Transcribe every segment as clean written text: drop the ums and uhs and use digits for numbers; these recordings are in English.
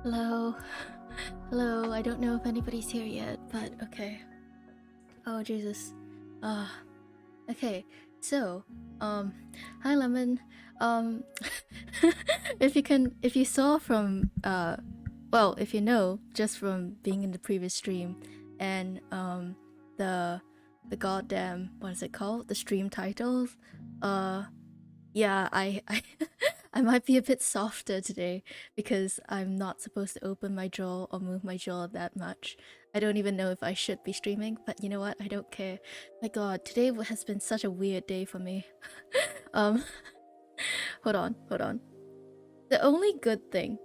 Hello. Hello. I don't know if anybody's here yet, but okay. Oh Jesus. Ah. Okay. So, hi Lemon. Um if you saw from well, if you know just from being in the previous stream and the goddamn what is it called? The stream titles. Yeah, I I might be a bit softer today because I'm not supposed to open my jaw or move my jaw that much. I don't even know if I should be streaming, but you know what? I don't care. My god, today has been such a weird day for me. um hold on. The only good thing.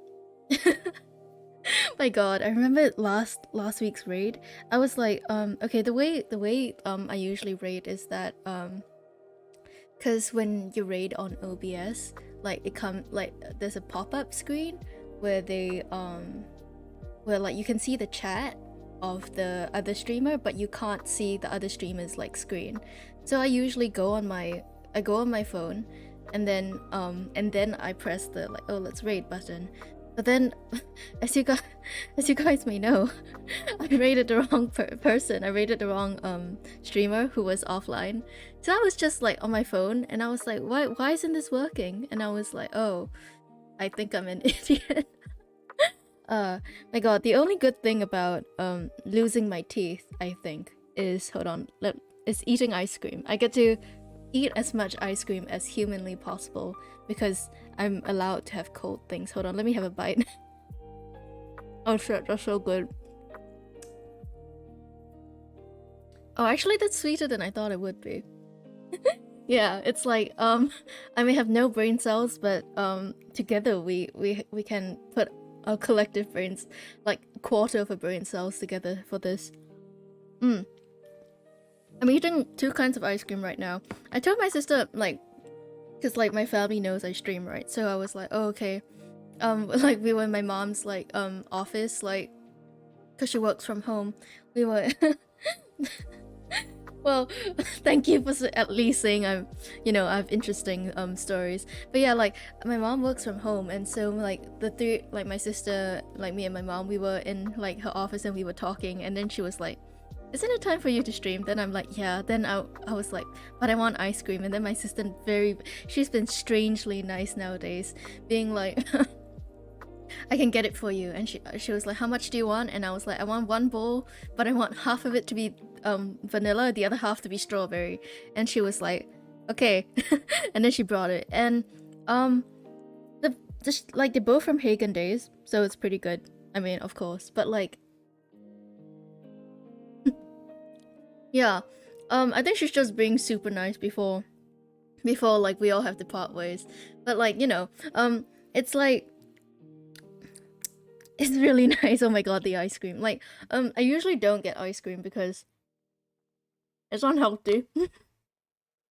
My god, I remember last week's raid. I was like, okay, the way I usually raid is that because when you raid on OBS, like it come like there's a pop-up screen where they where like you can see the chat of the other streamer, but you can't see the other streamer's like screen. So I usually go on my phone, and then I press the like, oh, let's raid button. But then, as you guys may know, I rated the wrong person. I rated the wrong streamer who was offline. So I was just like on my phone, and I was like, why isn't this working? And I was like, oh, I think I'm an idiot. My god, the only good thing about losing my teeth, I think, is is eating ice cream. I get to eat as much ice cream as humanly possible because I'm allowed to have cold things. Hold on, let me have a bite. Oh shit, that's so good. Oh, actually that's sweeter than I thought it would be. Yeah, it's like I may have no brain cells, but together we can put our collective brains, like a quarter of a brain cells together for this. I'm eating two kinds of ice cream right now. I told my sister, like, because like my family knows I stream, right? So I was like, oh, okay. Like we were in my mom's like office, like, because she works from home. We were well, thank you for at least saying I have interesting stories. But yeah, like my mom works from home, and so like the three, like my sister, like me and my mom, we were in like her office and we were talking, and then she was like, isn't it time for you to stream? Then I'm like, yeah. Then I was like, but I want ice cream. And then my sister, she's been strangely nice nowadays, being like, I can get it for you. And she was like, how much do you want? And I was like, I want one bowl, but I want half of it to be vanilla, the other half to be strawberry. And she was like, okay. And then she brought it. And like they're both from Hagen Days, so it's pretty good. I mean, of course, but like, yeah, I think she's just being super nice before like we all have to part ways. But like, it's like, it's really nice. Oh my god, the ice cream. Like, I usually don't get ice cream because it's unhealthy. You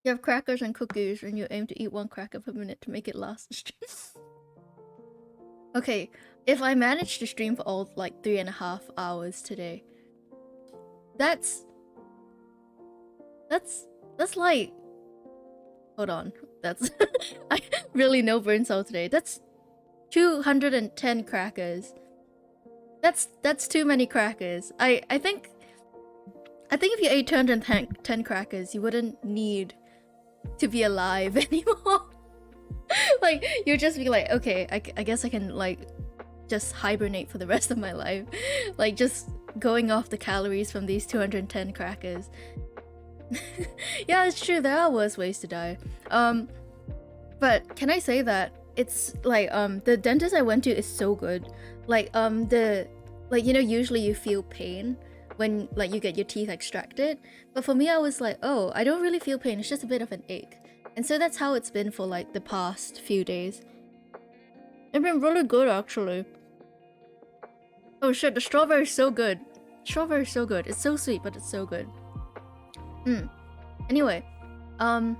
have crackers and cookies, and you aim to eat one cracker per minute to make it last. Okay, if I manage to stream for all like 3.5 hours today, that's like, hold on, that's I really no brain cell today. That's 210 crackers. That's too many crackers. I think if you ate 210 crackers, you wouldn't need to be alive anymore. Like, you'd just be like, okay, I guess I can like just hibernate for the rest of my life. Like, just going off the calories from these 210 crackers. Yeah, it's true, there are worse ways to die. But can I say that it's like the dentist I went to is so good. Like usually you feel pain when like you get your teeth extracted, but for me I was like, oh, I don't really feel pain, it's just a bit of an ache. And so that's how it's been for like the past few days. It's been really good actually. Oh shit, the strawberry is so good. Strawberry is so good. It's so sweet, but it's so good. Anyway, can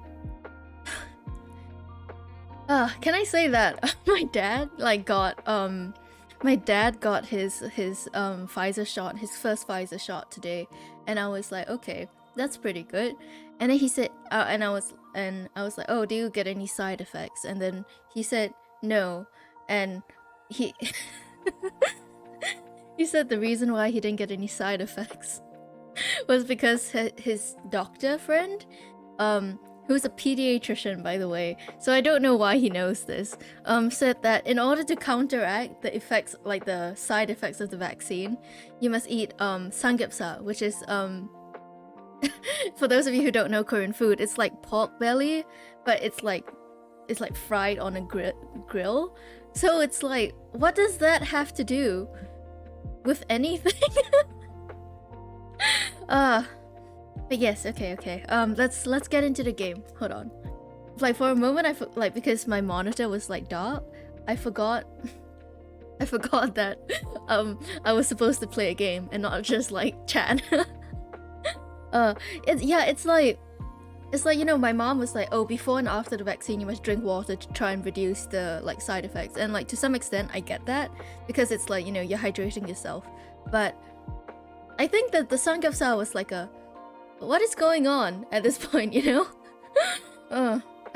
I say that my dad like got his Pfizer shot, his first Pfizer shot today, and I was like, okay, that's pretty good. And then he said, and I was like, oh, do you get any side effects? And then he said no, and he He said the reason why he didn't get any side effects was because his doctor friend, who's a pediatrician, by the way, so I don't know why he knows this, said that in order to counteract the effects, like the side effects of the vaccine, you must eat samgyeopsal, which is for those of you who don't know Korean food, it's like pork belly, but it's like fried on a grill. So it's like, what does that have to do with anything? But yes, okay. Let's get into the game. Hold on. Like for a moment, like because my monitor was like dark, I forgot that I was supposed to play a game and not just like chat. It's like, you know, my mom was like, oh, before and after the vaccine you must drink water to try and reduce the like side effects, and like to some extent I get that, because it's like, you know, you're hydrating yourself. But I think that the samgyeopsal was like a, what is going on at this point, you know?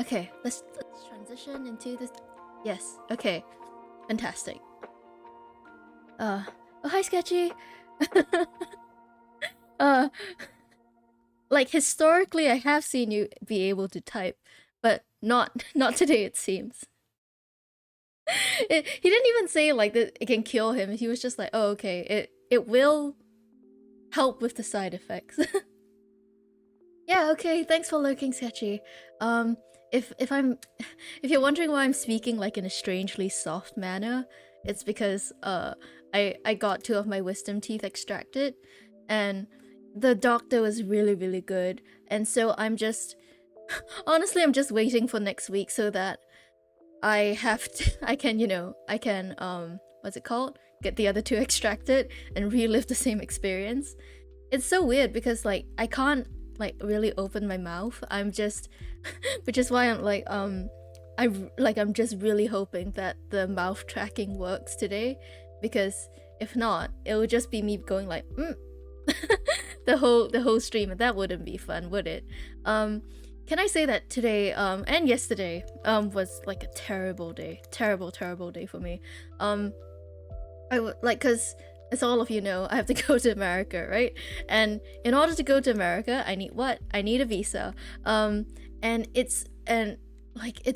Okay, let's transition into this. Yes, okay, fantastic. Oh, hi Sketchy. Like historically I have seen you be able to type, but not today, it seems. He didn't even say like that it can kill him. He was just like, oh, okay, it will help with the side effects. Yeah, okay, thanks for lurking, Sketchy. If you're wondering why I'm speaking like in a strangely soft manner, it's because I got 2 of my wisdom teeth extracted, and the doctor was really good, and so I'm just honestly I'm just waiting for next week so that I can what's it called? Get the other 2 extracted and relive the same experience. It's so weird because like I can't like really open my mouth. I'm just which is why I'm like I'm just really hoping that the mouth tracking works today, because if not, it will just be me going like the whole stream, and that wouldn't be fun, would it? Can I say that today and yesterday was like a terrible day for me. Cause as all of you know, I have to go to America, right? And in order to go to America, I need what? I need a visa. And it's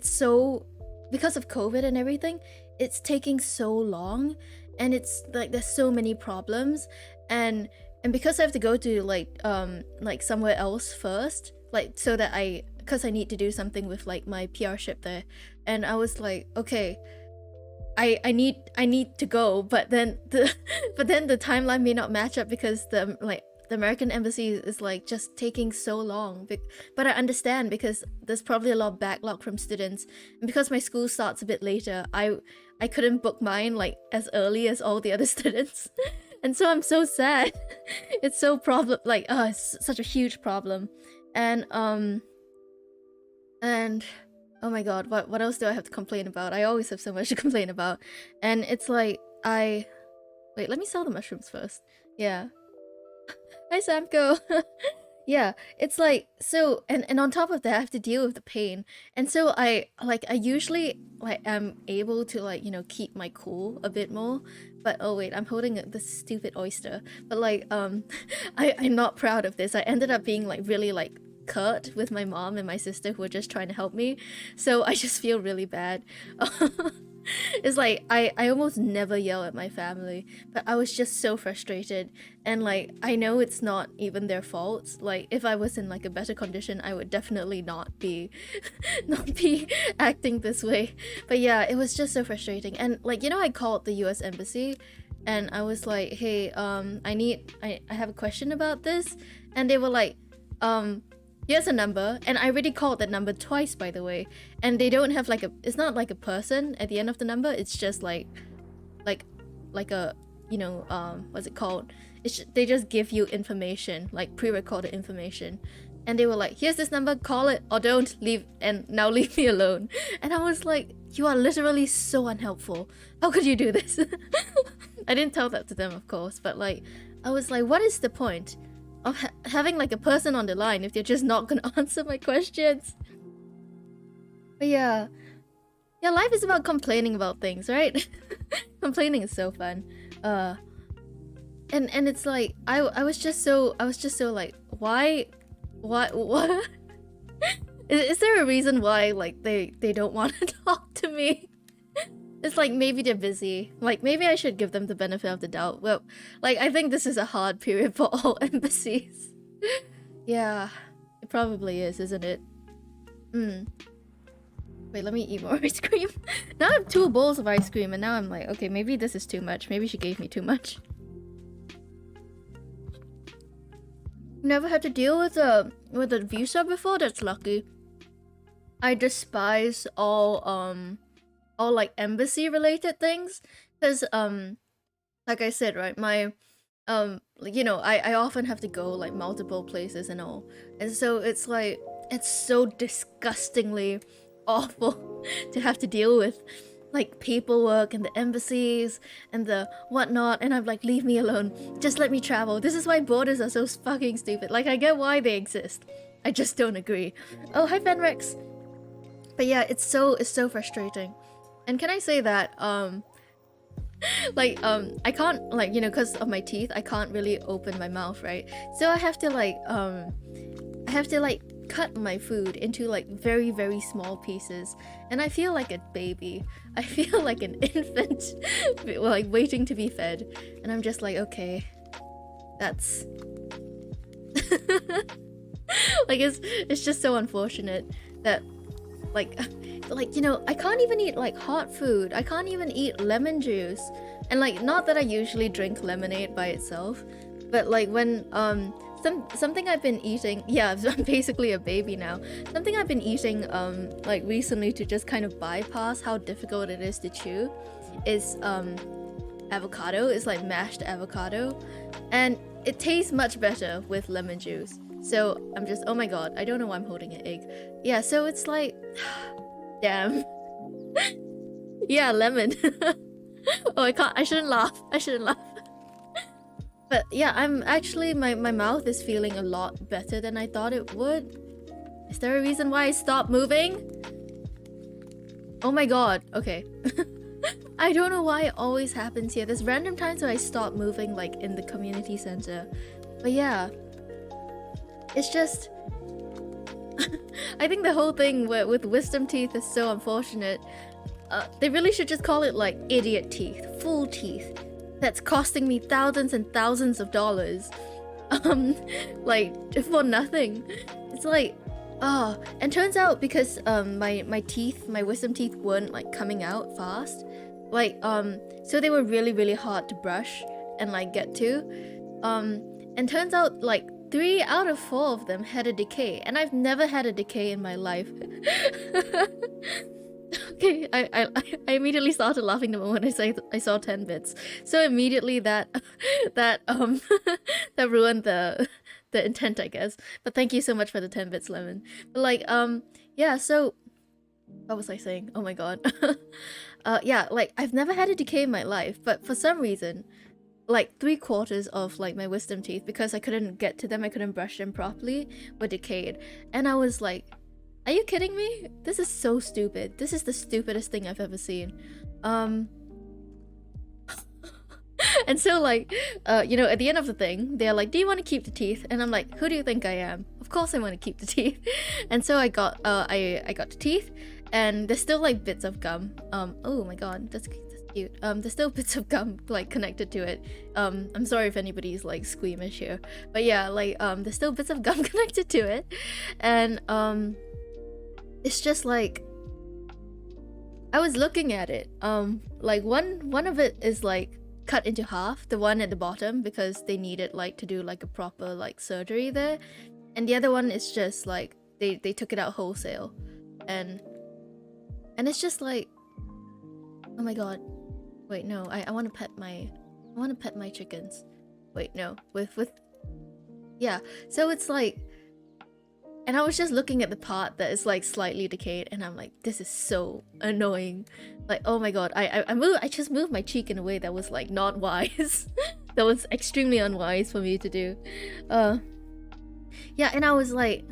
so, because of COVID and everything, it's taking so long, and it's like there's so many problems, and because I have to go to like somewhere else first, like so that because I need to do something with like my PR ship there, and I was like, okay, I need to go, but then the timeline may not match up because the American embassy is like just taking so long. But I understand, because there's probably a lot of backlog from students, and because my school starts a bit later, I couldn't book mine like as early as all the other students. And so I'm so sad. It's so it's such a huge problem. And oh my god, what else do I have to complain about? I always have so much to complain about. And it's like wait, let me sell the mushrooms first. Yeah. Hi Samko. Yeah, it's like, so, and on top of that I have to deal with the pain. And so I usually like am able to like, you know, keep my cool a bit more. But oh wait, I'm holding this stupid oyster. But like I'm not proud of this. I ended up being like really like curt with my mom and my sister, who were just trying to help me. So I just feel really bad. It's like I almost never yell at my family, but I was just so frustrated, and like I know it's not even their fault. Like if I was in like a better condition, I would definitely not be acting this way. But yeah, it was just so frustrating. And like, you know, I called the US embassy and I was like, hey, I have a question about this, and they were like, here's a number, and I already called that number twice, by the way, and they don't have like it's not like a person at the end of the number. It's just like a, you know, what's it called? They just give you information, like pre-recorded information, and they were like, here's this number, call it or don't, leave, and now leave me alone. And I was like, you are literally so unhelpful. How could you do this? I didn't tell that to them, of course, but like, I was like, what is the point of having like a person on the line if they're just not gonna answer my questions? But yeah, life is about complaining about things, right? Complaining is so fun. And it's like I was just so like, why what is there a reason why like they don't want to talk to me? It's like maybe they're busy. Like maybe I should give them the benefit of the doubt. Well, like I think this is a hard period for all embassies. Yeah, it probably is, isn't it? Wait, let me eat more ice cream. Now I have 2 bowls of ice cream, and now I'm like, okay, maybe this is too much. Maybe she gave me too much. Never had to deal with a visa before. That's lucky. I despise all like embassy related things, because like I said, right, my you know, I often have to go like multiple places and all, and so it's like it's so disgustingly awful to have to deal with like paperwork and the embassies and the whatnot, and I'm like, leave me alone, just let me travel. This is why borders are so fucking stupid. Like I get why they exist, I just don't agree. Oh, hi Fenrex. But yeah, it's so frustrating. And can I say that like I can't, like, you know, because of my teeth, I can't really open my mouth, right? So I have to like cut my food into like very, very small pieces, and I feel like a baby. I feel like an infant like waiting to be fed, and I'm just like, okay, that's like it's just so unfortunate that like you know, I can't even eat like hot food. I can't even eat lemon juice. And like, not that I usually drink lemonade by itself, but like when something I've been eating, yeah, I'm basically a baby now. Something I've been eating like recently to just kind of bypass how difficult it is to chew is avocado. It's like mashed avocado, and it tastes much better with lemon juice. So I'm just, oh my god, I don't know why I'm holding an egg. Yeah, so it's like damn. Yeah, lemon. Oh, I shouldn't laugh. But yeah, I'm actually, my mouth is feeling a lot better than I thought it would. Is there a reason why I stopped moving? Oh my god, okay. I don't know why it always happens here. There's random times where I stop moving, like in the community center. But yeah, it's just I think the whole thing with wisdom teeth is so unfortunate. They really should just call it like idiot teeth, fool teeth. That's costing me thousands and thousands of dollars. Like for nothing. It's like, and turns out because my teeth, my wisdom teeth weren't like coming out fast. Like so they were really, really hard to brush and like get to. And turns out like 3 out of 4 of them had a decay, and I've never had a decay in my life. Okay, I immediately started laughing the moment I saw 10 bits. So immediately that that ruined the intent, I guess. But thank you so much for the 10 bits, Lemon. But like yeah, so what was I saying? Oh my god. Yeah, like I've never had a decay in my life, but for some reason, like 3/4 of like my wisdom teeth, because I couldn't get to them, I couldn't brush them properly, were decayed. And I was like, are you kidding me? This is so stupid. This is the stupidest thing I've ever seen. And so like, you know, at the end of the thing, they're like, do you want to keep the teeth? And I'm like, who do you think I am? Of course I want to keep the teeth. And so I got I got the teeth, and there's still like bits of gum. Oh my god, that's cute. There's still bits of gum like connected to it. I'm sorry if anybody's like squeamish here, but yeah, like there's still bits of gum connected to it, and it's just like, I was looking at it. Like one of it is like cut into half, the one at the bottom, because they needed like to do like a proper like surgery there, and the other one is just like they took it out wholesale, and it's just like, oh my god. Wait, no, I want to pet my chickens. Wait, no, with yeah. So it's like, and I was just looking at the part that is like slightly decayed, and I'm like, this is so annoying. Like, oh my god, I just moved my cheek in a way that was like not wise. That was extremely unwise for me to do. Yeah, and I was like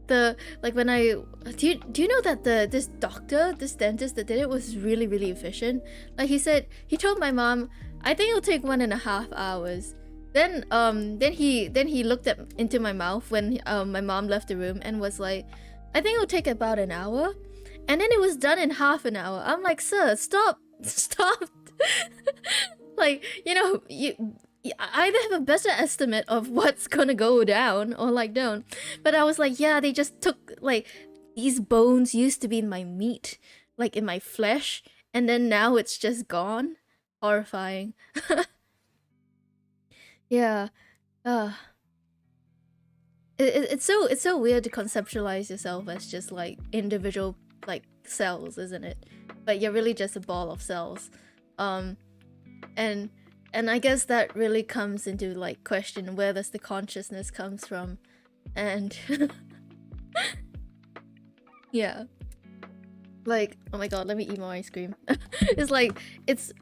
the like when I do you know that this doctor, this dentist that did it was really efficient. Like he told my mom, I think it'll take 1.5 hours. Then he looked into my mouth when my mom left the room and was like, I think it'll take about an hour. And then it was done in half an hour. I'm like, sir, stop. Like, you either have a better estimate of what's gonna go down or like don't. But I was like, yeah, they just took like these bones used to be in my meat, like in my flesh, and then now it's just gone. Horrifying. Yeah. Uh it's so weird to conceptualize yourself as just like individual like cells, isn't it? But you're really just a ball of cells. Um and I guess that really comes into like question where does the consciousness comes from, and yeah, like oh my god, let me eat more ice cream. It's like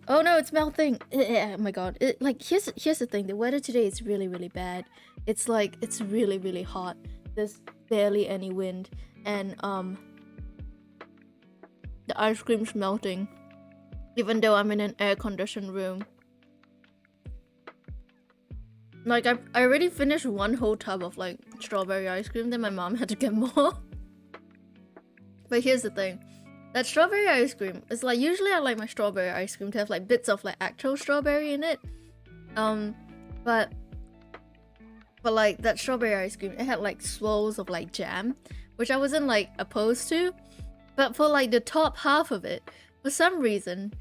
oh no, it's melting. Oh my god, like here's the thing, the weather today is really bad. It's like it's really hot. There's barely any wind, and the ice cream's melting, even though I'm in an air-conditioned room. Like, I already finished one whole tub of, like, strawberry ice cream, then my mom had to get more. But here's the thing. That strawberry ice cream is, like, usually I like my strawberry ice cream to have, like, bits of, like, actual strawberry in it. But like, that strawberry ice cream, it had, like, swirls of, like, jam, which I wasn't, like, opposed to. But for, like, the top half of it, for some reason,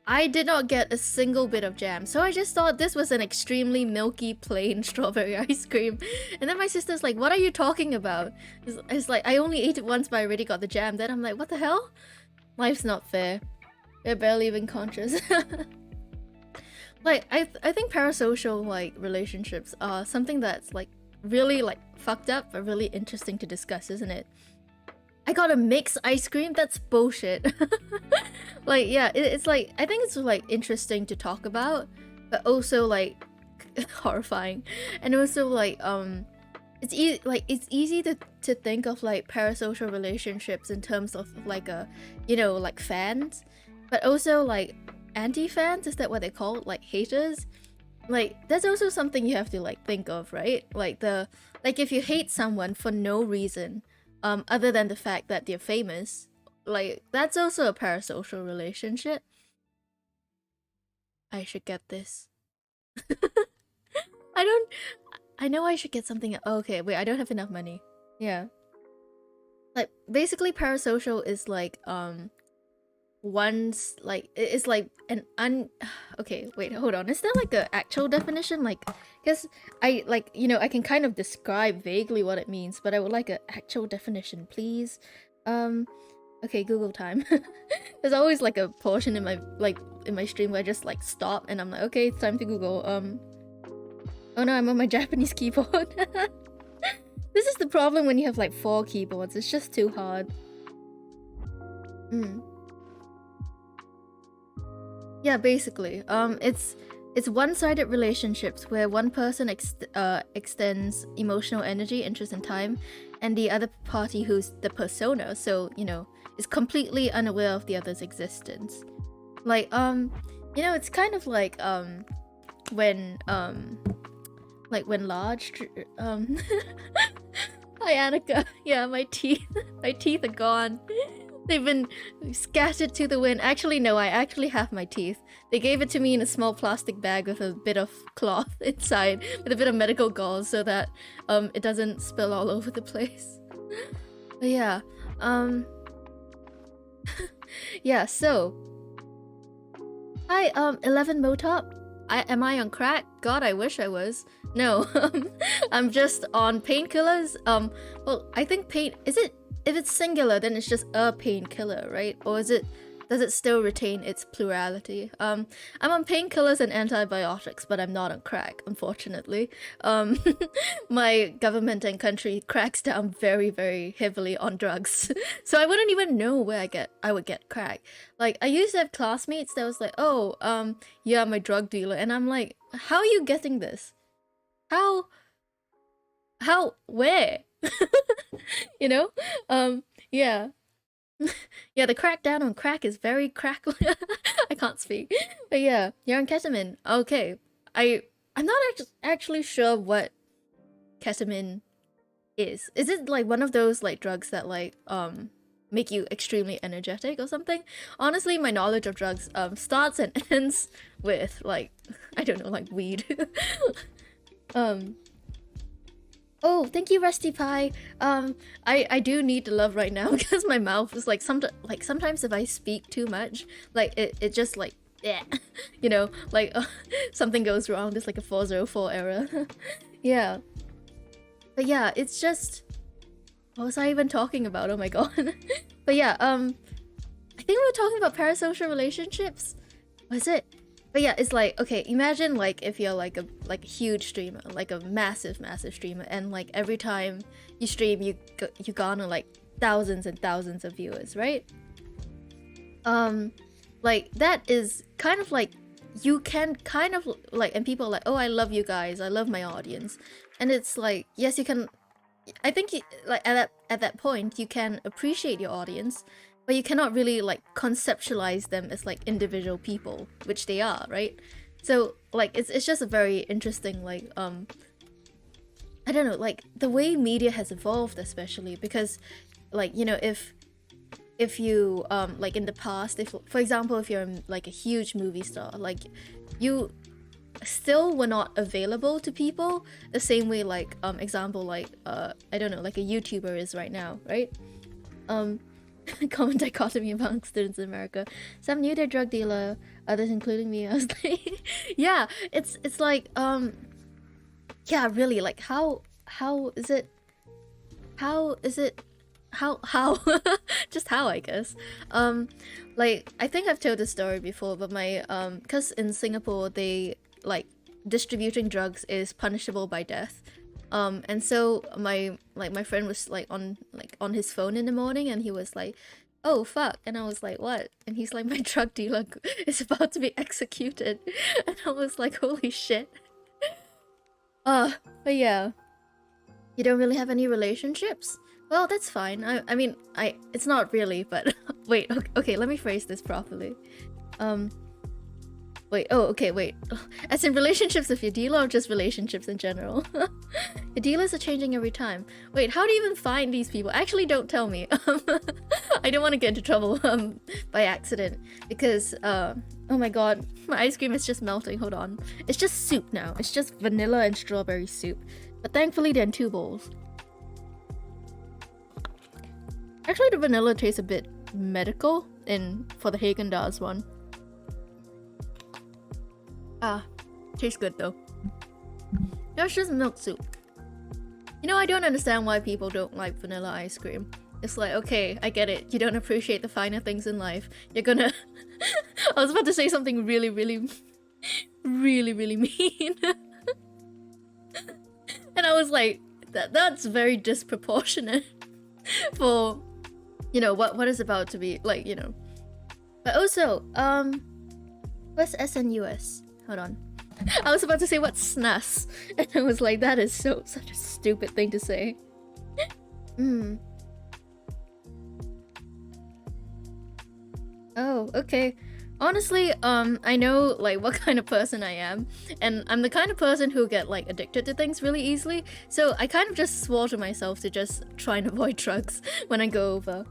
I did not get a single bit of jam, so I just thought this was an extremely milky, plain strawberry ice cream. And then my sister's like, what are you talking about? It's like, I only ate it once, but I already got the jam. Then I'm like, what the hell? Life's not fair. They're barely even conscious. Like, I think parasocial, like, relationships are something that's, like, really, like, fucked up, but really interesting to discuss, isn't it? I got a mixed ice cream? That's bullshit. Like, yeah, it's like, I think it's like interesting to talk about, but also like horrifying. And also like, it's easy to think of like parasocial relationships in terms of like like fans, but also like anti-fans, is that what they call it? Like haters? Like, that's also something you have to like think of, right? Like if you hate someone for no reason, other than the fact that they're famous, like, that's also a parasocial relationship. I should get this. I know I should get something. Okay, wait, I don't have enough money. Yeah. Like, basically parasocial is like, one's like, it's like an okay, wait, hold on. Is there like a actual definition? Like, because I like, I can kind of describe vaguely what it means, but I would like an actual definition, please. Okay, Google time. There's always like a portion in my stream where I just like stop and I'm like, okay, it's time to Google. Oh no, I'm on my Japanese keyboard. This is the problem when you have like 4 keyboards. It's just too hard. Yeah, basically. It's one-sided relationships where one person extends emotional energy, interest, and time, and the other party, who's the persona, so is completely unaware of the other's existence. Like, it's kind of like when large hi Annika. Yeah, my teeth are gone. They've been scattered to the wind. Actually, no, I actually have my teeth. They gave it to me in a small plastic bag with a bit of cloth inside, with a bit of medical gauze so that it doesn't spill all over the place. But yeah, yeah, so hi, 11 Motop. Am I on crack? God, I wish I was. No, I'm just on painkillers. Well, I think if it's singular, then it's just a painkiller, right? Or does it still retain its plurality? I'm on painkillers and antibiotics, but I'm not on crack, unfortunately. My government and country cracks down very, very heavily on drugs. So I wouldn't even know where I would get crack. Like, I used to have classmates that was like, oh, yeah, I'm a drug dealer. And I'm like, how are you getting this? How? Where? You know? Yeah. Yeah, the crackdown on crack is very crack. I can't speak. But yeah, you're on ketamine. Okay. I'm not actually sure what ketamine is. Is it like one of those like drugs that like make you extremely energetic or something? Honestly, my knowledge of drugs starts and ends with like I don't know, like weed. um Oh, thank you, Rusty Pie. I do need the love right now because my mouth is like sometimes if I speak too much, like it just like yeah, you know, like something goes wrong. There's like a 404 error. Yeah, but yeah, it's just what was I even talking about? Oh my god. But yeah, I think we were talking about parasocial relationships. Was it? But yeah, it's like okay, imagine like if you're like a huge streamer, like a massive streamer, and like every time you stream, you garner like thousands and thousands of viewers, right? Like that is kind of like you can kind of like, and people are like, oh, I love you guys, I love my audience, and it's like yes, you can. I think like at that point you can appreciate your audience, but you cannot really like conceptualize them as like individual people, which they are, right? So like it's just a very interesting like I don't know, like the way media has evolved, especially because like you know if you like in the past, if for example if you're like a huge movie star, like you still were not available to people the same way like example like I don't know, like a YouTuber is right now, right? Common dichotomy among students in America. Some knew their drug dealer, others including me. I was like yeah, it's like yeah, really, like how is it how just how, I guess. Like I think I've told this story before, but my because in Singapore they like distributing drugs is punishable by death. And so my friend was like on his phone in the morning, and he was like, oh fuck, and I was like, what? And he's like, my drug dealer is about to be executed. And I was like, holy shit. But yeah, you don't really have any relationships? Well, that's fine. I mean, it's not really, but wait, okay, let me phrase this properly. Wait, oh, okay, wait. As in relationships with your dealer or just relationships in general? Your dealers are changing every time. Wait, how do you even find these people? Actually, don't tell me. I don't want to get into trouble by accident because, oh my god, my ice cream is just melting. Hold on. It's just soup now. It's just vanilla and strawberry soup. But thankfully, they're in 2 bowls. Actually, the vanilla tastes a bit medical for the Haagen-Dazs one. Ah, tastes good though. That's just milk soup. You know, I don't understand why people don't like vanilla ice cream. It's like, okay, I get it. You don't appreciate the finer things in life. You're gonna... I was about to say something really, really, really, really mean. And I was like, that's very disproportionate for, you know, what is about to be, like, you know. But also, what's SNUS? Hold on. I was about to say what's SNUS, and I was like, that is such a stupid thing to say. Oh, okay. Honestly, I know like what kind of person I am, and I'm the kind of person who get like addicted to things really easily, so I kind of just swore to myself to just try and avoid drugs when I go over.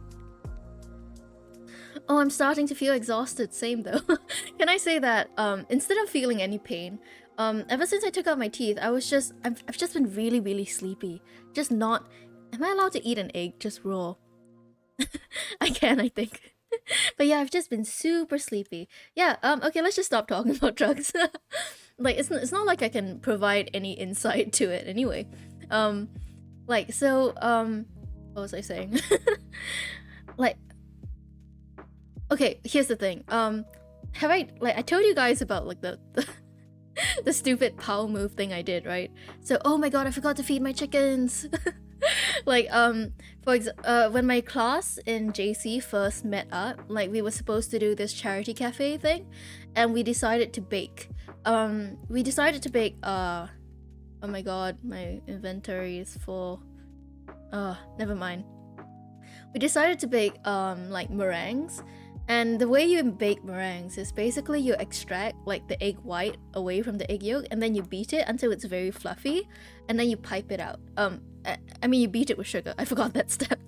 Oh, I'm starting to feel exhausted. Same though. Can I say that instead of feeling any pain, ever since I took out my teeth, I've just been really, really sleepy. Just not... Am I allowed to eat an egg just raw? I can, I think. But yeah, I've just been super sleepy. Yeah, okay, let's just stop talking about drugs. Like, it's not like I can provide any insight to it anyway. Like, so, what was I saying? Like, okay, here's the thing. Have I told you guys about like the the stupid power move thing I did, right? So, oh my god, I forgot to feed my chickens. Like, when my class in JC first met up, like we were supposed to do this charity cafe thing, and we decided to bake. Oh my god, my inventory is full. Oh, never mind. We decided to bake like meringues, and the way you bake meringues is basically you extract like the egg white away from the egg yolk, and then you beat it until it's very fluffy, and then you pipe it out. I mean you beat it with sugar. I forgot that step,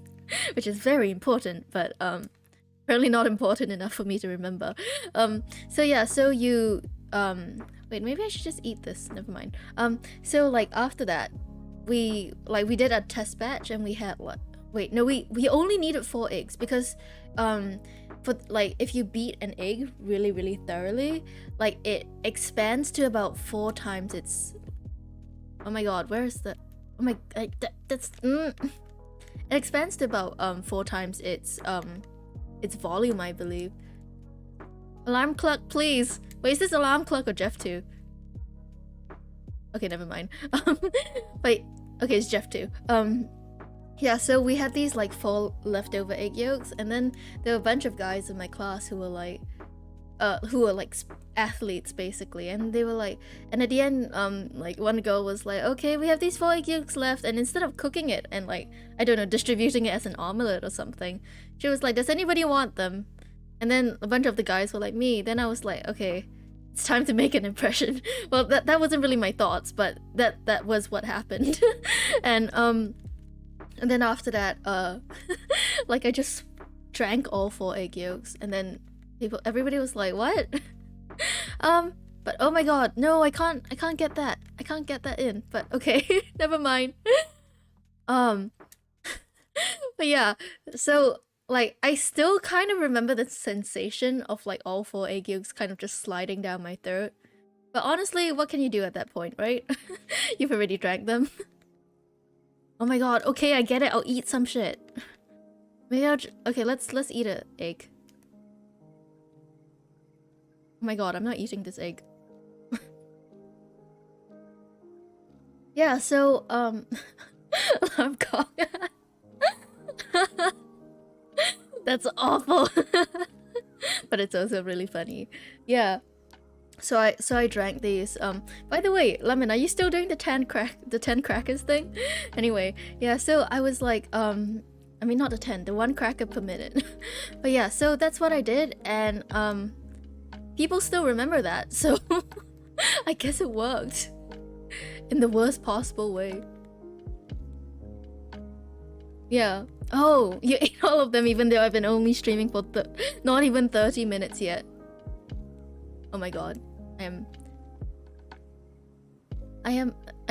which is very important, but apparently not important enough for me to remember. So yeah, so you wait, maybe I should just eat this. Never mind. So like after that, we did a test batch, and we had what? Wait, no, we only needed 4 eggs because for like if you beat an egg really thoroughly, like it expands to about 4 times its. Oh my god, where is the? Oh my, that's. It expands to about 4 times its volume, I believe. Alarm clock, please. Wait, is this alarm clock or Jeff 2? Okay, never mind. Wait, okay, it's Jeff 2. Yeah, so we had these like 4 leftover egg yolks, and then there were a bunch of guys in my class who were like athletes basically, and they were like, and at the end like one girl was like, okay, we have these 4 egg yolks left, and instead of cooking it and like, I don't know, distributing it as an omelette or something, she was like, does anybody want them? And then a bunch of the guys were like, me. Then I was like, okay, it's time to make an impression. Well, that wasn't really my thoughts, but that was what happened. And then after that, like I just drank all 4 egg yolks, and then everybody was like, what? But oh my god, no, I can't get that. I can't get that in. But okay, never mind. But yeah, so like I still kind of remember the sensation of like all 4 egg yolks kind of just sliding down my throat. But honestly, what can you do at that point, right? You've already drank them. Oh my god, okay, I get it, I'll eat some shit. Maybe I'll okay, let's eat an egg. Oh my god, I'm not eating this egg. Yeah, so, alarm clock. That's awful. But it's also really funny. Yeah. So I drank these. By the way, Lemon, are you still doing the 10 crackers thing? Anyway, yeah, so I was like, I mean not the 10, the 1 cracker per minute. But yeah, so that's what I did, and people still remember that, so I guess it worked. In the worst possible way. Yeah. Oh, you ate all of them even though I've been only streaming for not even 30 minutes yet. Oh my god. I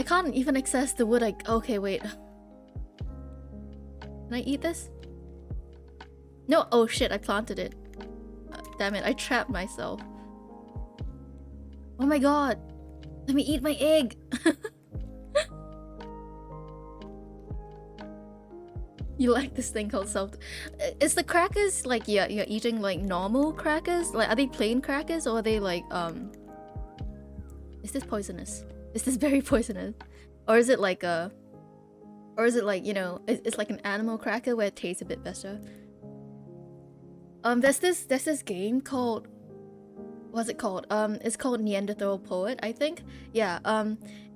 can't even access the wood. Okay, wait. Can I eat this? No, oh shit, I planted it. Damn it, I trapped myself. Oh my god. Let me eat my egg. You like this thing called self. Is the crackers like, yeah, you're eating like normal crackers? Like, are they plain crackers, or are they like is this poisonous? Is this very poisonous? Or is it like a, or is it like, you know, it's like an animal cracker where it tastes a bit better? There's this game called, what's it called? It's called Neanderthal Poet, I think. Yeah,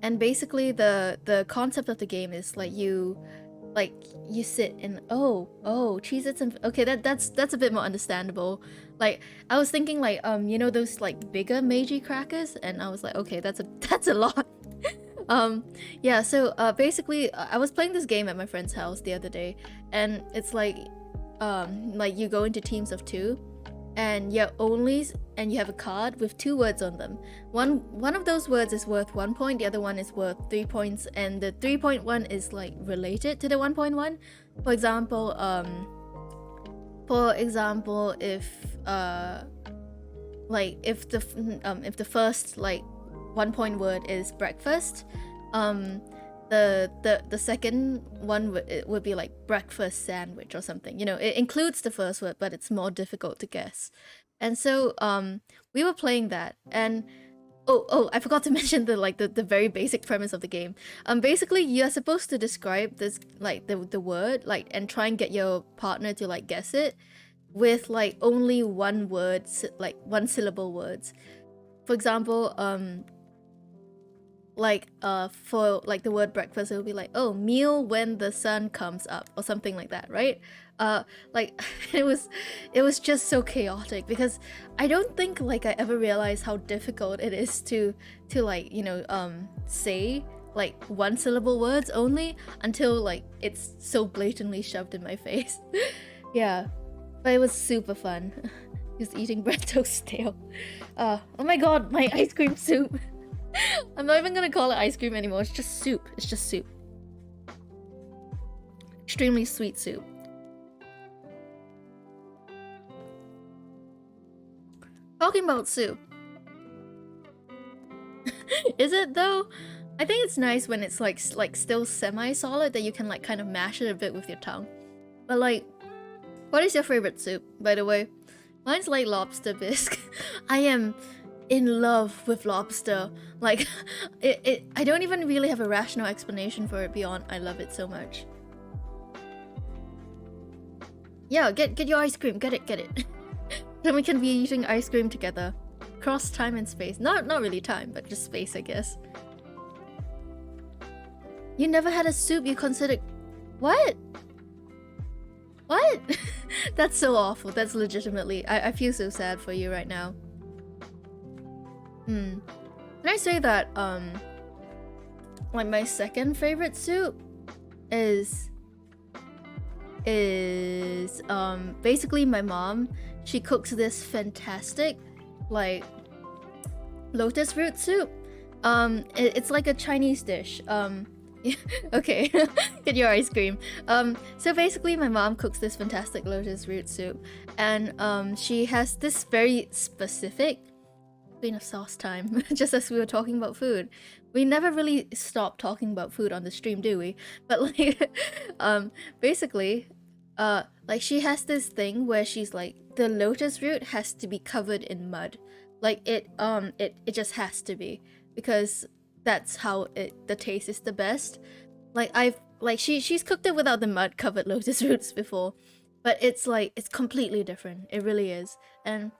and basically the concept of the game is like you sit in, oh Cheez-Its, and okay, that's a bit more understandable. Like I was thinking like you know those like bigger Meiji crackers, and I was like, okay, that's a lot. Yeah, so basically I was playing this game at my friend's house the other day, and it's like you go into teams of 2, and you have a card with 2 words on them. One of those words is worth 1 point, the other one is worth 3 points, and the 3-point one is like related to the 1-point. For example, if the first like 1-point word is breakfast, the second one would be like breakfast sandwich or something. You know, it includes the first word, but it's more difficult to guess. And so we were playing that, and oh, I forgot to mention the very basic premise of the game. Basically you're supposed to describe this like the word, like, and try and get your partner to like guess it with like only one word, like 1-syllable words. For example, like for like the word breakfast, it would be like, oh, meal when the sun comes up or something like that, right? Like it was just so chaotic because I don't think like I ever realized how difficult it is to like, you know, say like one syllable words only until like it's so blatantly shoved in my face. Yeah, but it was super fun. Just eating bread toast stale. Oh my god, my ice cream soup. I'm not even gonna call it ice cream anymore. It's just soup. It's just soup. Extremely sweet soup. Talking about soup. Is it though? I think it's nice when it's like still semi-solid that you can like kind of mash it a bit with your tongue. But like, what is your favorite soup, by the way? Mine's like lobster bisque. I am in love with lobster. Like, I don't even really have a rational explanation for it beyond I love it so much. Yeah, get your ice cream. Get it. Then we can be eating ice cream together. Cross time and space. Not really time, but just space, I guess. You never had a soup you considered... What? What? That's so awful. That's legitimately... I feel so sad for you right now. Can I say that, like my second favorite soup is basically my mom. She cooks this fantastic, like, lotus root soup. It's like a Chinese dish. Okay, get your ice cream. So basically my mom cooks this fantastic lotus root soup, and she has this very specific queen of sauce time. Just as we were talking about food, we never really stop talking about food on the stream, do we? But like, basically, like she has this thing where she's like, the lotus root has to be covered in mud. Like it just has to be, because that's how the taste is the best. Like she's cooked it without the mud covered lotus roots before, but it's like, it's completely different. It really is. And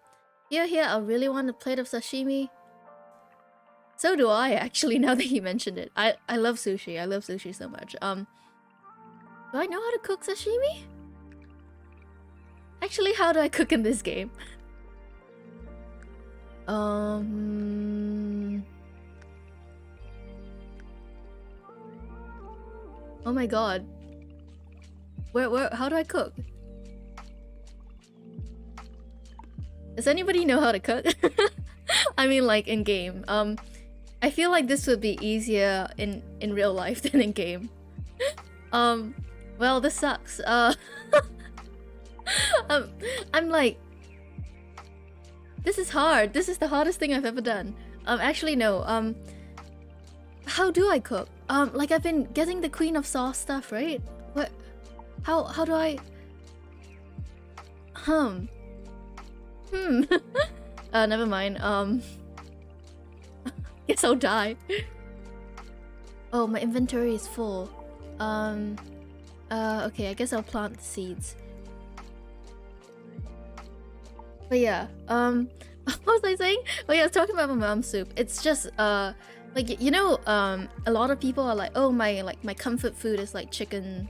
here, I really want a plate of sashimi. So do I, actually, now that you mentioned it. I love sushi. I love sushi so much. Do I know how to cook sashimi? Actually, how do I cook in this game? Oh my god. Where, how do I cook? Does anybody know how to cook? I mean, like, in game. I feel like this would be easier in real life than in game. Well, this sucks. I'm like, this is hard. This is the hardest thing I've ever done. Actually, no. How do I cook? Like, I've been getting the queen of sauce stuff, right? What? How do I? Never mind. Guess I'll die. Oh, my inventory is full. Okay, I guess I'll plant the seeds. But yeah, what was I saying? Oh yeah, I was talking about my mom's soup. It's just, like, you know, a lot of people are like, oh, my comfort food is like chicken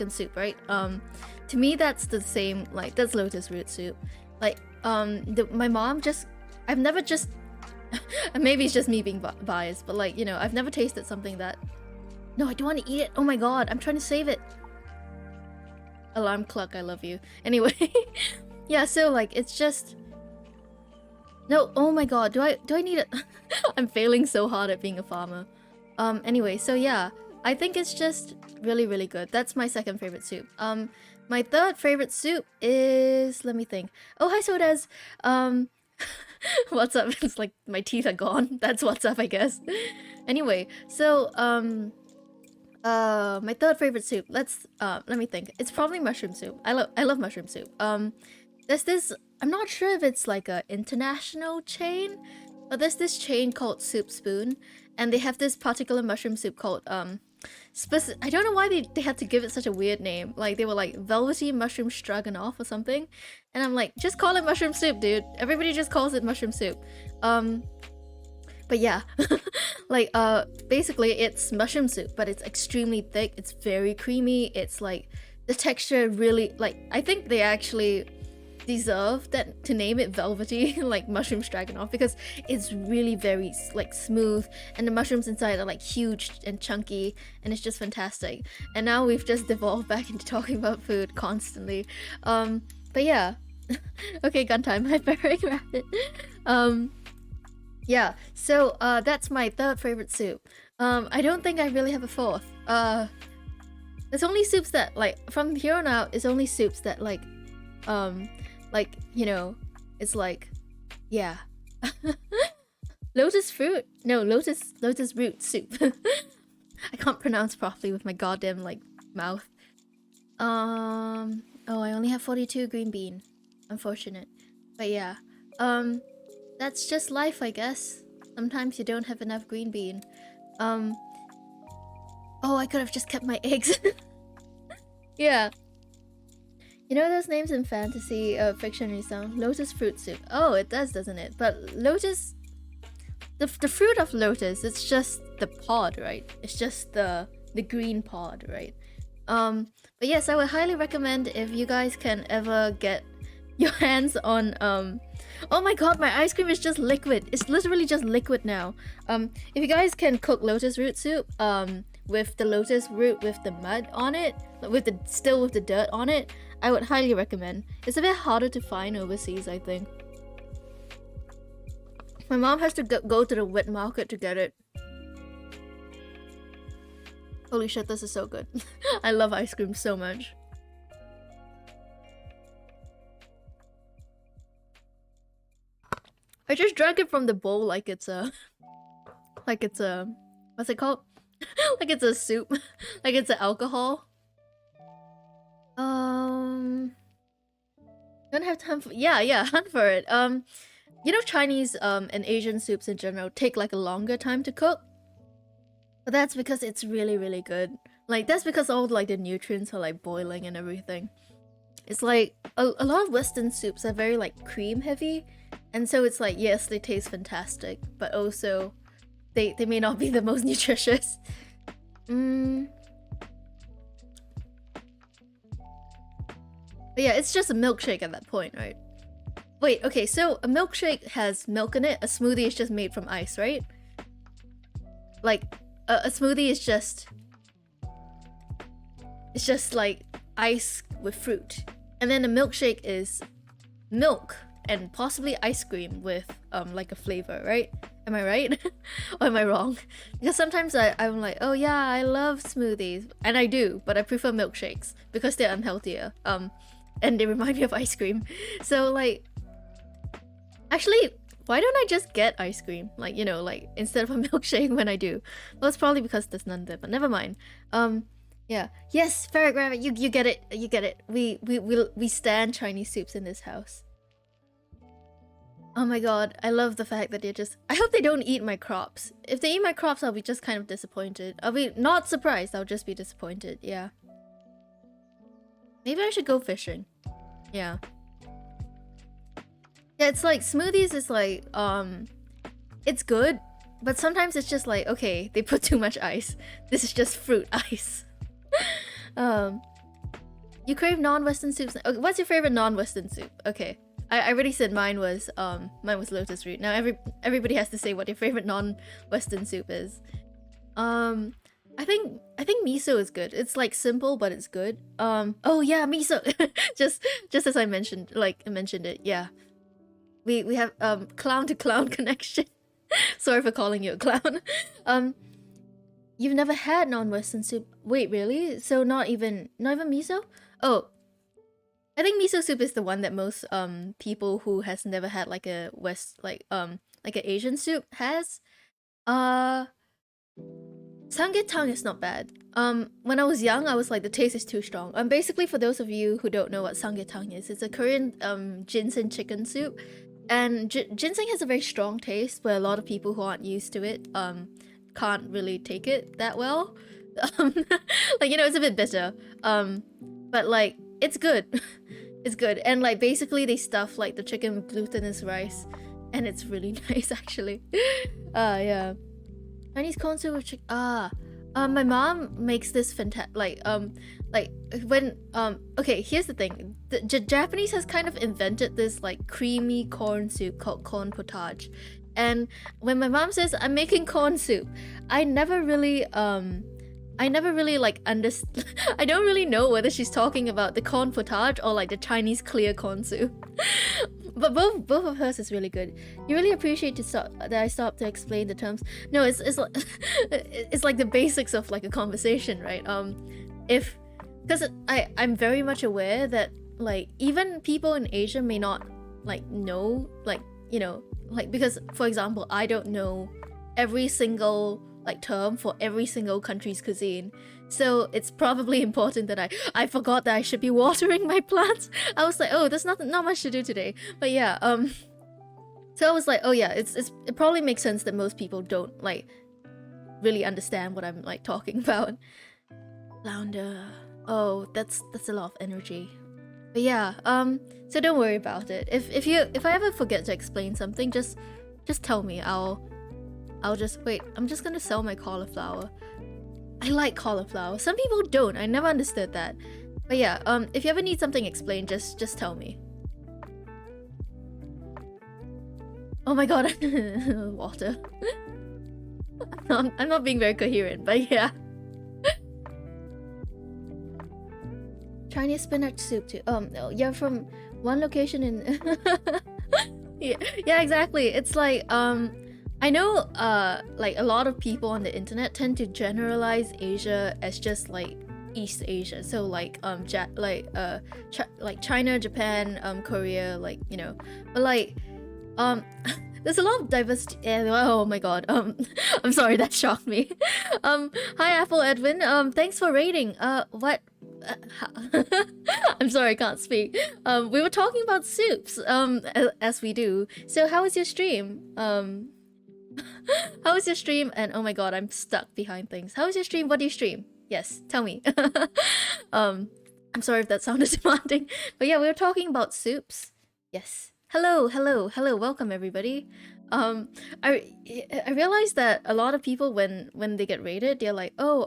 soup, right? To me, that's the same, like, that's lotus root soup. Like, my mom just, I've never just, maybe it's just me being biased, but like, you know, I've never tasted something that, no, I don't want to eat it. Oh my god, I'm trying to save it. Alarm clock, I love you. Anyway, yeah, so like, it's just, no, oh my god, do I need it? I'm failing so hard at being a farmer. Anyway, so yeah, I think it's just really, really good. That's my second favorite soup. My third favorite soup is, let me think. Oh, hi Sodas. What's up? It's like my teeth are gone. That's what's up, I guess. Anyway, so my third favorite soup. Let me think. It's probably mushroom soup. I love mushroom soup. There's this, I'm not sure if it's like a international chain, but there's this chain called Soup Spoon, and they have this particular mushroom soup called I don't know why they had to give it such a weird name. Like, they were like velvety mushroom stroganoff or something, and I'm like, just call it mushroom soup, dude. Everybody just calls it mushroom soup. But yeah, Like basically it's mushroom soup, but it's extremely thick. It's very creamy. It's like the texture really, like, I think they actually deserve that to name it velvety like mushroom stroganoff, because it's really very like smooth, and the mushrooms inside are like huge and chunky, and it's just fantastic. And now we've just devolved back into talking about food constantly. But yeah. Okay, gun time. Hyperbaric rabbit. Yeah, so that's my third favorite soup. I don't think I really have a fourth. There's only soups that, like, from here on out, it's only soups that like, you know, it's like, yeah. Lotus fruit? No, lotus root soup. I can't pronounce properly with my goddamn like mouth. Oh, I only have 42 green bean. Unfortunate. But yeah. That's just life, I guess. Sometimes you don't have enough green bean. Oh, I could have just kept my eggs. Yeah. You know those names in fantasy fiction and sound? Lotus fruit soup. Oh, it does, doesn't it? But lotus, the fruit of lotus, it's just the pod, right? It's just the green pod, right? But yes, I would highly recommend, if you guys can ever get your hands on oh my god, my ice cream is just liquid. It's literally just liquid now. If you guys can cook lotus root soup with the lotus root with the mud on it, with the dirt on it, I would highly recommend. It's a bit harder to find overseas, I think. My mom has to go to the wet market to get it. Holy shit, this is so good. I love ice cream so much. I just drank it from the bowl like it's a... what's it called? Like it's a soup. Like it's an alcohol. Don't have time for... Yeah, hunt for it. You know, Chinese and Asian soups in general take like a longer time to cook. But that's because it's really, really good. Like, that's because all like the nutrients are like boiling and everything. It's like a lot of Western soups are very like cream heavy, and so it's like, yes, they taste fantastic, but also they may not be the most nutritious. But yeah, it's just a milkshake at that point, right? Wait, okay, so a milkshake has milk in it. A smoothie is just made from ice, right? Like a smoothie is just... it's just like ice with fruit. And then a milkshake is milk and possibly ice cream with like a flavor, right? Am I right? Or am I wrong? Because sometimes I'm like, oh yeah, I love smoothies. And I do, but I prefer milkshakes because they're unhealthier. And they remind me of ice cream. So like... actually, why don't I just get ice cream? Like, you know, like instead of a milkshake when I do. Well, it's probably because there's none there, but never mind. Yeah. Yes, Ferret Rabbit, you get it. You get it. We stand Chinese soups in this house. Oh my god, I love the fact that they're just... I hope they don't eat my crops. If they eat my crops, I'll be just kind of disappointed. I'll be not surprised, I'll just be disappointed, yeah. Maybe I should go fishing. Yeah. Yeah, it's like, smoothies is like, it's good, but sometimes it's just like, okay, they put too much ice. This is just fruit ice. You crave non-Western soups? Okay, what's your favorite non-Western soup? Okay. I already said mine was lotus root. Now everybody has to say what their favorite non-Western soup is. I think miso is good. It's like simple, but it's good. Oh yeah, miso. just as I mentioned it. Yeah, we have clown to clown connection. Sorry for calling you a clown. You've never had non-Western soup? Wait, really? So not even miso? Oh. I think miso soup is the one that most people who has never had like a an Asian soup has. Samgyetang is not bad. When I was young, I was like, the taste is too strong. Basically, for those of you who don't know what samgyetang is, it's a Korean ginseng chicken soup, and ginseng has a very strong taste, but a lot of people who aren't used to it can't really take it that well. Like, you know, it's a bit bitter. But like, it's good. It's good. And like, basically they stuff like the chicken with glutinous rice, and it's really nice actually. Yeah. Chinese corn soup with my mom makes this fantastic like when okay, here's the thing. The Japanese has kind of invented this like creamy corn soup called corn potage. And when my mom says I'm making corn soup, I never really like understand. I don't really know whether she's talking about the corn potage or like the Chinese clear corn soup. But both of hers is really good. You really appreciate that I stopped to explain the terms. No, it's like it's like the basics of like a conversation, right? If because I'm very much aware that like even people in Asia may not like know like like because for example I don't know every single like term for every single country's cuisine. So it's probably important that I forgot that I should be watering my plants. I was like, oh, there's not much to do today. But yeah, so I was like, oh yeah, it probably makes sense that most people don't like really understand what I'm like talking about. Flounder. Oh, that's a lot of energy. But yeah, so don't worry about it. If I ever forget to explain something, just tell me. I'll just wait. I'm just gonna sell my cauliflower. I like cauliflower. Some people don't. I never understood that. But yeah, if you ever need something explained, just tell me. Oh my god, water. I'm not being very coherent, but yeah. Chinese spinach soup too. No, you're from one location in. yeah, exactly. It's like I know like a lot of people on the internet tend to generalize Asia as just like East Asia. So like like China, Japan, Korea, like but like there's a lot of diversity. Oh my god. I'm sorry, that shocked me. Hi Apple Edwin. Thanks for rating. What? I'm sorry, I can't speak. We were talking about soups. As we do. So how was your stream? How was your stream? And oh my god, I'm stuck behind things. How was your stream? What do you stream? Yes, tell me. I'm sorry if that sounded demanding, but yeah, we were talking about soups. Yes. Hello, welcome everybody. I realized that a lot of people when they get rated, they're like, oh,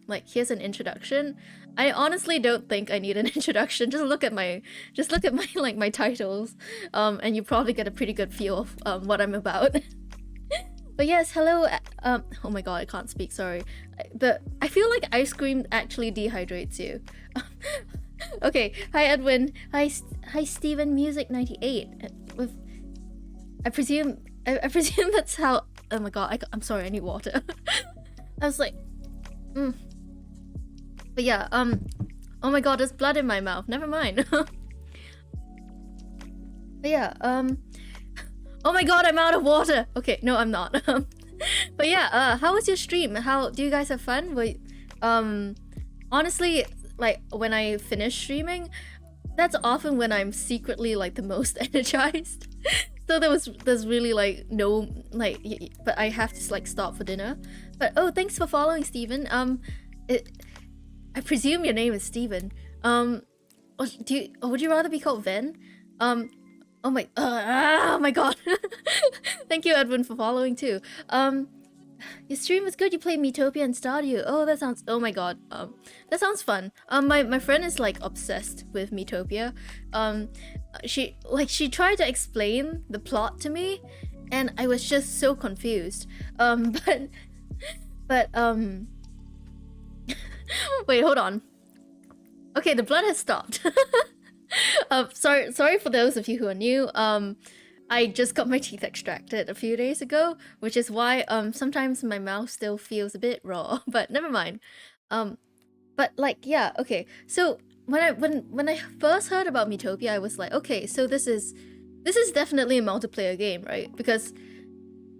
like here's an introduction. I honestly don't think I need an introduction. Just look at my like my titles, and you probably get a pretty good feel of what I'm about. But yes, hello. Oh my god, I can't speak. Sorry. I feel like ice cream actually dehydrates you. Okay. Hi Edwin. Hi Steven Music 98. With I presume that's how. Oh my god. I'm sorry. I need water. I was like, But yeah. Oh my god. There's blood in my mouth. Never mind. But yeah. Oh my god, I'm out of water! Okay, no, I'm not. But yeah, how was your stream? How do you guys have fun? Honestly, like when I finish streaming, that's often when I'm secretly like the most energized. So there's really like no like, but I have to like stop for dinner. But oh, thanks for following, Steven. I presume your name is Steven. Would you rather be called Ven? Oh my god. Thank you, Edwin, for following too. Your stream was good. You played Metopia and Stardew. Oh, that sounds. Oh my god. That sounds fun. My friend is like obsessed with Metopia. She tried to explain the plot to me, and I was just so confused. But wait, hold on. Okay, the blood has stopped. Sorry for those of you who are new. I just got my teeth extracted a few days ago, which is why sometimes my mouth still feels a bit raw, but never mind. But like yeah, okay. So when I first heard about Metopia, I was like, okay, so this is definitely a multiplayer game, right? Because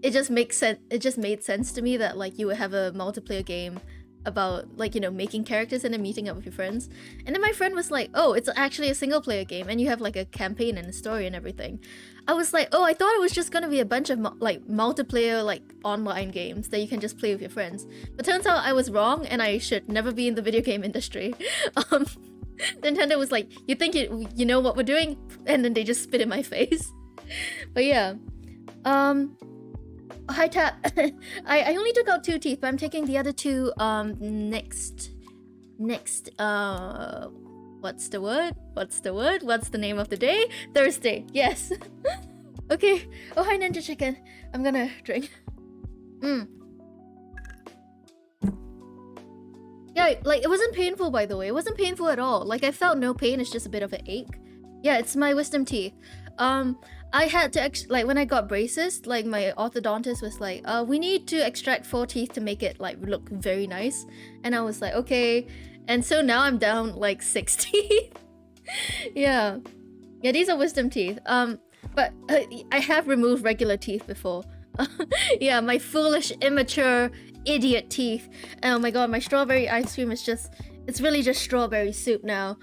it just makes sense. It just made sense to me that like you would have a multiplayer game about like making characters and then meeting up with your friends. And then my friend was like, oh, it's actually a single player game and you have like a campaign and a story and everything. I was like, oh, I thought it was just gonna be a bunch of like multiplayer like online games that you can just play with your friends. But turns out I was wrong and I should never be in the video game industry. Nintendo was like, you think you know what we're doing? And then they just spit in my face. But yeah. Hi Tap. I only took out 2 teeth, but I'm taking the other 2 next what's the word? What's the name of the day? Thursday. Yes. Okay. Oh, hi Ninja Chicken. I'm gonna drink. Yeah, like it wasn't painful, by the way. It wasn't painful at all. Like I felt no pain. It's just a bit of an ache. Yeah, it's my wisdom teeth. I had to like when I got braces, like my orthodontist was like, we need to extract 4 teeth to make it like look very nice. And I was like, okay. And so now I'm down like 6 teeth. Yeah, these are wisdom teeth. But I have removed regular teeth before. Yeah, my foolish, immature, idiot teeth. Oh my god, my strawberry ice cream is it's really just strawberry soup now.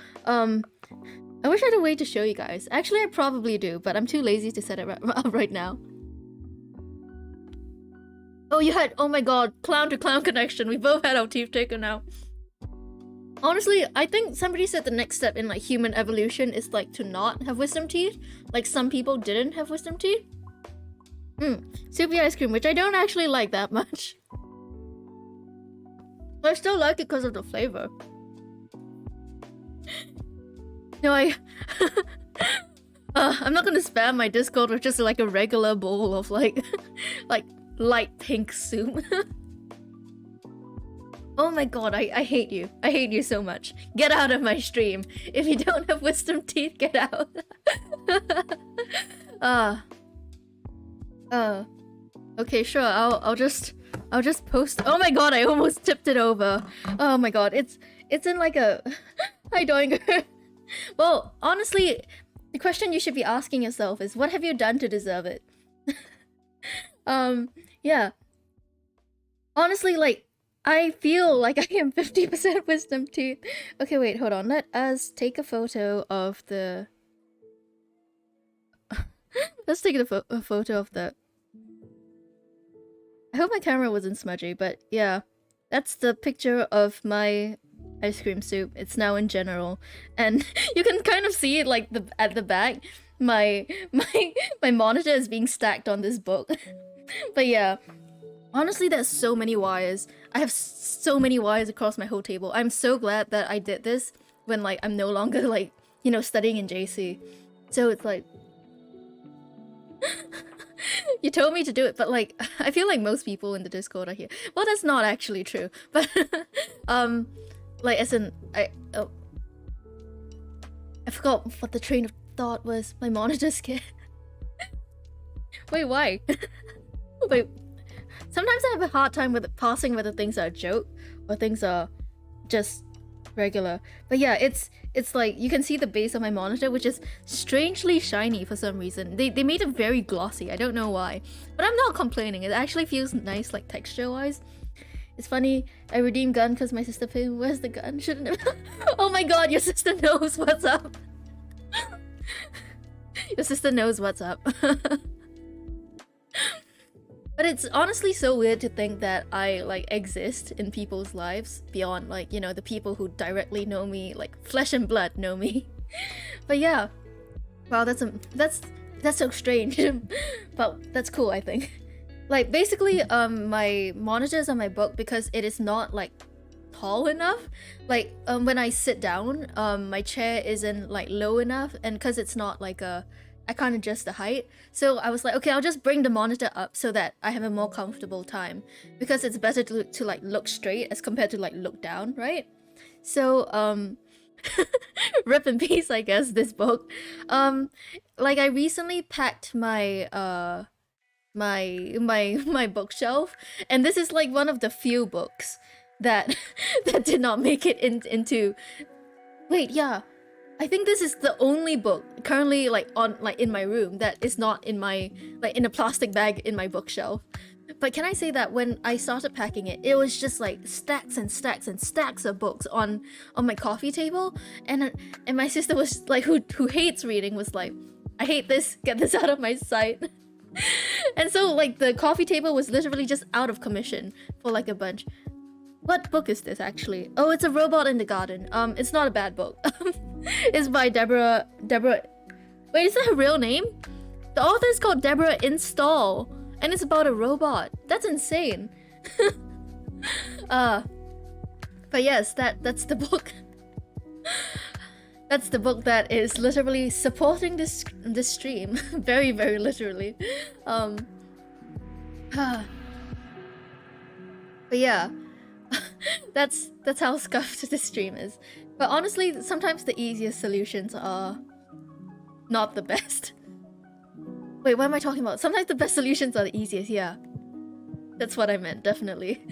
I wish I had a way to show you guys. Actually, I probably do, but I'm too lazy to set it up right now. Oh, you had, oh my god, clown to clown connection. We both had our teeth taken out. Honestly, I think somebody said the next step in like human evolution is like to not have wisdom teeth. Like some people didn't have wisdom teeth. Soupy ice cream, which I don't actually like that much. But I still like it because of the flavor. No, I'm not gonna spam my Discord with just like a regular bowl of like light pink soup. Oh my god, I hate you. I hate you so much. Get out of my stream. If you don't have wisdom teeth, get out. Okay, sure. I'll just post. Oh my god, I almost tipped it over. Oh my god, it's in like a hi Doinger. Well, honestly, the question you should be asking yourself is, what have you done to deserve it? Yeah. Honestly, like, I feel like I am 50% wisdom teeth. Okay, wait, hold on. Let us take a photo of the... Let's take a photo of the... I hope my camera wasn't smudgy, but yeah. That's the picture of my ice cream soup. It's now in general, and you can kind of see it like at the back. My monitor is being stacked on this book. But yeah, honestly, there's so many wires. I have so many wires across my whole table. I'm so glad that I did this when like I'm no longer like, you know, studying in JC. So it's like you told me to do it, but like I feel like most people in the Discord are here. Well, that's not actually true, but like as in I forgot what the train of thought was. My monitor scared. Wait, why? Wait. Sometimes I have a hard time with parsing whether things are a joke or things are just regular. But yeah, it's like you can see the base of my monitor, which is strangely shiny for some reason. They made it very glossy. I don't know why, but I'm not complaining. It actually feels nice, like texture-wise. It's funny. I redeemed gun because my sister paid. Where's the gun? Shouldn't have. Oh my god, your sister knows what's up. Your sister knows what's up. But it's honestly so weird to think that I like exist in people's lives beyond like, you know, the people who directly know me, like flesh and blood know me. But yeah, wow, that's so strange. But that's cool, I think. Like basically, my monitors on my book, because it is not like tall enough. Like when I sit down, my chair isn't like low enough, and because it's not like I can't adjust the height. So I was like, okay, I'll just bring the monitor up so that I have a more comfortable time, because it's better to like look straight as compared to like look down, right? So rip in peace, I guess, this book. Like I recently packed my my bookshelf, and this is like one of the few books that that did not make it into. Wait, yeah, I think this is the only book currently like in my room that is not in my like in a plastic bag in my bookshelf. But can I say that when I started packing it, it was just like stacks and stacks and stacks of books on my coffee table, and my sister was like, who hates reading, was like, I hate this, get this out of my sight. And so like the coffee table was literally just out of commission for like a bunch. What book is this actually? Oh, it's A Robot in the Garden. It's not a bad book. It's by Deborah. Wait, is that her real name? The author is called Deborah Install, and it's about a robot. That's insane. But yes, that's the book. That's the book that is literally supporting this stream. Very, very literally. But yeah, that's how scuffed this stream is. But honestly, sometimes the easiest solutions are not the best. Wait, what am I talking about? Sometimes the best solutions are the easiest, yeah. That's what I meant, definitely.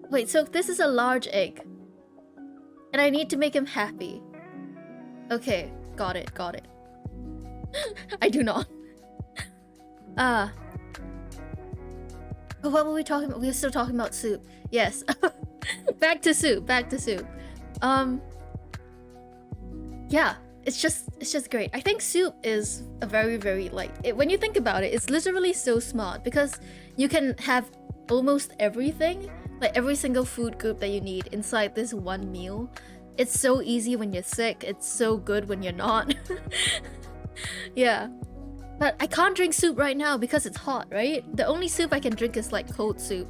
Wait, so this is a large egg. And I need to make him happy. Okay, got it. I do not. But what were we talking about? We were still talking about soup. Yes. back to soup. Yeah, it's just great. I think soup is a very, very when you think about it, it's literally so smart because you can have almost everything, like every single food group that you need inside this one meal. It's so easy when you're sick. It's so good when you're not. Yeah. But I can't drink soup right now because it's hot, right? The only soup I can drink is like cold soup.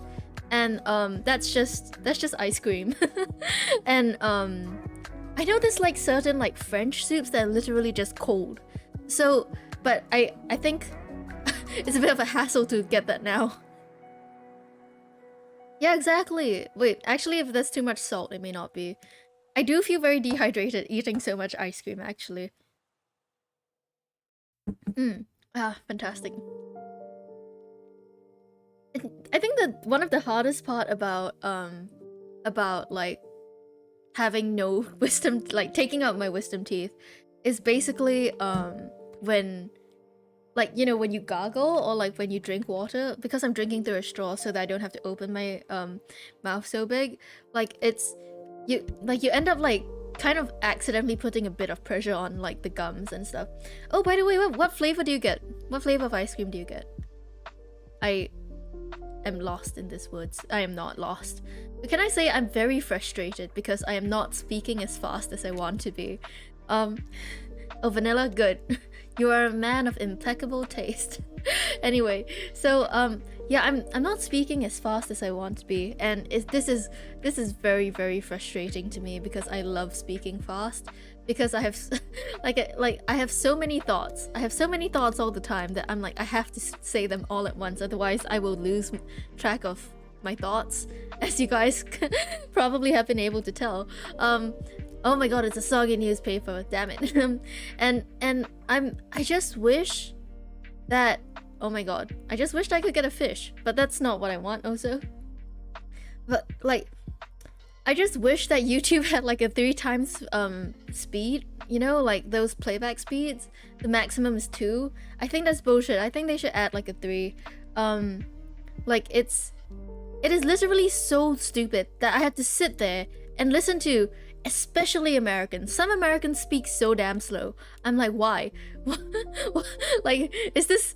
And that's just ice cream. And I know there's like certain like French soups that are literally just cold. So, but I think it's a bit of a hassle to get that now. Yeah, exactly. Wait, actually if there's too much salt, it may not be. I do feel very dehydrated eating so much ice cream, actually. Fantastic. I think that one of the hardest part about like having no wisdom, like taking out my wisdom teeth, is basically when, like, you know, when you gargle or like when you drink water, because I'm drinking through a straw so that I don't have to open my mouth so big, like you end up like kind of accidentally putting a bit of pressure on like the gums and stuff. Oh, by the way, what flavor do you get? What flavor of ice cream do you get? I am lost in this woods. I am not lost. But can I say I'm very frustrated because I am not speaking as fast as I want to be. Oh, vanilla, good. You are a man of impeccable taste. Anyway, so yeah, I'm not speaking as fast as I want to be, and this is very, very frustrating to me because I love speaking fast, because I have I have so many thoughts. I have so many thoughts all the time that I'm like, I have to say them all at once, otherwise I will lose track of my thoughts, as you guys probably have been able to tell. Oh my god, it's a soggy newspaper, damn it. and I just wish that, oh my god, I just wished I could get a fish, but that's not what I want also. But like, I just wish that YouTube had like a 3 times speed, you know, like those playback speeds. The maximum is 2. I think that's bullshit. I think they should add like a 3. Like it is literally so stupid that I had to sit there and listen to, especially Americans. Some Americans speak so damn slow. I'm like, why? Like, is this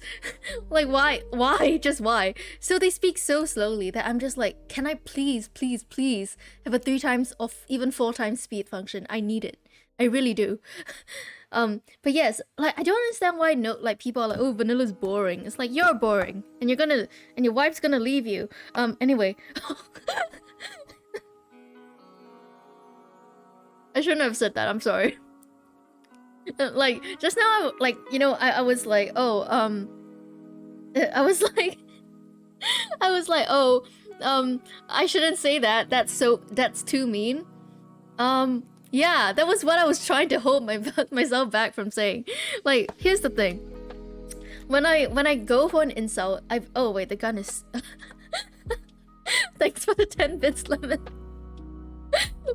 like, why just why? So they speak so slowly that I'm just like, can I please have a 3 times or even 4 times speed function? I need it. I really do. But yes, like, I don't understand why people are like, oh, vanilla's boring. It's like, you're boring and your wife's gonna leave you. Anyway. I shouldn't have said that, I'm sorry. Like, just now, like, you know, I was like, oh, I was like, oh, I shouldn't say that, that's too mean. Yeah, that was what I was trying to hold myself back from saying. Like, here's the thing. When I go for an insult, oh wait, the gun is... Thanks for the 10 bits lemon.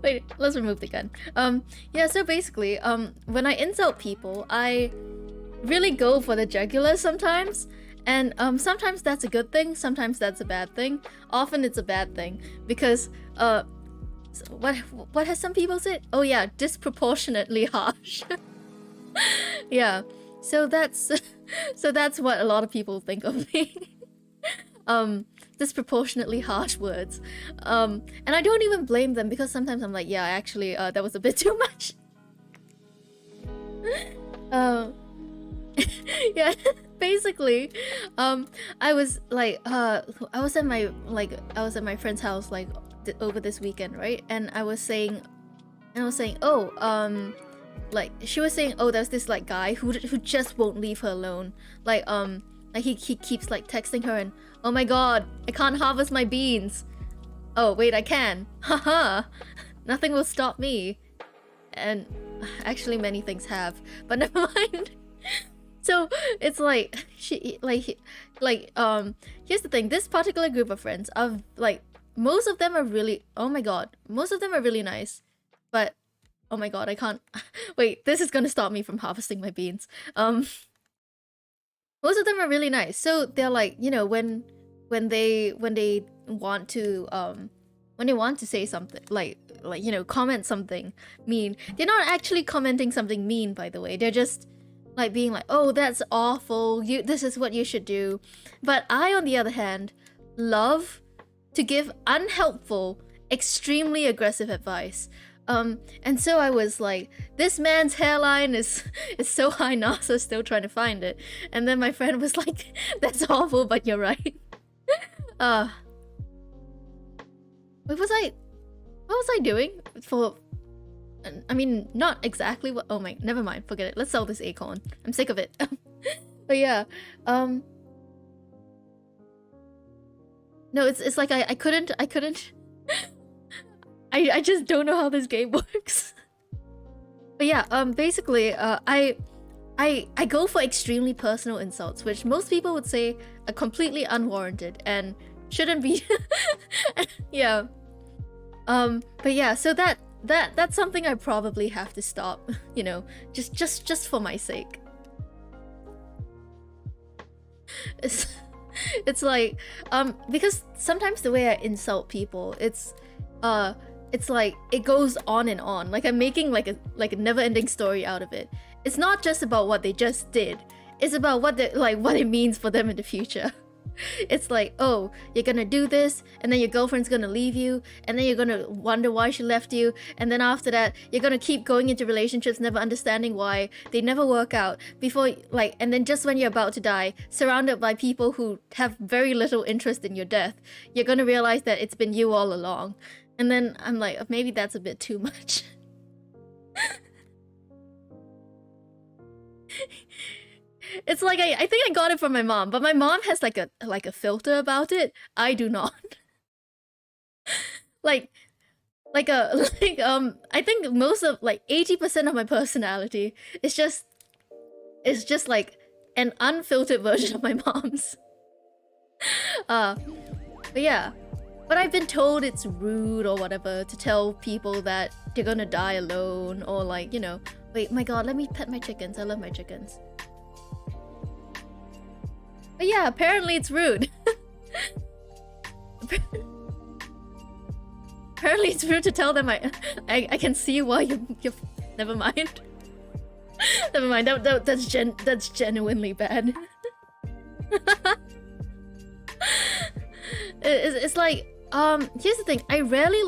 Wait, let's remove the gun. Yeah, so basically, when I insult people, I really go for the jugular sometimes. And sometimes that's a good thing, sometimes that's a bad thing. Often it's a bad thing, because what has some people said? Oh yeah, disproportionately harsh. Yeah, so that's what a lot of people think of me. Disproportionately harsh words. And I don't even blame them, because sometimes I'm like, yeah, actually, that was a bit too much. Yeah, basically, I was like, I was at my friend's house like over this weekend, right? And I was saying, oh, like she was saying, oh, there's this like guy who just won't leave her alone. Like he keeps like texting her and, oh my god, I can't harvest my beans. Oh wait, I can. Haha, nothing will stop me. And actually, many things have, but never mind. So it's like here's the thing, this particular group of friends of like most of them are really, oh my god, most of them are really nice, but oh my god, I can't wait, this is gonna stop me from harvesting my beans. Most of them are really nice, so they're like, you know, when they want to say something like you know, comment something mean, they're not actually commenting something mean, by the way, they're just like being like, oh, that's awful, this is what you should do. But I, on the other hand, love to give unhelpful, extremely aggressive advice. And so I was like, this man's hairline is so high, NASA's still trying to find it. And then my friend was like, that's awful, but you're right. What was I doing for? I mean, not exactly what. Oh my, never mind. Forget it. Let's sell this acorn. I'm sick of it. But yeah, no, it's like I couldn't. I just don't know how this game works. But yeah, basically, I go for extremely personal insults, which most people would say are completely unwarranted and shouldn't be. Yeah. But yeah, so that's something I probably have to stop, you know, just for my sake. It's like, because sometimes the way I insult people, it's like it goes on and on. Like I'm making like a never-ending story out of it. It's not just about what they just did. It's about what it means for them in the future. It's like, oh, you're gonna do this, and then your girlfriend's gonna leave you, and then you're gonna wonder why she left you, and then after that, you're gonna keep going into relationships, never understanding why they never work out, before, like, and then just when you're about to die, surrounded by people who have very little interest in your death, you're gonna realize that it's been you all along. And then I'm like, maybe that's a bit too much. It's like I think I got it from my mom, but my mom has like a filter about it. I do not. like I think most of like 80% of my personality is just like an unfiltered version of my mom's. But yeah. But I've been told it's rude or whatever to tell people that they're gonna die alone, or like, you know, wait, my god, let me pet my chickens. I love my chickens. But yeah, apparently it's rude. Apparently it's rude to tell them I can see why you never mind. Never mind. That's genuinely bad. It's like, here's the thing. I rarely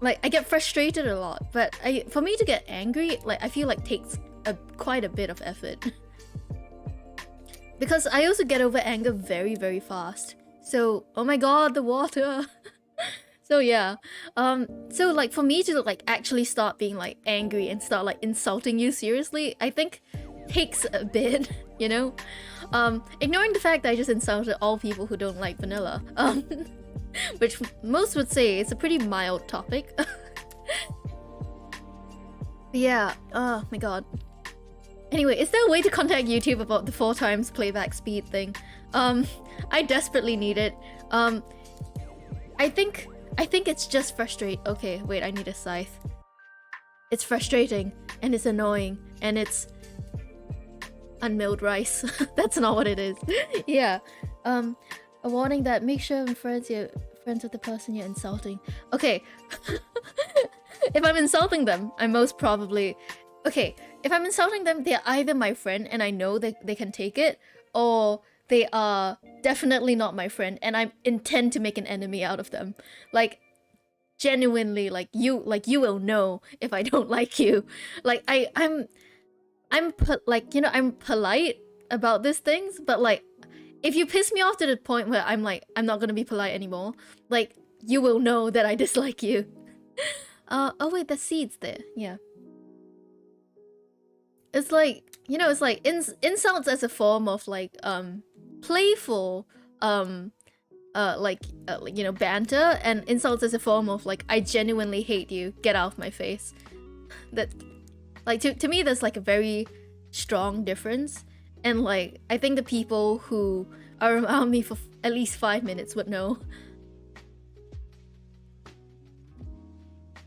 I get frustrated a lot, but for me to get angry, like I feel like takes quite a bit of effort. Because I also get over anger very, very fast. So, oh my god, the water. So yeah. So like for me to like actually start being like angry and start like insulting you seriously, I think takes a bit, you know? Ignoring the fact that I just insulted all people who don't like vanilla. Which most would say it's a pretty mild topic. Yeah, oh my god. Anyway, is there a way to contact YouTube about the 4 times playback speed thing? I desperately need it. I think it's just frustrating. Okay, wait, I need a scythe. It's frustrating, and it's annoying, and it's unmilled rice. That's not what it is. Yeah. A warning that make sure you're friends with the person you're insulting. Okay. If I'm insulting them, I most probably... Okay, if I'm insulting them, they're either my friend and I know that they can take it, or they are definitely not my friend and I intend to make an enemy out of them. Like, genuinely, like you will know if I don't like you. Like, I'm like, you know, I'm polite about these things, but like, if you piss me off to the point where I'm like, I'm not gonna be polite anymore, like, you will know that I dislike you. Oh wait, the seeds there. Yeah. It's like, you know, it's like insults as a form of like playful like, you know, banter, and insults as a form of like, I genuinely hate you, get out of my face. That, like, to me there's like a very strong difference, and like I think the people who are around me for at least 5 minutes would know.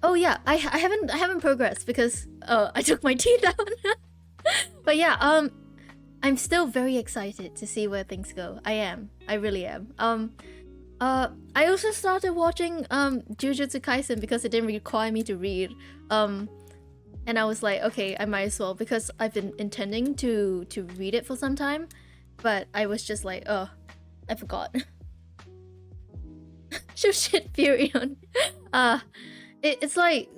Oh yeah, I haven't progressed because I took my teeth out. But yeah, I'm still very excited to see where things go. I really am. I also started watching Jujutsu Kaisen because it didn't require me to read. And I was like, okay, I might as well, because I've been intending to read it for some time, but I was just like, oh, I forgot. Show shit fury on. It's like,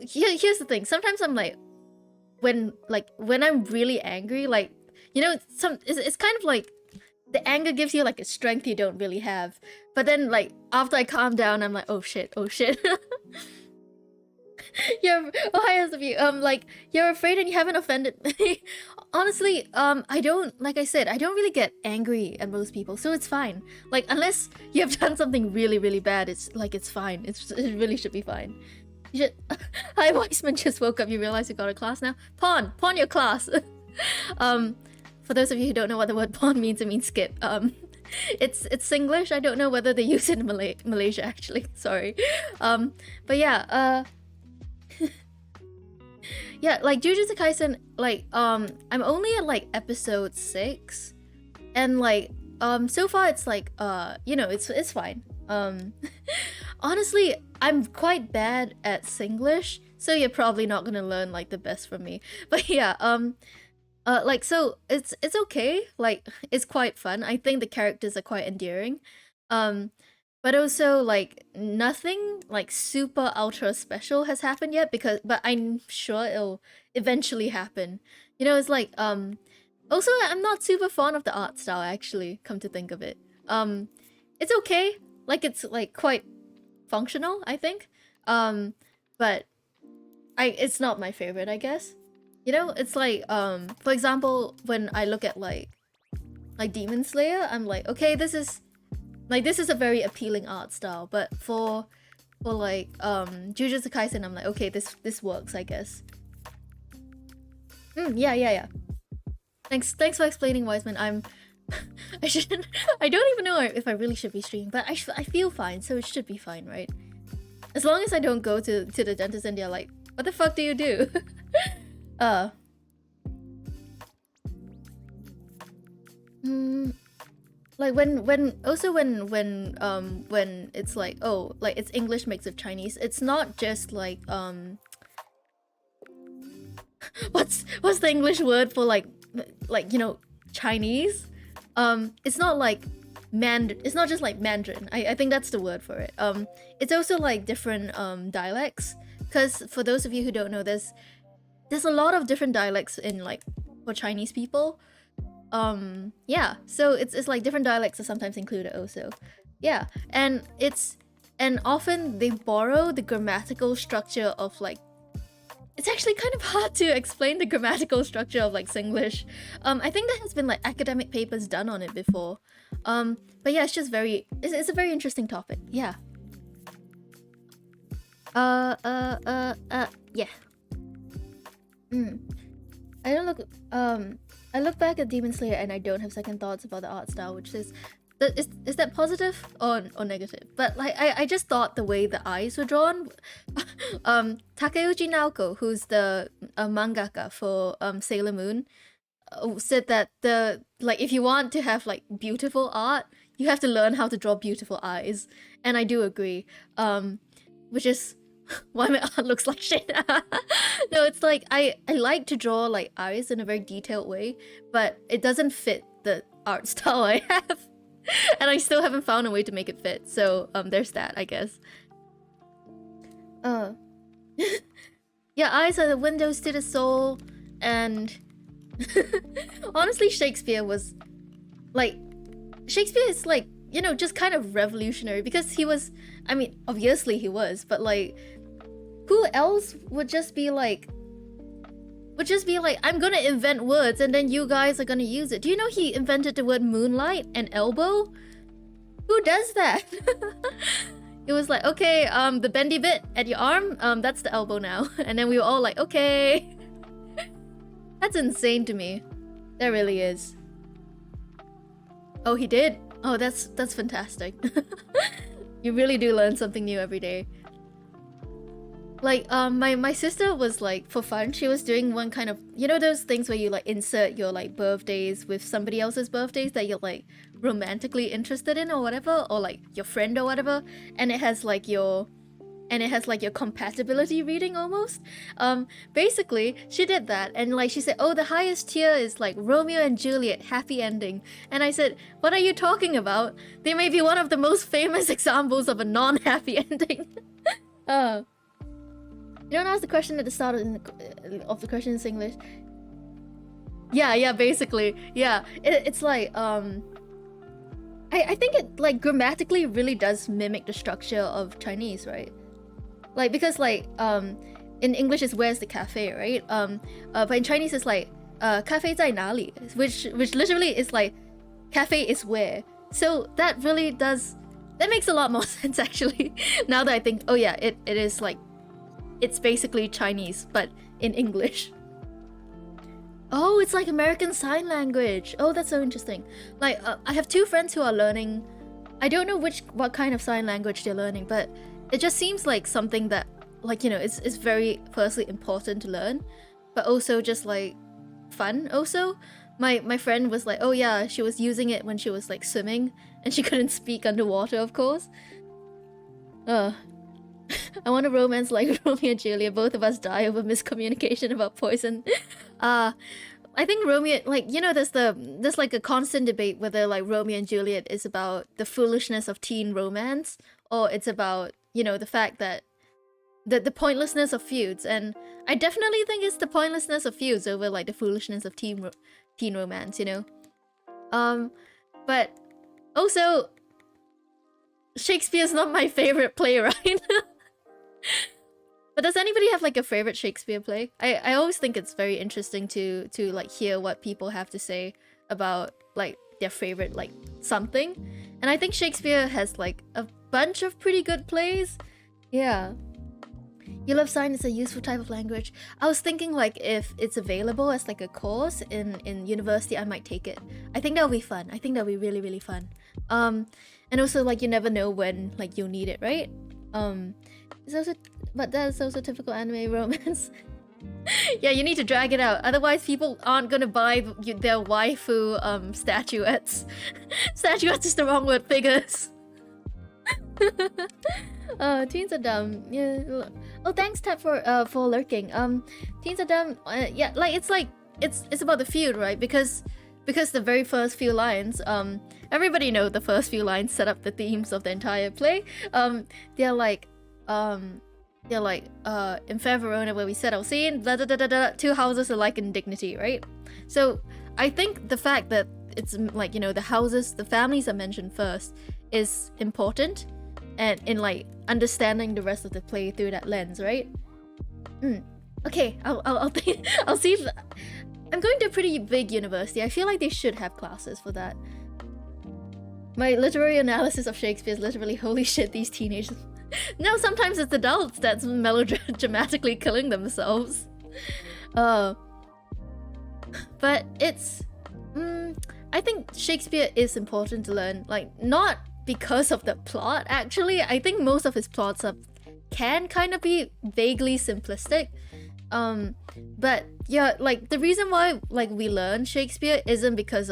here's the thing. Sometimes I'm like, when I'm really angry, like, you know, it's kind of like the anger gives you like a strength you don't really have. But then like after I calm down, I'm like, oh shit. Yeah, oh hi of you. Like, you're afraid and you haven't offended me. Honestly, I don't, like I said, I don't really get angry at most people, so it's fine. Like, unless you have done something really, really bad, it's like, it's fine. It really should be fine. You should... Hi, Weissman just woke up. You realize you got a class now? Pawn your class. For those of you who don't know what the word pawn means, it means skip. It's Singlish. I don't know whether they use it in Malaysia actually. Sorry. But yeah, yeah, like Jujutsu Kaisen, like I'm only at like episode 6, and like so far it's like you know, it's fine. Honestly, I'm quite bad at Singlish, so you're probably not gonna learn like the best from me. But yeah, like, so it's okay. Like, it's quite fun. I think the characters are quite endearing. But also like nothing like super ultra special has happened yet, but I'm sure it'll eventually happen. You know, it's like also I'm not super fond of the art style actually, come to think of it. It's okay. Like, it's like quite functional, I think. But it's not my favorite, I guess. You know, it's like for example, when I look at like Demon Slayer, I'm like, okay, this is a very appealing art style, but for like Jujutsu Kaisen, I'm like, okay, this works, I guess. Yeah. Thanks for explaining, Wiseman. I don't even know if I really should be streaming, but I feel fine, so it should be fine, right? As long as I don't go to the dentist and they're like, what the fuck do you do? Like when it's like, oh, like it's English mixed with Chinese, it's not just like what's the English word for like you know, Chinese? It's not like it's not just like Mandarin. I think that's the word for it. It's also like different dialects, because for those of you who don't know, there's a lot of different dialects in like for Chinese people. Yeah, so it's like different dialects are sometimes included also. Yeah, and often they borrow the grammatical structure of like, it's actually kind of hard to explain the grammatical structure of like Singlish. I think there has been like academic papers done on it before. But yeah, it's just it's a very interesting topic. Yeah. Yeah. I look back at Demon Slayer and I don't have second thoughts about the art style, which is that positive or negative? But like, I just thought the way the eyes were drawn. Takeuchi Naoko, who's the mangaka for Sailor Moon, said that if you want to have like beautiful art, you have to learn how to draw beautiful eyes, and I do agree. Which is why my art looks like shit. No, it's like I like to draw like eyes in a very detailed way, but it doesn't fit the art style I have. And I still haven't found a way to make it fit, so there's that, I guess. Yeah, eyes are the windows to the soul, and Honestly, Shakespeare was like, Shakespeare is like, you know, just kind of revolutionary because he was, I mean, obviously he was, but like, who else would just be like, I'm gonna invent words and then you guys are gonna use it. Do you know he invented the word moonlight and elbow? Who does that? It was like, okay, the bendy bit at your arm, that's the elbow now. And then we were all like, okay. That's insane to me. That really is. Oh, he did? Oh, that's fantastic. You really do learn something new every day. Like, my sister was like, for fun, she was doing one kind of, you know those things where you like insert your like birthdays with somebody else's birthdays that you're like romantically interested in or whatever, or like your friend or whatever, and it has like your compatibility reading almost. Basically, she did that, and like she said, oh, the highest tier is like Romeo and Juliet, happy ending. And I said, what are you talking about? They may be one of the most famous examples of a non-happy ending. You don't ask the question at the start of the question in English. Yeah, basically. Yeah, it's like, I think it like grammatically really does mimic the structure of Chinese, right? Like, because like, in English it's where's the cafe, right? But in Chinese it's like, 咖啡在哪里? Which literally is like, cafe is where. So that really does, that makes a lot more sense actually. Now that I think, oh yeah, it is like, it's basically Chinese, but in English. Oh, it's like American Sign Language. Oh, that's so interesting. Like, I have two friends who are learning. I don't know what kind of sign language they're learning, but it just seems like something that, like, you know, it's very firstly important to learn, but also just like fun. Also, my friend was like, oh yeah, she was using it when she was like swimming, and she couldn't speak underwater, of course. I want a romance like Romeo and Juliet. Both of us die over miscommunication about poison. I think Romeo, like, you know, there's like a constant debate whether like Romeo and Juliet is about the foolishness of teen romance, or it's about, you know, the fact that the pointlessness of feuds. And I definitely think it's the pointlessness of feuds over like the foolishness of teen romance, you know. But also, Shakespeare's not my favorite playwright. But does anybody have like a favorite Shakespeare play? I always think it's very interesting to like hear what people have to say about like their favorite like something. And I think Shakespeare has like a bunch of pretty good plays. Yeah. You love sign is a useful type of language. I was thinking like if it's available as like a course in university, I might take it. I think that'll be fun. I think that'll be really, really fun. And also like you never know when like you'll need it, right? It's also, but that's also typical anime romance. Yeah, you need to drag it out. Otherwise, people aren't gonna buy their waifu statuettes. Statuettes is the wrong word. Figures. Teens are dumb. Yeah. Oh, thanks, Tab, for lurking. Teens are dumb. Yeah, like it's about the feud, right? Because the very first few lines, everybody know the first few lines set up the themes of the entire play. They're like, in fair Verona where we set our scene, da da da da da, two houses alike in dignity, right? So I think the fact that it's like, you know, the houses, the families are mentioned first is important, and in like understanding the rest of the play through that lens, right? Okay, I'll see if I'm going to a pretty big university. I feel like they should have classes for that. My literary analysis of Shakespeare is literally, holy shit, these teenagers. No, sometimes it's adults that's melodramatically killing themselves. But it's... I think Shakespeare is important to learn. Like, not because of the plot, actually. I think most of his plots can kind of be vaguely simplistic. But yeah, like, the reason why like we learn Shakespeare isn't because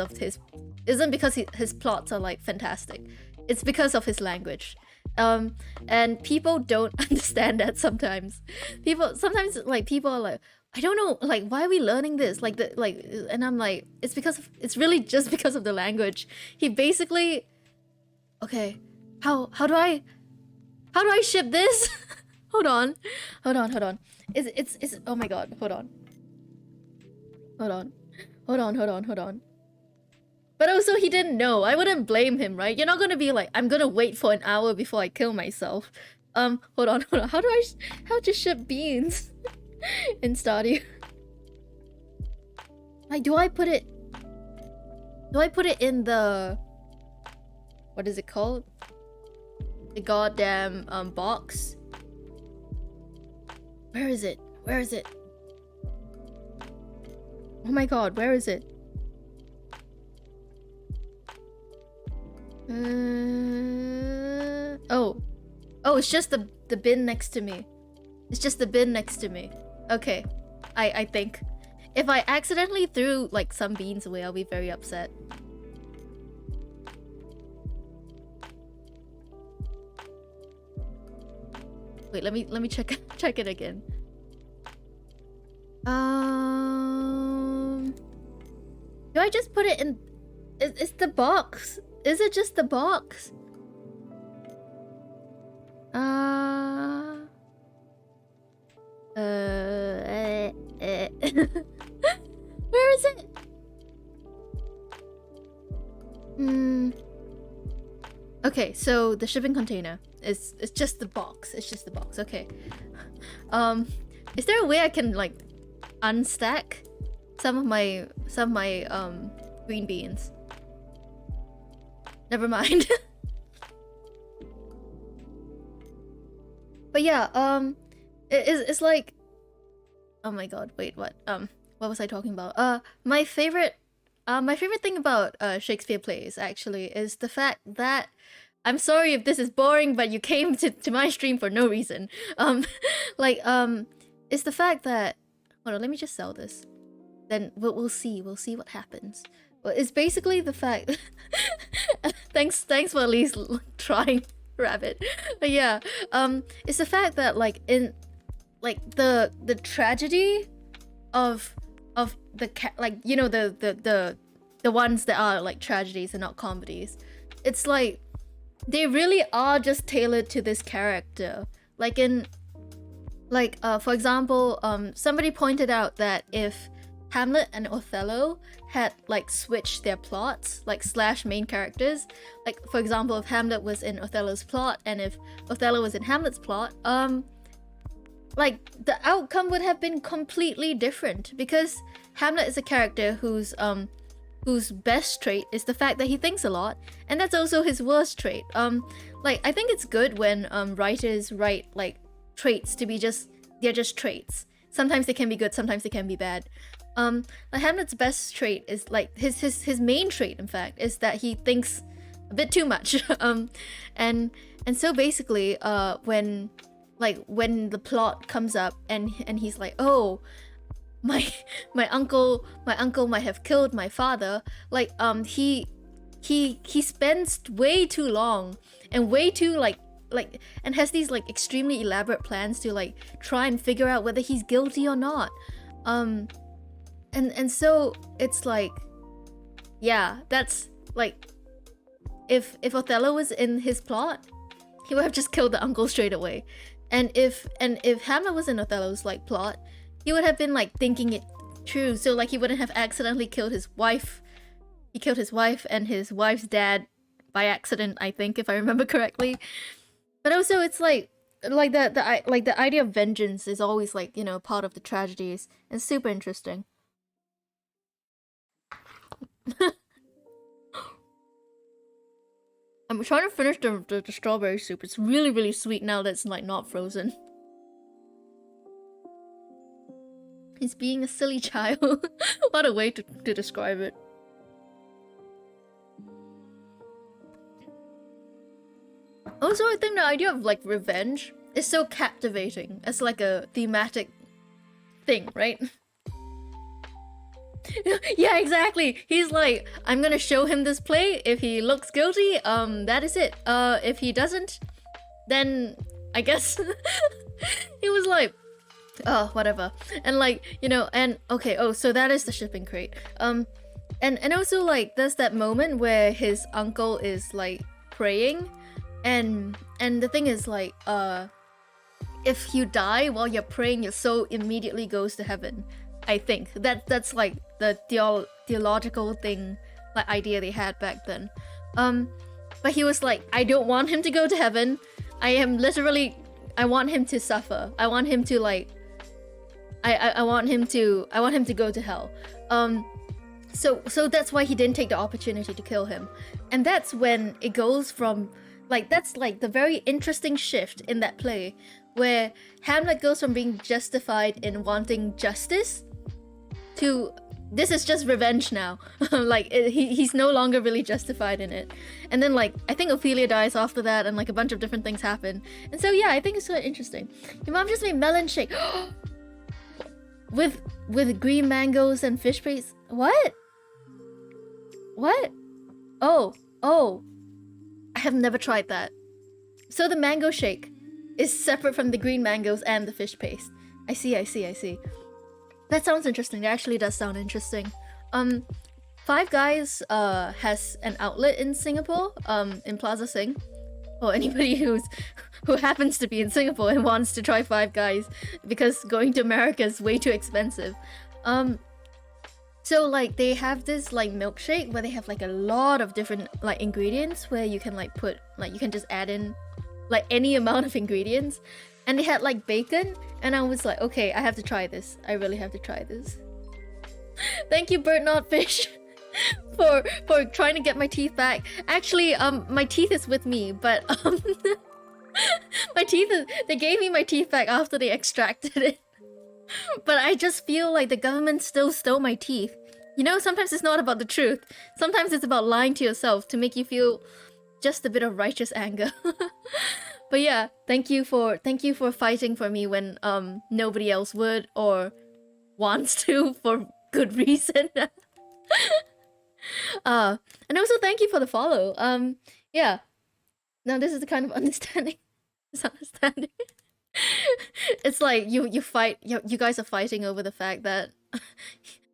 his plots are like fantastic. It's because of his language. And people don't understand that sometimes. People are like, I don't know, like, why are we learning this? And I'm like, it's really just because of the language. He basically, okay, how do I ship this? hold on. It's oh my god, hold on. Hold on. But also he didn't know. I wouldn't blame him, right? You're not gonna be like, I'm gonna wait for an hour before I kill myself. Hold on. How to ship beans in Stardew? Like, do I put it in the, what is it called? The goddamn box? Where is it? Oh my god, where is it? Oh, it's just the bin next to me. It's just the bin next to me. Okay, I think. If I accidentally threw like some beans away, I'll be very upset. Wait, let me check it again. Do I just put it in? It's the box. Is it just the box? Where is it? Okay, so the shipping container is, it's just the box. It's just the box. Okay. Is there a way I can like unstack some of my green beans? Never mind. But yeah, it's like, oh my god, wait, what was I talking about? My favorite thing about Shakespeare plays actually is the fact that, I'm sorry if this is boring, but you came to my stream for no reason. It's the fact that, hold on, let me just sell this. Then we'll see what happens. Well, it's basically the fact. thanks for at least trying, Rabbit. But yeah, it's the fact that like in like the tragedy of the like, you know, the ones that are like tragedies and not comedies. It's like they really are just tailored to this character. Like in like for example, somebody pointed out that if Hamlet and Othello had like switched their plots, like slash main characters, like for example, if Hamlet was in Othello's plot and if Othello was in Hamlet's plot, like the outcome would have been completely different, because Hamlet is a character whose best trait is the fact that he thinks a lot, and that's also his worst trait. Like I think it's good when writers write like traits to be just, they're just traits. Sometimes they can be good, sometimes they can be bad. Like Hamlet's best trait is like his main trait, in fact, is that he thinks a bit too much. And so basically, when the plot comes up and he's like, oh, my uncle might have killed my father, like he spends way too long and way too like and has these like extremely elaborate plans to like try and figure out whether he's guilty or not. And so it's like, yeah, that's like, if Othello was in his plot, he would have just killed the uncle straight away. And if Hamlet was in Othello's like plot, he would have been like thinking it through, so like he wouldn't have accidentally killed his wife. He killed his wife and his wife's dad by accident, I think, if I remember correctly. But also it's like the idea of vengeance is always like, you know, part of the tragedies. It's super interesting. I'm trying to finish the strawberry soup. It's really, really sweet now that it's like not frozen. He's being a silly child. What a way to describe it. Also, I think the idea of like revenge is so captivating as like a thematic thing, right? Yeah, exactly. He's like, I'm gonna show him this play. If he looks guilty, that is it. If he doesn't, then I guess he was like, oh, whatever. And like, you know, and okay, oh, so that is the shipping crate. And also like there's that moment where his uncle is like praying, and the thing is like, if you die while you're praying, your soul immediately goes to heaven. I think that's like the theological thing, like idea they had back then. But he was like, I don't want him to go to heaven. I want him to suffer. I want him to like, I want him to go to hell. So that's why he didn't take the opportunity to kill him. And that's when it goes from, like, that's like the very interesting shift in that play, where Hamlet goes from being justified in wanting justice to, this is just revenge now. Like, he's no longer really justified in it. And then, like, I think Ophelia dies after that, and like a bunch of different things happen. And so yeah, I think it's so interesting. Your mom just made melon shake. with green mangoes and fish paste. What? What? Oh, I have never tried that. So the mango shake is separate from the green mangoes and the fish paste. I see. That sounds interesting. That actually does sound interesting. Five Guys has an outlet in Singapore, in Plaza Sing. Or anybody who happens to be in Singapore and wants to try Five Guys, because going to America is way too expensive. So like they have this like milkshake where they have like a lot of different like ingredients where you can like put, like you can just add in like any amount of ingredients. And they had like bacon, and I was like, okay, I have to try this. I really have to try this. Thank you, Bird Not Fish, for trying to get my teeth back. Actually, my teeth is with me, but they gave me my teeth back after they extracted it. But I just feel like the government still stole my teeth. You know, sometimes it's not about the truth. Sometimes it's about lying to yourself to make you feel just a bit of righteous anger. But yeah, thank you for fighting for me when nobody else would or wants to for good reason. And also thank you for the follow. Yeah. Now this is the kind of understanding. Misunderstanding. It's like you guys are fighting over the fact that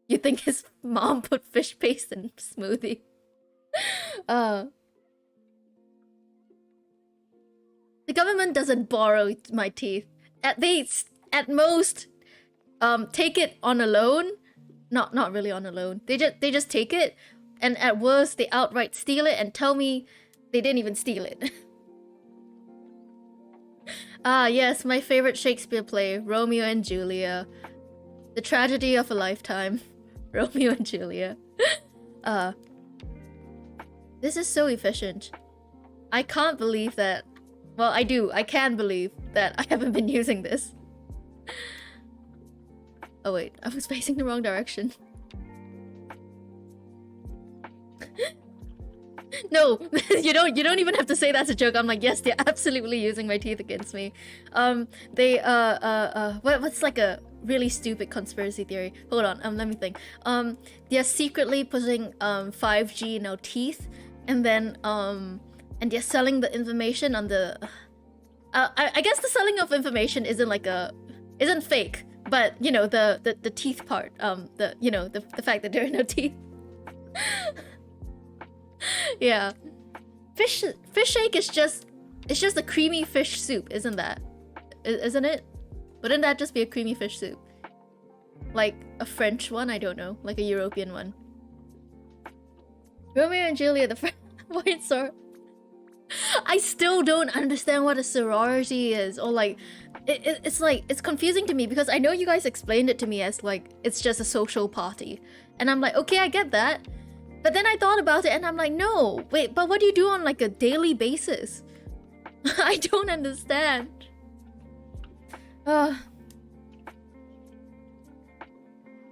you think his mom put fish paste in smoothie. The government doesn't borrow my teeth. At most take it on a loan. Not really on a loan. They just take it, and at worst they outright steal it and tell me they didn't even steal it. Ah, yes, my favorite Shakespeare play, Romeo and Julia. The tragedy of a lifetime. Romeo and Julia. This is so efficient. I can't believe that. Well, I do. I can believe that I haven't been using this. Oh wait, I was facing the wrong direction. No, you don't even have to say that's a joke. I'm like, yes, they're absolutely using my teeth against me. What's like a really stupid conspiracy theory? Hold on, let me think. They're secretly putting 5G in our teeth, and then and they're selling the information on the I guess the selling of information isn't fake, but you know, the teeth part, the fact that there are no teeth. Yeah, fish shake is just a creamy fish soup, isn't it? Wouldn't that just be a creamy fish soup? Like a French one? I don't know, like a European one. Romeo and Julia, the White Sword. I still don't understand what a sorority is, or like it's like, it's confusing to me because I know you guys explained it to me as like it's just a social party, and I'm like, okay, I get that. But then I thought about it and I'm like, no, wait, but what do you do on like a daily basis? I don't understand. I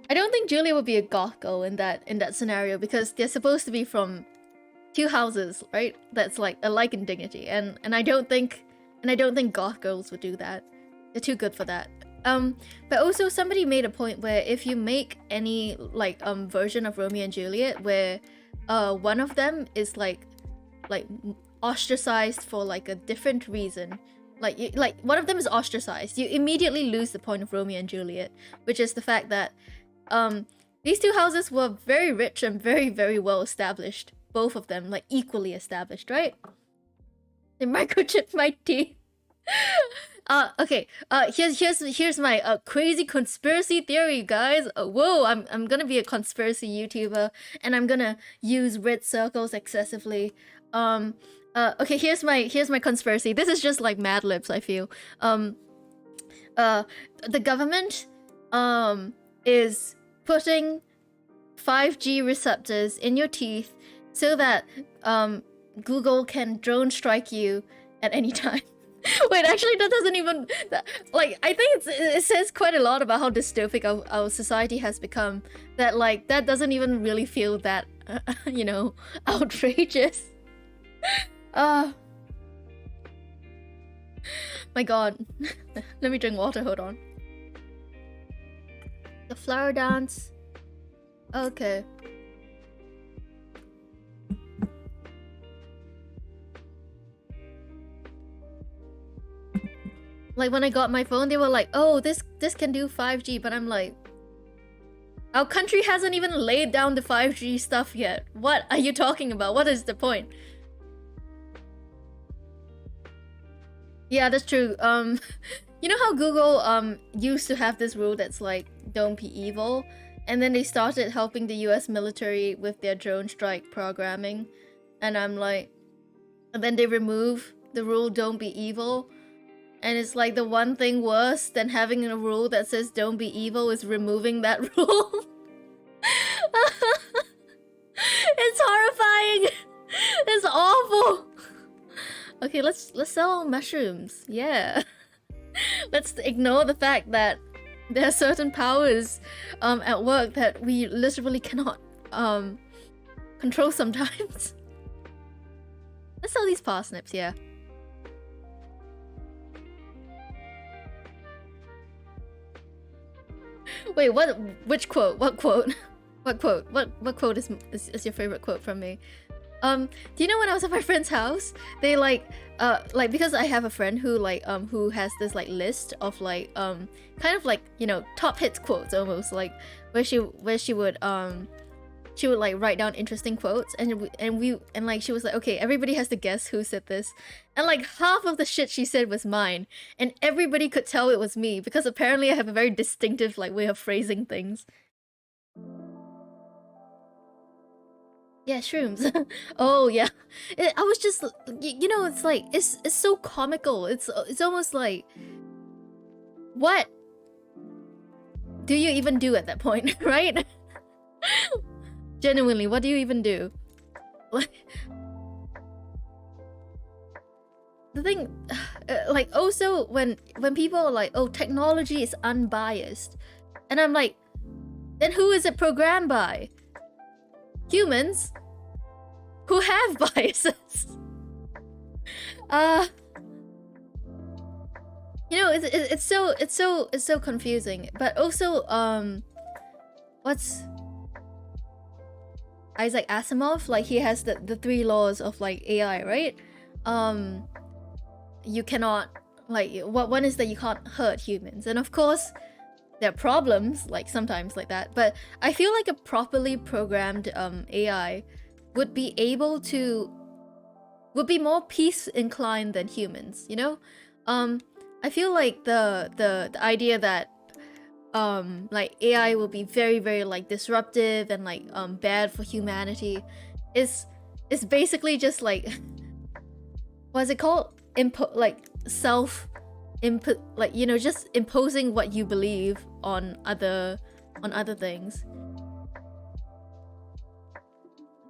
don't think Julia would be a goth girl in that scenario, because they're supposed to be from two houses, right? That's like alike in dignity, and I don't think goth girls would do that. They're too good for that. But also somebody made a point where if you make any like version of Romeo and Juliet where one of them is like ostracized for like a different reason, like one of them is ostracized, you immediately lose the point of Romeo and Juliet, which is the fact that these two houses were very rich and very, very well established. Both of them, like equally established, right? They microchipped my teeth. Okay. Here's my crazy conspiracy theory, guys. Whoa, I'm gonna be a conspiracy YouTuber, and I'm gonna use red circles excessively. Okay. Here's my conspiracy. This is just like Mad Libs, I feel. Uh, the government, is putting 5G receptors in your teeth so that Google can drone strike you at any time. Wait, actually, that doesn't even like. I think it says quite a lot about how dystopic our society has become. That like that doesn't even really feel that outrageous. My God, let me drink water. Hold on. The flower dance. Okay. Like when I got my phone, they were like, "Oh, this can do 5G," but I'm like, our country hasn't even laid down the 5G stuff yet. What are you talking about? What is the point? Yeah, that's true. You know how Google used to have this rule that's like, "Don't be evil," and then they started helping the US military with their drone strike programming, and I'm like, and then they remove the rule, "Don't be evil." And it's like the one thing worse than having a rule that says don't be evil is removing that rule. It's horrifying. It's awful. Okay, let's sell mushrooms. Yeah. Let's ignore the fact that there are certain powers at work that we literally cannot control sometimes. Let's sell these parsnips, yeah. Wait, what? Which quote? What quote? What quote? What quote is your favorite quote from me? Do you know when I was at my friend's house, they like because I have a friend who who has this like list of like kind of like top hits quotes almost like where she would like write down interesting quotes and like she was like, okay, everybody has to guess who said this, and like half of the shit she said was mine, and everybody could tell it was me because apparently I have a very distinctive like way of phrasing things. Yeah, shrooms. Oh yeah, I was just it's like it's so comical. It's almost like, what do you even do at that point, right? Genuinely, what do you even do? Like, the thing, like, also when people are like, oh, technology is unbiased, and I'm like, then who is it programmed by? Humans who have biases. It's so confusing. But also, what's Isaac Asimov, like he has the three laws of like AI, right? You cannot one is that you can't hurt humans, and of course there are problems like sometimes like that, but I feel like a properly programmed AI would be more peace inclined than humans, I feel like the idea that like AI will be very, very like disruptive and like bad for humanity is basically just like what's it called, self input, like just imposing what you believe on other things.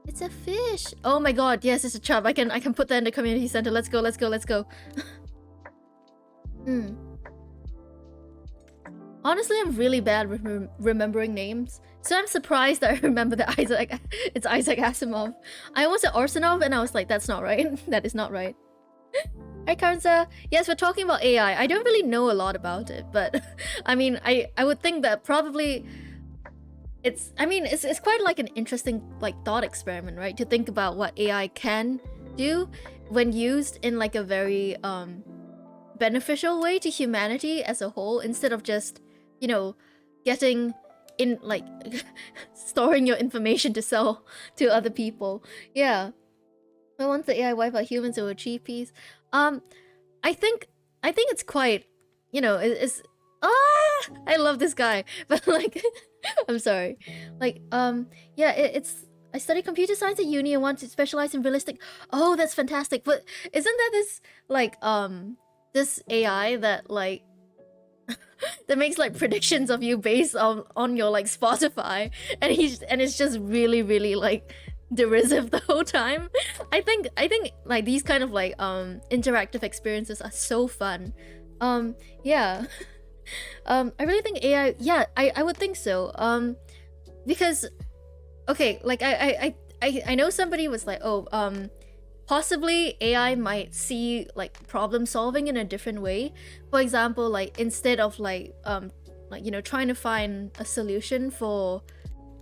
It's a fish. Oh my god, yes, it's a chub. I can put that in the community center. Let's go. Honestly, I'm really bad with remembering names, so I'm surprised that I remember that it's Isaac Asimov. I almost said Arsenov, and I was like, that's not right. That is not right. Hi, Karanza. Yes, we're talking about AI. I don't really know a lot about it, but I mean, I would think that probably it's quite like an interesting like thought experiment, right? To think about what AI can do when used in like a very beneficial way to humanity as a whole, instead of just getting in like storing your information to sell to other people. Yeah. But once the AI wipe out humans, it will achieve peace. I think I think it's quite, it's I love this guy, but like, I'm sorry, like, yeah, it's. I studied computer science at uni and want to specialize in realistic. Oh, that's fantastic! But isn't that this like this AI that like that makes like predictions of you based on your like Spotify, and it's just really really like derisive the whole time. I think like these kind of like interactive experiences are so fun. Yeah. I really think AI, yeah, I would think so. Because okay, like I know somebody was like, oh, possibly AI might see like problem solving in a different way. For example, like instead of like trying to find a solution for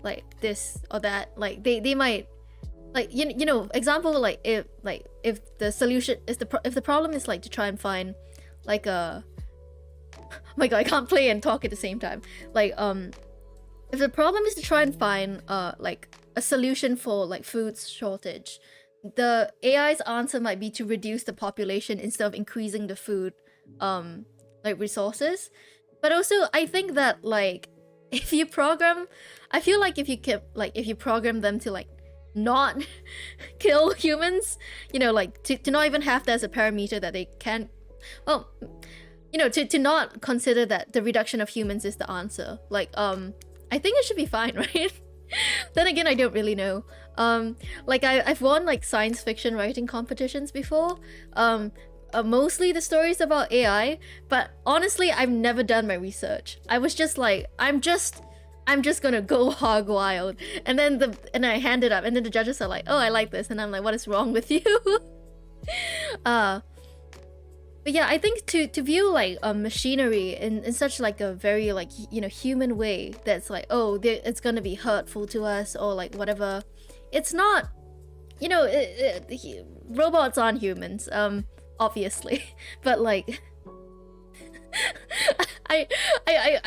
like this or that, like they might like example, like if the solution is if the problem is like to try and find like a oh my god, I can't play and talk at the same time. Like if the problem is to try and find like a solution for like food shortage, the AI's answer might be to reduce the population instead of increasing the food like resources. But also I think that like if you program, I feel like if you program them to like not kill humans, like to not even have that as a parameter that they can't, well, to not consider that the reduction of humans is the answer, like I think it should be fine, right? Then again, I don't really know. Like I've won like science fiction writing competitions before. Mostly the stories about AI, but honestly, I've never done my research. I was just like, I'm just gonna go hog wild, and then I hand it up, and then the judges are like, oh, I like this, and I'm like, what is wrong with you? But yeah, I think to view like machinery in such like a very like human way, that's like, oh, it's gonna be hurtful to us or like whatever. It's not, robots aren't humans, obviously, but like I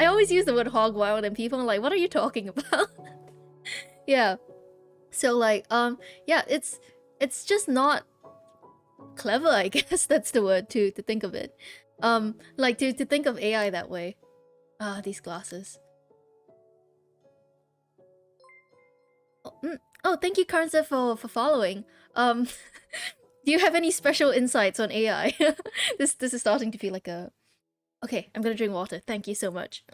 always use the word hog wild and people are like, what are you talking about? Yeah, so like yeah, it's just not clever, I guess. That's the word to think of it. Like to think of AI that way. These glasses. Oh, thank you, Karnza, for following. Do you have any special insights on AI? This is starting to feel like a. Okay, I'm gonna drink water. Thank you so much.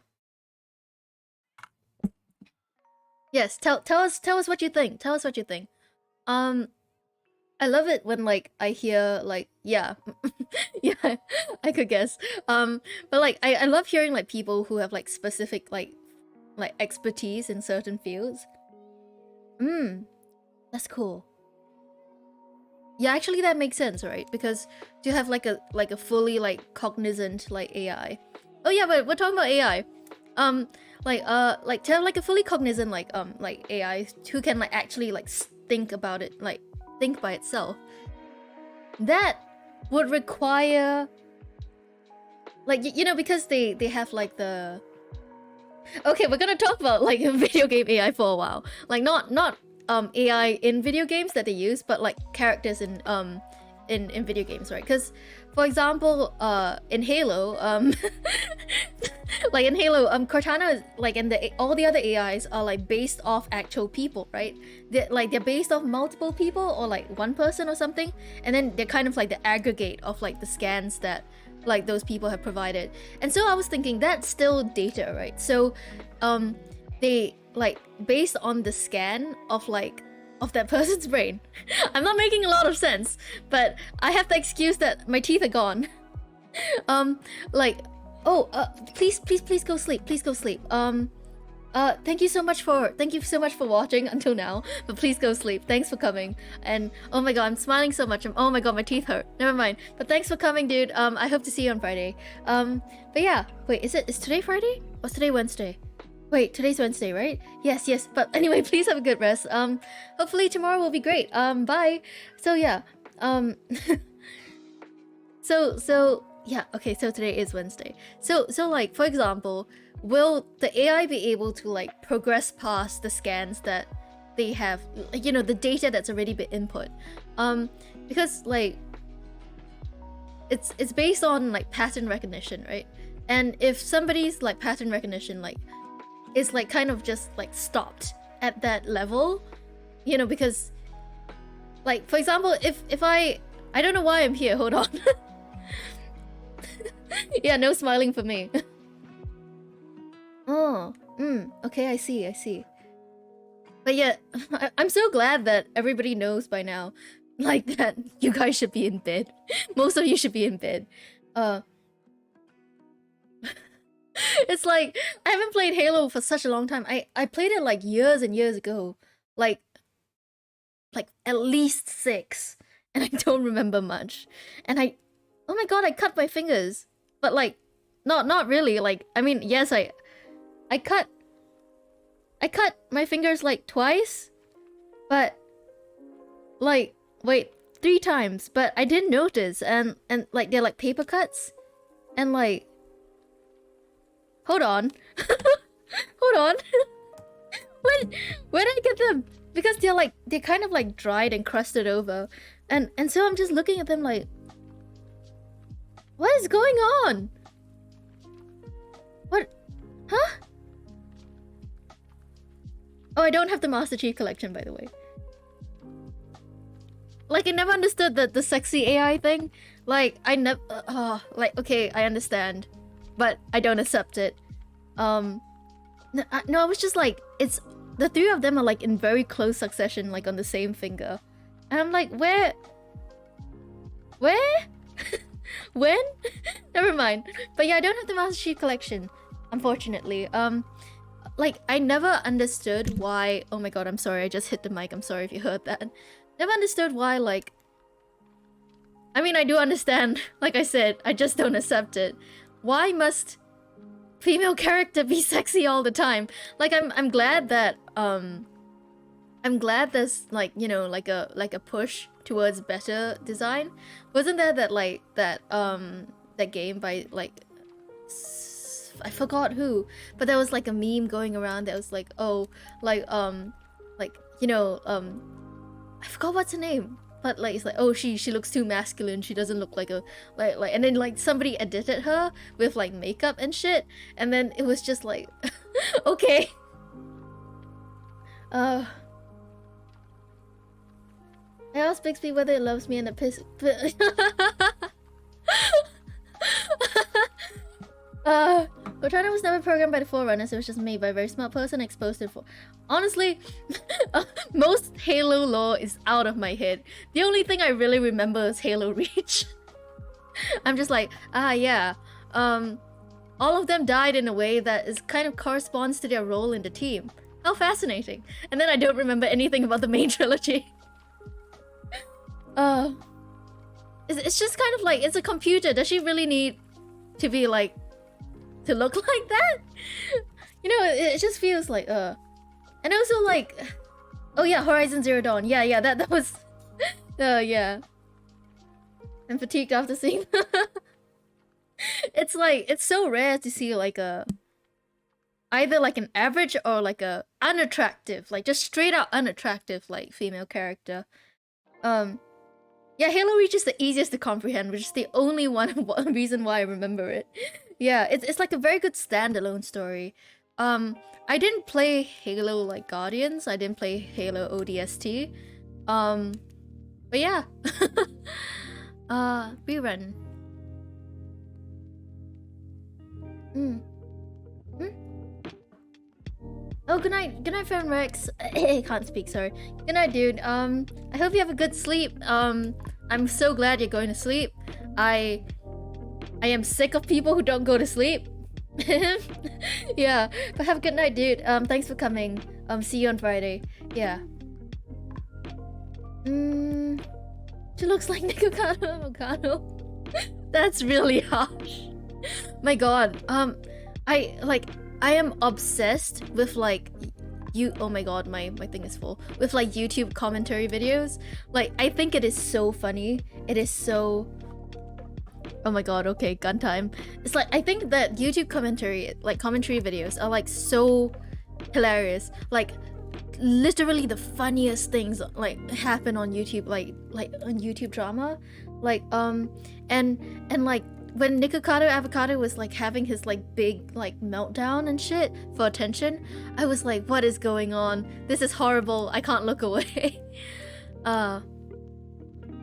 Yes, tell us what you think. Tell us what you think. I love it when like I hear like, yeah, yeah, I could guess. But like I love hearing like people who have like specific like expertise in certain fields. That's cool. Yeah, actually that makes sense, right? Because to have like a fully like cognizant like AI. Oh yeah, but we're talking about AI. Like to have like a fully cognizant like AI who can like actually like think about it, like think by itself. That would require like because they have like the. Okay, we're gonna talk about like video game AI for a while. Like not AI in video games that they use, but like characters in video games, right? Because for example, in Halo, like in Halo, Cortana is like, and all the other AIs are like based off actual people, right? They're based off multiple people or like one person or something, and then they're kind of like the aggregate of like the scans that like those people have provided. And so I was thinking that's still data, right? So they like based on the scan of that person's brain. I'm not making a lot of sense, but I have the excuse that my teeth are gone. Like, oh, please go sleep. Please go sleep. Thank you so much for watching until now. But please go sleep. Thanks for coming. And oh my god, I'm smiling so much. Oh my god, my teeth hurt. Never mind. But thanks for coming, dude. I hope to see you on Friday. But yeah, wait, is today Friday? Or is today Wednesday? Wait, today's Wednesday, right? Yes. But anyway, please have a good rest. Hopefully tomorrow will be great. Bye. So yeah. So yeah, okay, so today is Wednesday. So like, for example, will the AI be able to like progress past the scans that they have, the data that's already been input? Because like it's based on like pattern recognition, right? And if somebody's like pattern recognition like is like kind of just like stopped at that level, you know, because like for example, if I don't know why I'm here, hold on. Yeah, no smiling for me. Oh, okay, I see. But yeah, I'm so glad that everybody knows by now, like that you guys should be in bed. Most of you should be in bed. It's like I haven't played Halo for such a long time. I played it like years and years ago, like at least 6, and I don't remember much. And oh my god, I cut my fingers, but like not really. Like I mean, yes, I cut my fingers like twice, but like wait, 3 times, but I didn't notice, and like they're like paper cuts, and like hold on. Hold on. Where did I get them? Because they're kind of like dried and crusted over, and so I'm just looking at them like, what is going on? What? Huh? Oh, I don't have the Master Chief Collection, by the way. Like, I never understood the sexy AI thing. Like, I never... like, okay, I understand. But I don't accept it. No, I was just like, it's... The 3 of them are, like, in very close succession, like, on the same finger. And I'm like, where? When? Never mind. But yeah, I don't have the Master Chief Collection, unfortunately. Like, I never understood why... Oh my god, I'm sorry, I just hit the mic. I'm sorry if you heard that. Never understood why, like... I mean, I do understand. Like I said, I just don't accept it. Why must female character be sexy all the time? Like, I'm glad that, I'm glad there's, like, you know, like a push towards better design. Wasn't there that game by, like... I forgot who, but there was like a meme going around that was like, oh, like you know, I forgot what's her name, but like it's like, oh, she looks too masculine, she doesn't look like a like and then like somebody edited her with like makeup and shit, and then it was just like okay. I asked Bixby whether it loves me, and it piss Cortana was never programmed by the Forerunners, it was just made by a very smart person exposed to it for... Honestly, most Halo lore is out of my head. The only thing I really remember is Halo Reach. I'm just like, yeah. All of them died in a way that is kind of corresponds to their role in the team. How fascinating. And then I don't remember anything about the main trilogy. It's just kind of like, it's a computer. Does she really need to be like... to look like that? You know, it just feels like and also like, oh yeah, Horizon Zero Dawn, yeah, that was yeah. I'm fatigued after seeing it's like, it's so rare to see like a either like an average or like a unattractive, like just straight out unattractive like female character. Yeah, Halo Reach is the easiest to comprehend, which is the only one reason why I remember it. Yeah, it's like a very good standalone story. I didn't play Halo like Guardians, I didn't play Halo ODST. But yeah. Rerun. Oh, good night, friend Rex. Can't speak, sorry. Good night, dude. I hope you have a good sleep. I'm so glad you're going to sleep. I am sick of people who don't go to sleep. Yeah, but have a good night, dude. Thanks for coming. See you on Friday. Yeah. She looks like Nikocano. That's really harsh. My god. I am obsessed with like oh my god, my thing is full. With like YouTube commentary videos. Like, I think it is so funny. It is so... Oh my god, okay, gun time. It's like, I think that YouTube commentary videos are like so hilarious. Like, literally the funniest things like happen on YouTube, like on YouTube drama. Like and like when Nikocado Avocado was like having his like big like meltdown and shit for attention, I was like, what is going on? This is horrible. I can't look away.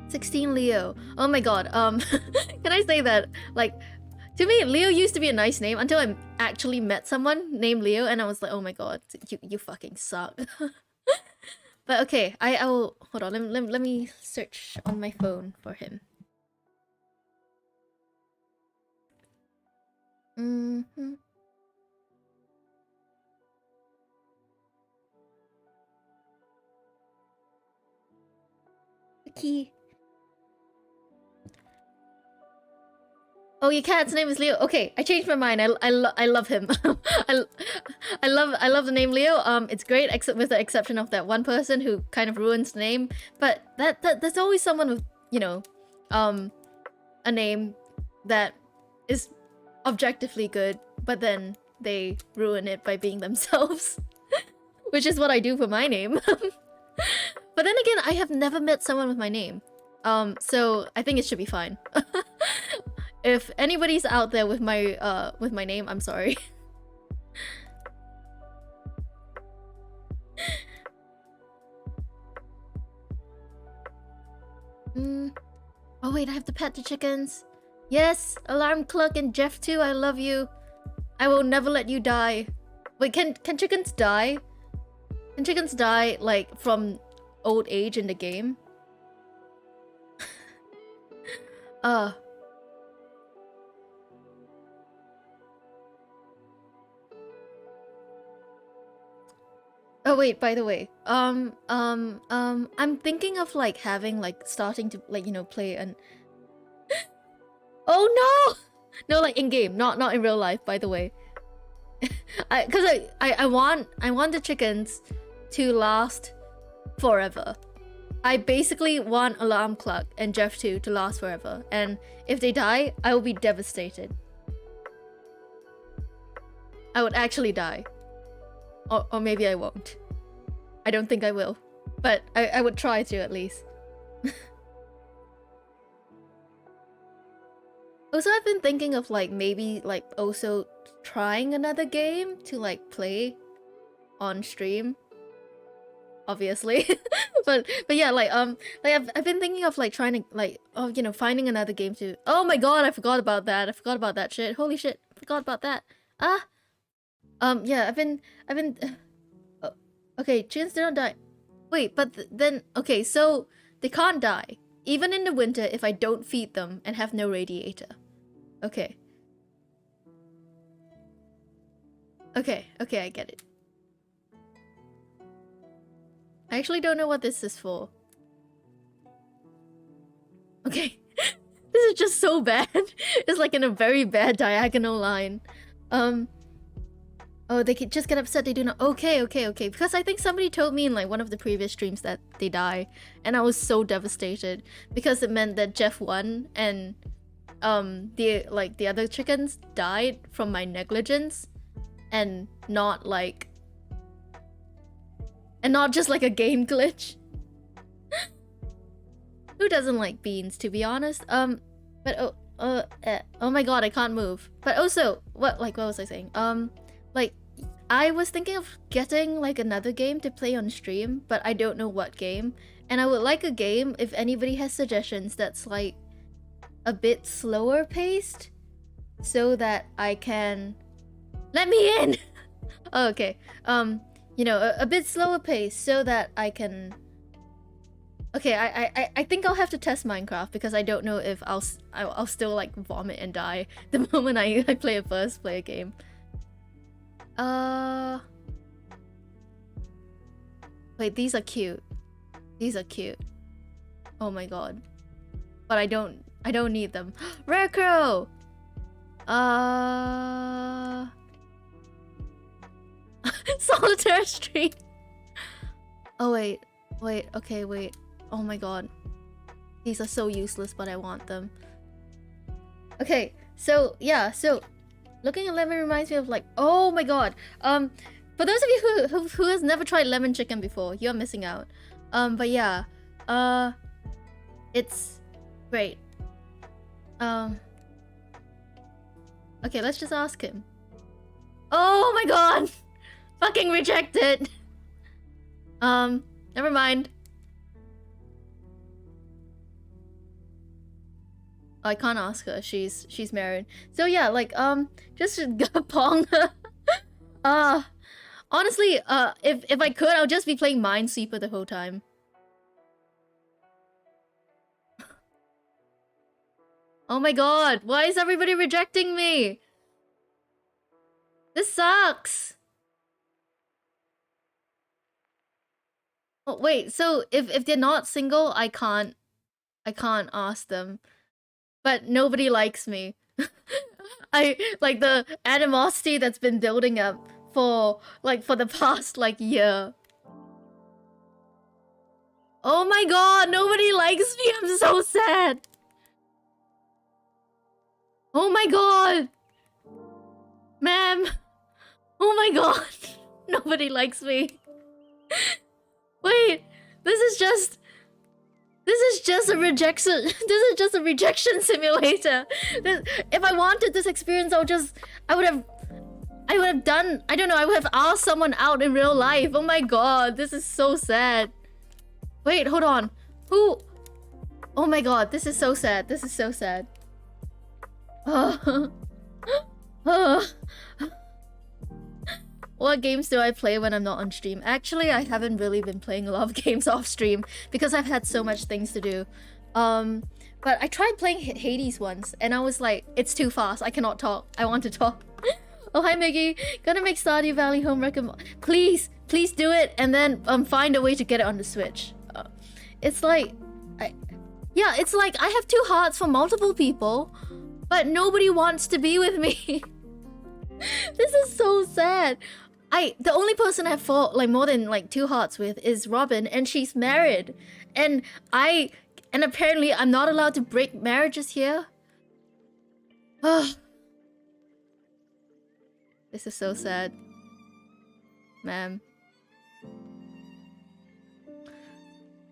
16 Leo. Oh my god. Can I say that? Like, to me, Leo used to be a nice name until I actually met someone named Leo, and I was like, oh my god, you fucking suck. But okay, I will hold on. Let me search on my phone for him. The key. Oh, your cat's name is Leo. Okay, I changed my mind. I love him. I love the name Leo. It's great, except with the exception of that one person who kind of ruins the name. But there's always someone with, you know, a name that is objectively good, but then they ruin it by being themselves, which is what I do for my name. But then again, I have never met someone with my name, so I think it should be fine. If anybody's out there with my name, I'm sorry. Oh wait, I have to pet the chickens. Yes, Alarm Clock and Jeff too, I love you. I will never let you die. Wait, can chickens die? Can chickens die, like, from old age in the game? Oh wait, by the way, I'm thinking of like having like starting to like, you know, play an Oh no! No, like in game, not in real life, by the way. I want the chickens to last forever. I basically want Alarm Clock and Jeff 2 to last forever, and if they die, I will be devastated. I would actually die. Or maybe I won't. I don't think I will. But I would try to, at least. Also, I've been thinking of, like, maybe, like, also trying another game to, like, play on stream. Obviously. but yeah, like I've been thinking of, like, trying to, like, oh, you know, finding another game to... Oh my god, I forgot about that. I forgot about that shit. Holy shit. Forgot about that. Yeah, I've been okay, chickens do not die. Wait, but then okay, so they can't die even in the winter if I don't feed them and have no radiator. Okay. Okay, I get it. I actually don't know what this is for. Okay. This is just so bad. It's like in a very bad diagonal line. Oh, they could just get upset they do not... Okay. Because I think somebody told me in, like, one of the previous streams that they die. And I was so devastated. Because it meant that Jeff won and... the other chickens died from my negligence. And not, like... And not just, like, a game glitch. Who doesn't like beans, to be honest? But, oh my god, I can't move. But also, what was I saying? Like, I was thinking of getting, like, another game to play on stream, but I don't know what game. And I would like a game, if anybody has suggestions, that's, like, a bit slower paced, so that I can... Let me in! Oh, okay. You know, a bit slower paced, so that I can... Okay, I think I'll have to test Minecraft, because I don't know if I'll still, like, vomit and die the moment I play a first player game. Wait, these are cute. These are cute. Oh my god. But I don't need them. Rare Crow! Solitaire Street! Oh wait. Okay, wait. Oh my god. These are so useless, but I want them. Okay, so yeah, so looking at lemon reminds me of, like, oh my god. For those of you who has never tried lemon chicken before, you're missing out. But yeah, it's great. Um. Okay, let's just ask him. Oh my god! Fucking rejected! Never mind. Oh, I can't ask her. She's married. So yeah, like, just Pong. Honestly, if I could, I'll just be playing Minesweeper the whole time. Oh my god, why is everybody rejecting me? This sucks. Oh wait, so if they're not single, I can't ask them. But nobody likes me. I like the animosity that's been building up for the past like year. Oh my god, nobody likes me. I'm so sad. Oh my god. Ma'am. Oh my god. Nobody likes me. Wait, this is just a rejection. This is just a rejection simulator. If I wanted this experience, I would have done, I don't know, I would have asked someone out in real life. Oh my god, this is so sad. Wait, hold on. Who? Oh my god, this is so sad. This is so sad. What games do I play when I'm not on stream? Actually, I haven't really been playing a lot of games off stream because I've had so much things to do. But I tried playing Hades once and I was like, it's too fast. I cannot talk. I want to talk. Oh, hi Maggie. Gonna make Stardew Valley home recommend. Please do it and then find a way to get it on the Switch. It's like, it's like I have 2 hearts for multiple people, but nobody wants to be with me. This is so sad. The only person I've fought like more than like 2 hearts with is Robin, and she's married. And apparently I'm not allowed to break marriages here. This is so sad. Ma'am.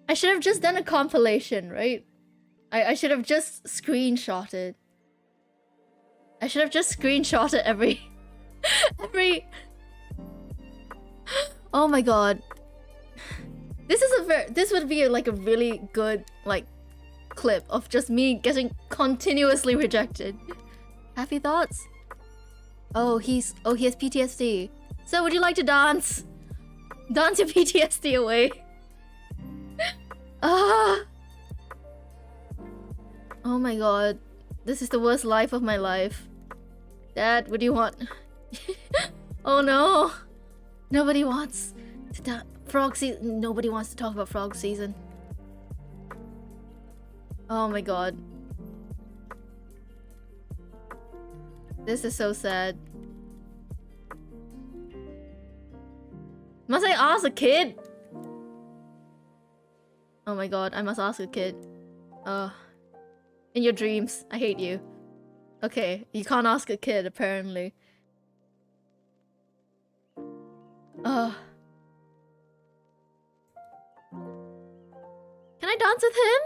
I should have just done a compilation, right? I should have just screenshotted. I should have just screenshotted every... Oh my god. This would be like a really good like clip of just me getting continuously rejected. Happy thoughts? Oh, he has PTSD. So would you like to dance? Dance your PTSD away. Oh my god. This is the worst life of my life. Dad, what do you want? Oh no. Nobody wants to frog season. Nobody wants to talk about frog season. Oh my god. This is so sad. Must I ask a kid? Oh my god, I must ask a kid. In your dreams, I hate you. Okay, you can't ask a kid apparently. Can I dance with him?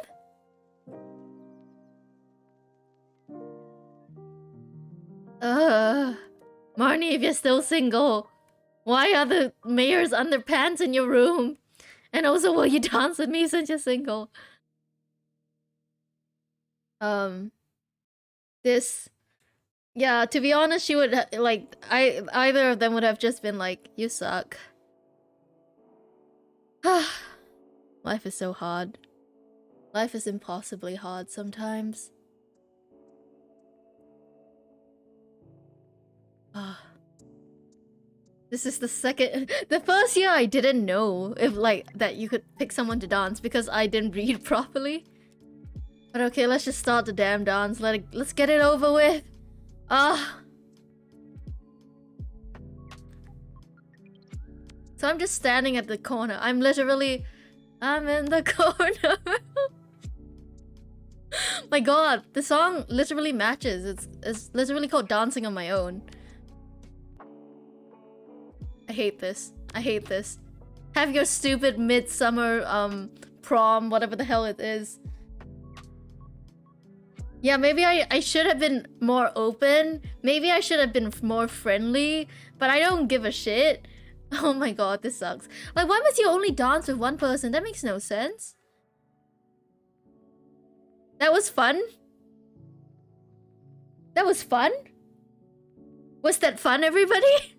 Marnie, if you're still single, why are the mayor's underpants in your room? And also, will you dance with me since you're single? Yeah, to be honest, she would like either of them would have just been like, you suck. Life is so hard. Life is impossibly hard sometimes. This is the first year I didn't know if like that you could pick someone to dance because I didn't read properly. But okay, let's just start the damn dance. Let's get it over with. So I'm just standing at the corner. I'm in the corner. My god, the song literally matches. It's literally called Dancing on My Own. I hate this. I hate this. Have your stupid midsummer prom, whatever the hell it is. Yeah, maybe I should have been more open. Maybe I should have been more friendly, but I don't give a shit. Oh my god, this sucks. Like, why must you only dance with one person? That makes no sense. That was fun? That was fun? Was that fun, everybody?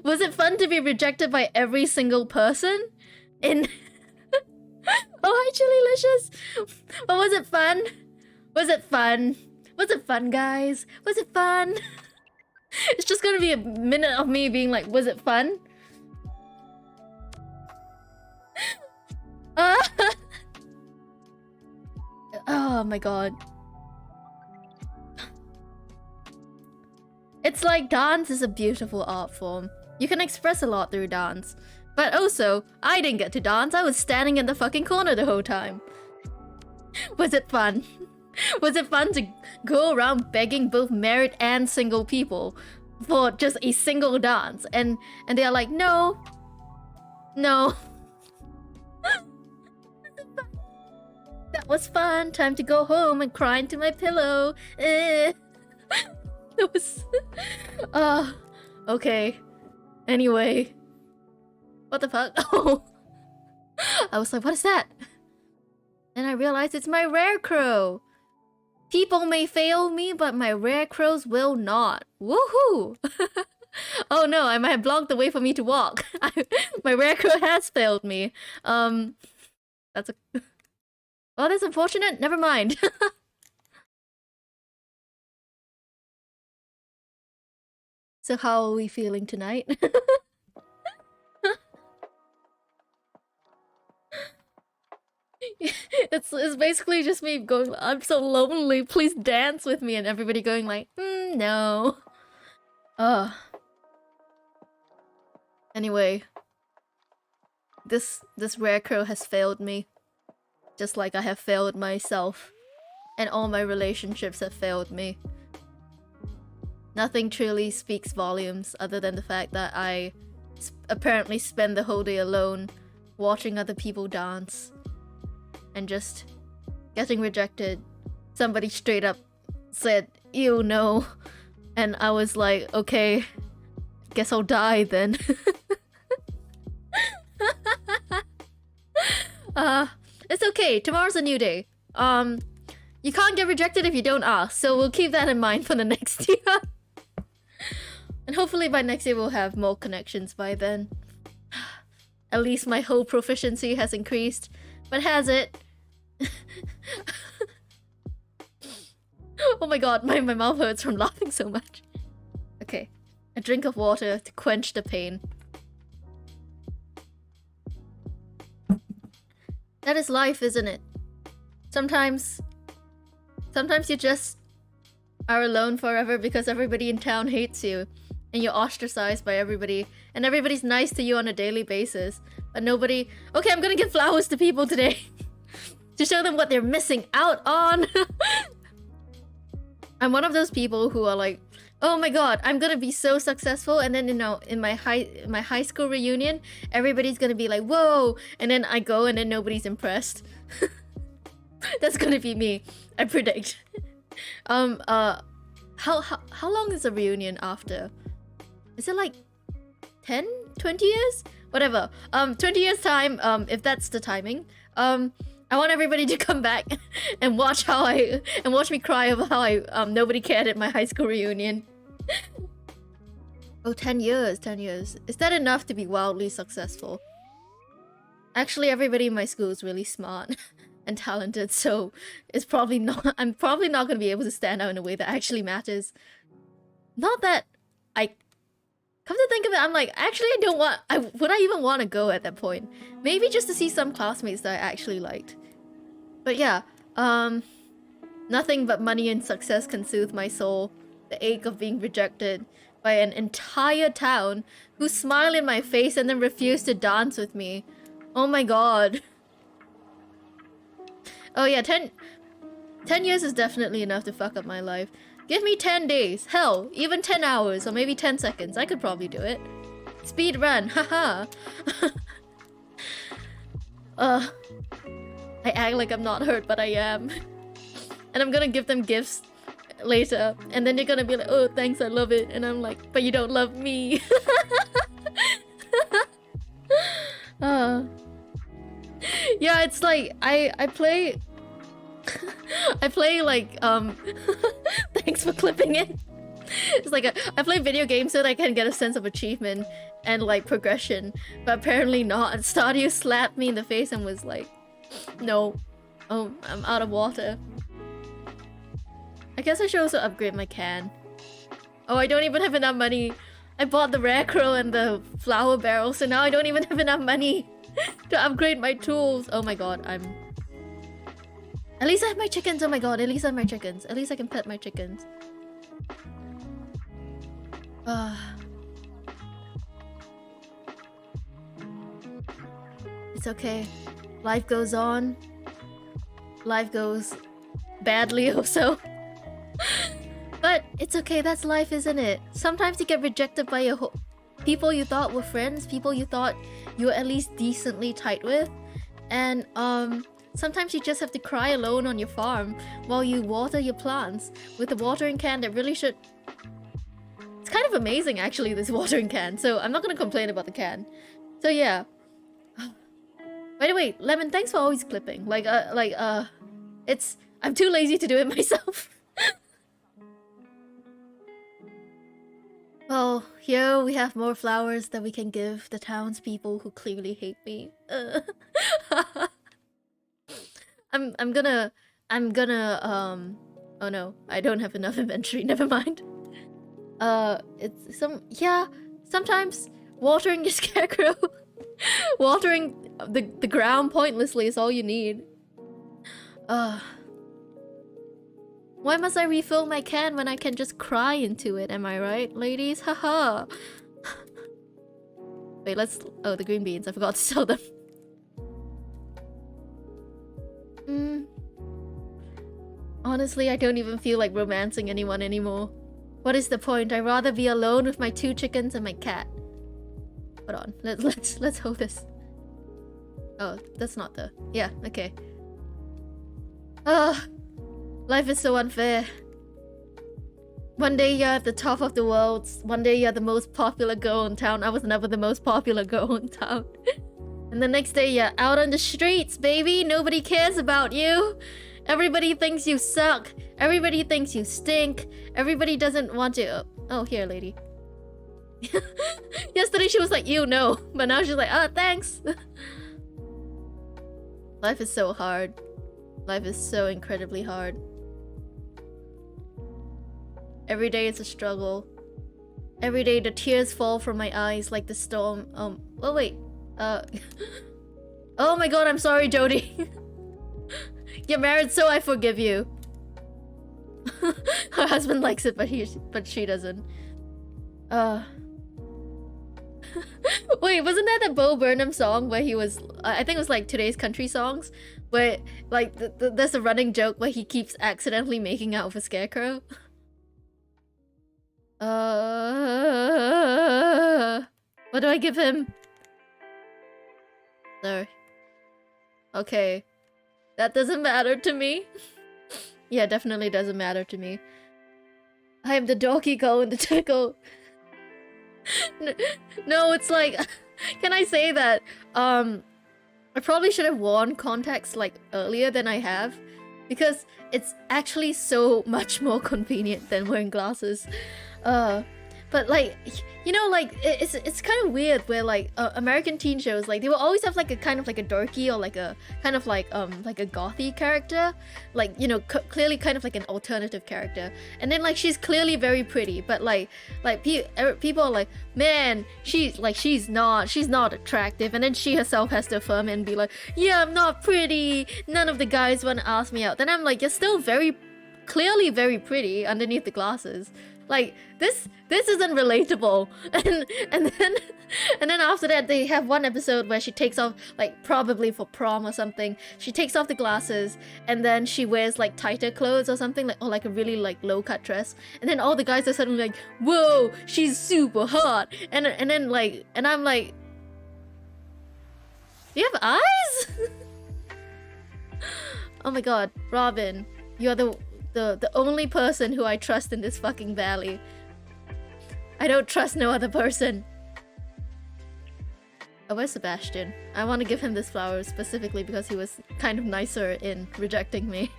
Was it fun to be rejected by every single person? In... Oh, hi, Chililicious! But was it fun? Was it fun? Was it fun, guys? Was it fun? It's just gonna be a minute of me being like, was it fun? Oh my god. It's like dance is a beautiful art form. You can express a lot through dance. But also, I didn't get to dance. I was standing in the fucking corner the whole time. Was it fun? Was it fun to go around begging both married and single people for just a single dance? And they're like, no. No. That was fun. Time to go home and cry into my pillow. That was... okay. Anyway. What the fuck? Oh. I was like, what is that? And I realized it's my rare crow. People may fail me, but my rare crows will not. Woohoo! Oh no, I might have blocked the way for me to walk. My rare crow has failed me. That's a... Well, that's unfortunate. Never mind. So how are we feeling tonight? It's basically just me going, I'm so lonely, please dance with me, and everybody going like, no. Anyway. This rare crow has failed me. Just like I have failed myself. And all my relationships have failed me. Nothing truly speaks volumes other than the fact that I apparently spend the whole day alone watching other people dance. And just getting rejected. Somebody straight up said, ew, no. And I was like, okay, guess I'll die then. It's okay, tomorrow's a new day. You can't get rejected if you don't ask, so we'll keep that in mind for the next year. And hopefully by next year we'll have more connections by then. At least my whole proficiency has increased. But has it? Oh my god, my mouth hurts from laughing so much. Okay, a drink of water to quench the pain. That is life, isn't it? Sometimes you just are alone forever because everybody in town hates you. And you're ostracized by everybody. And everybody's nice to you on a daily basis. But nobody... Okay, I'm gonna give flowers to people today. To show them what they're missing out on. I'm one of those people who are like, oh my god, I'm gonna be so successful, and then, you know, in my high school reunion, everybody's gonna be like, whoa, and then I go and then nobody's impressed. That's gonna be me, I predict. How long is a reunion after? Is it like 10, 20 years? Whatever. 20 years time, if that's the timing. I want everybody to come back and watch me cry over how nobody cared at my high school reunion. Oh, 10 years, 10 years. Is that enough to be wildly successful? Actually, everybody in my school is really smart and talented, so it's probably not. I'm probably not going to be able to stand out in a way that actually matters. Not that I... Come to think of it, I'm like, actually I don't want... Would I even want to go at that point? Maybe just to see some classmates that I actually liked. But yeah, nothing but money and success can soothe my soul. The ache of being rejected by an entire town who smile in my face and then refuse to dance with me. Oh my god. Oh yeah, 10 years is definitely enough to fuck up my life. Give me 10 days, hell, even 10 hours, or maybe 10 seconds. I could probably do it. Speed run, haha. I act like I'm not hurt, but I am. and I'm gonna give them gifts later, and then they're gonna be like, oh thanks, I love it, and I'm like, but you don't love me. Yeah, it's like I play I play like thanks for clipping it. It's like I play video games so that I can get a sense of achievement and like progression, but apparently not. And Stardew slapped me in the face and was like, no, oh, I'm out of water. I guess I should also upgrade my can. Oh, I don't even have enough money. I bought the rare crow and the flour barrel, so now I don't even have enough money to upgrade my tools. Oh my god, at least I have my chickens. Oh my god, at least I have my chickens. At least I can pet my chickens. It's okay. Life goes on. Life goes badly also. But it's okay, that's life, isn't it? Sometimes you get rejected by your people you thought were friends, people you thought you were at least decently tight with. And sometimes you just have to cry alone on your farm while you water your plants with a watering can that really should... It's kind of amazing actually, this watering can, so I'm not gonna complain about the can. So yeah. By the way, Lemon, thanks for always clipping. It's... I'm too lazy to do it myself. Well, here we have more flowers that we can give the townspeople who clearly hate me. I'm gonna oh no, I don't have enough inventory, never mind. Yeah, sometimes watering your scarecrow, watering the ground pointlessly is all you need. Why must I refill my can when I can just cry into it, am I right, ladies? Haha. Wait, let's... Oh, the green beans. I forgot to sell them. Honestly, I don't even feel like romancing anyone anymore. What is the point? I'd rather be alone with my 2 chickens and my cat. Hold on. Let's hold this. Oh, that's not the... Yeah, okay. Life is so unfair. One day you're at the top of the world, one day you're the most popular girl in town. I was never the most popular girl in town. And the next day you're out on the streets, baby. Nobody cares about you. Everybody thinks you suck. Everybody thinks you stink. Everybody doesn't want to... Oh, here, lady. Yesterday she was like, ew, no. But now she's like, oh, thanks. Life is so hard. Life is so incredibly hard. Every day it's a struggle. Every day the tears fall from my eyes like the storm. Oh wait. Oh my god, I'm sorry, Jody. You're married, so I forgive you. Her husband likes it, but she doesn't. Wait, wasn't that the Bo Burnham song where he was... I think it was like Today's Country Songs, where like there's a running joke where he keeps accidentally making out with a scarecrow. What do I give him? There. Okay. That doesn't matter to me. Yeah, definitely doesn't matter to me. I am the doggy girl in the tickle. No, it's like... Can I say that? I probably should have worn contacts like earlier than I have. Because it's actually so much more convenient than wearing glasses. But like, you know, like it's kind of weird where like American teen shows, like they will always have like a kind of like a dorky or like a kind of like a gothy character, like, you know, clearly kind of like an alternative character, and then like she's clearly very pretty, but like people are like, man, she's not attractive, and then she herself has to affirm it and be like, yeah, I'm not pretty, none of the guys want to ask me out. Then I'm like, you're still very clearly very pretty underneath the glasses. Like, this isn't relatable. And then after that they have one episode where she takes off, like probably for prom or something, she takes off the glasses and then she wears like tighter clothes or something, like, or like a really like low cut dress, and then all the guys are suddenly like, whoa, she's super hot, and then like, and I'm like, do you have eyes? Oh my god, Robin, You're the only person who I trust in this fucking valley. I don't trust no other person. Oh, where's Sebastian? I want to give him this flower specifically because he was kind of nicer in rejecting me.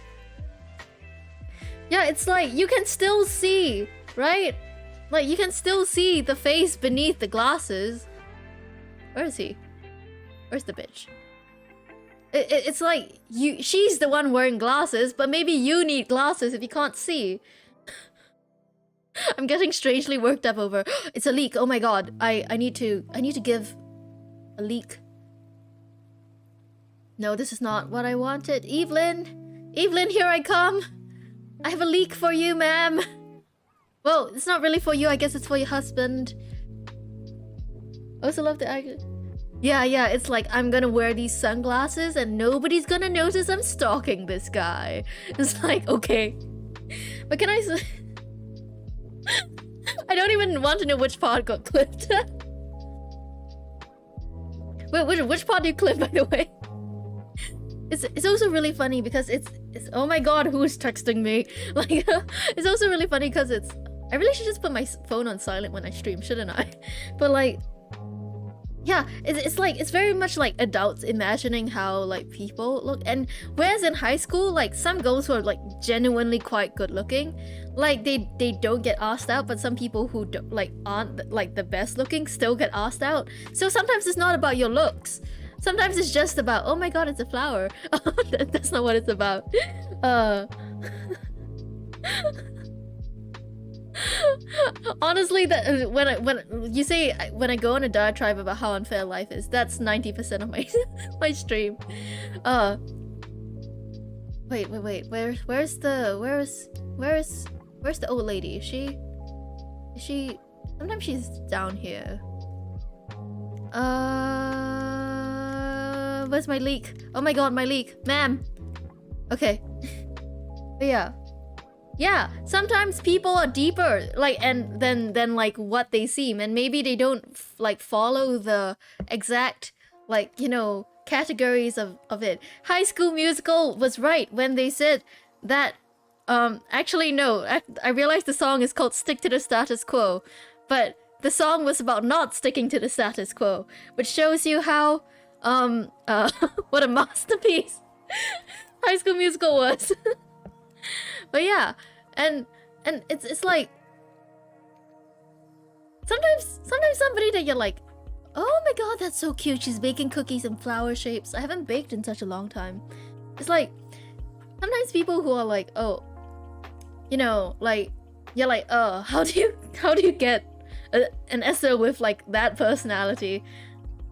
Yeah, it's like, you can still see, right? Like, you can still see the face beneath the glasses. Where is he? Where's the bitch? It's like, she's the one wearing glasses, but maybe you need glasses if you can't see. I'm getting strangely worked up over. It's a leak. Oh my god. I need to give a leak. No, this is not what I wanted. Evelyn! Evelyn, here I come! I have a leak for you, ma'am! Well, it's not really for you. I guess it's for your husband. Also love the actor. Yeah, it's like, I'm gonna wear these sunglasses and nobody's gonna notice I'm stalking this guy. It's like, okay. But can I... I don't even want to know which part got clipped. Wait, which part do you clip, by the way? It's also really funny because it's oh my god, who's texting me? Like, it's also really funny because it's... I really should just put my phone on silent when I stream, shouldn't I? But like... Yeah, it's like, it's very much like adults imagining how like people look. And whereas in high school, like some girls who are like genuinely quite good looking, like they don't get asked out, but some people who like aren't like the best looking still get asked out. So sometimes it's not about your looks. Sometimes it's just about, oh my god, it's a flower. That's not what it's about. Honestly, that when you say when I go on a diatribe about how unfair life is, that's 90% of my my stream. Wait. Where's the old lady? Is she? Sometimes she's down here. Where's my leak? Oh my god, my leak, ma'am. Okay. But yeah, sometimes people are deeper, like, and than like what they seem, and maybe they don't like follow the exact, like, you know, categories of it. High School Musical was right when they said that. Actually no, I realized the song is called "Stick to the Status Quo," but the song was about not sticking to the status quo, which shows you how what a masterpiece High School Musical was. But yeah, and it's like sometimes somebody that you're like, oh my god, that's so cute, she's baking cookies in flower shapes. I haven't baked in such a long time. It's like sometimes people who are like, oh, you know, like you're like, oh, how do you get an SO with like that personality?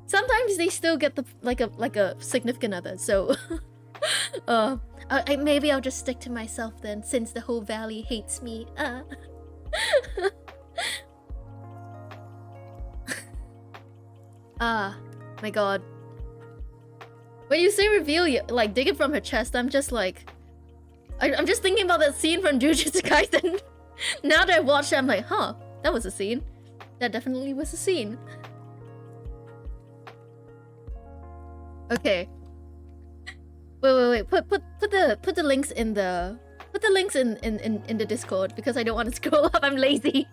Sometimes they still get the like a significant other. So maybe I'll just stick to myself then, since the whole valley hates me. My god. When you say reveal, like dig it from her chest, I'm just like, I'm just thinking about that scene from Jujutsu Kaisen. Now that I watched it, I'm like, huh, that was a scene. That definitely was a scene. Okay. Wait. Put the links in the in the Discord because I don't want to scroll up. I'm lazy.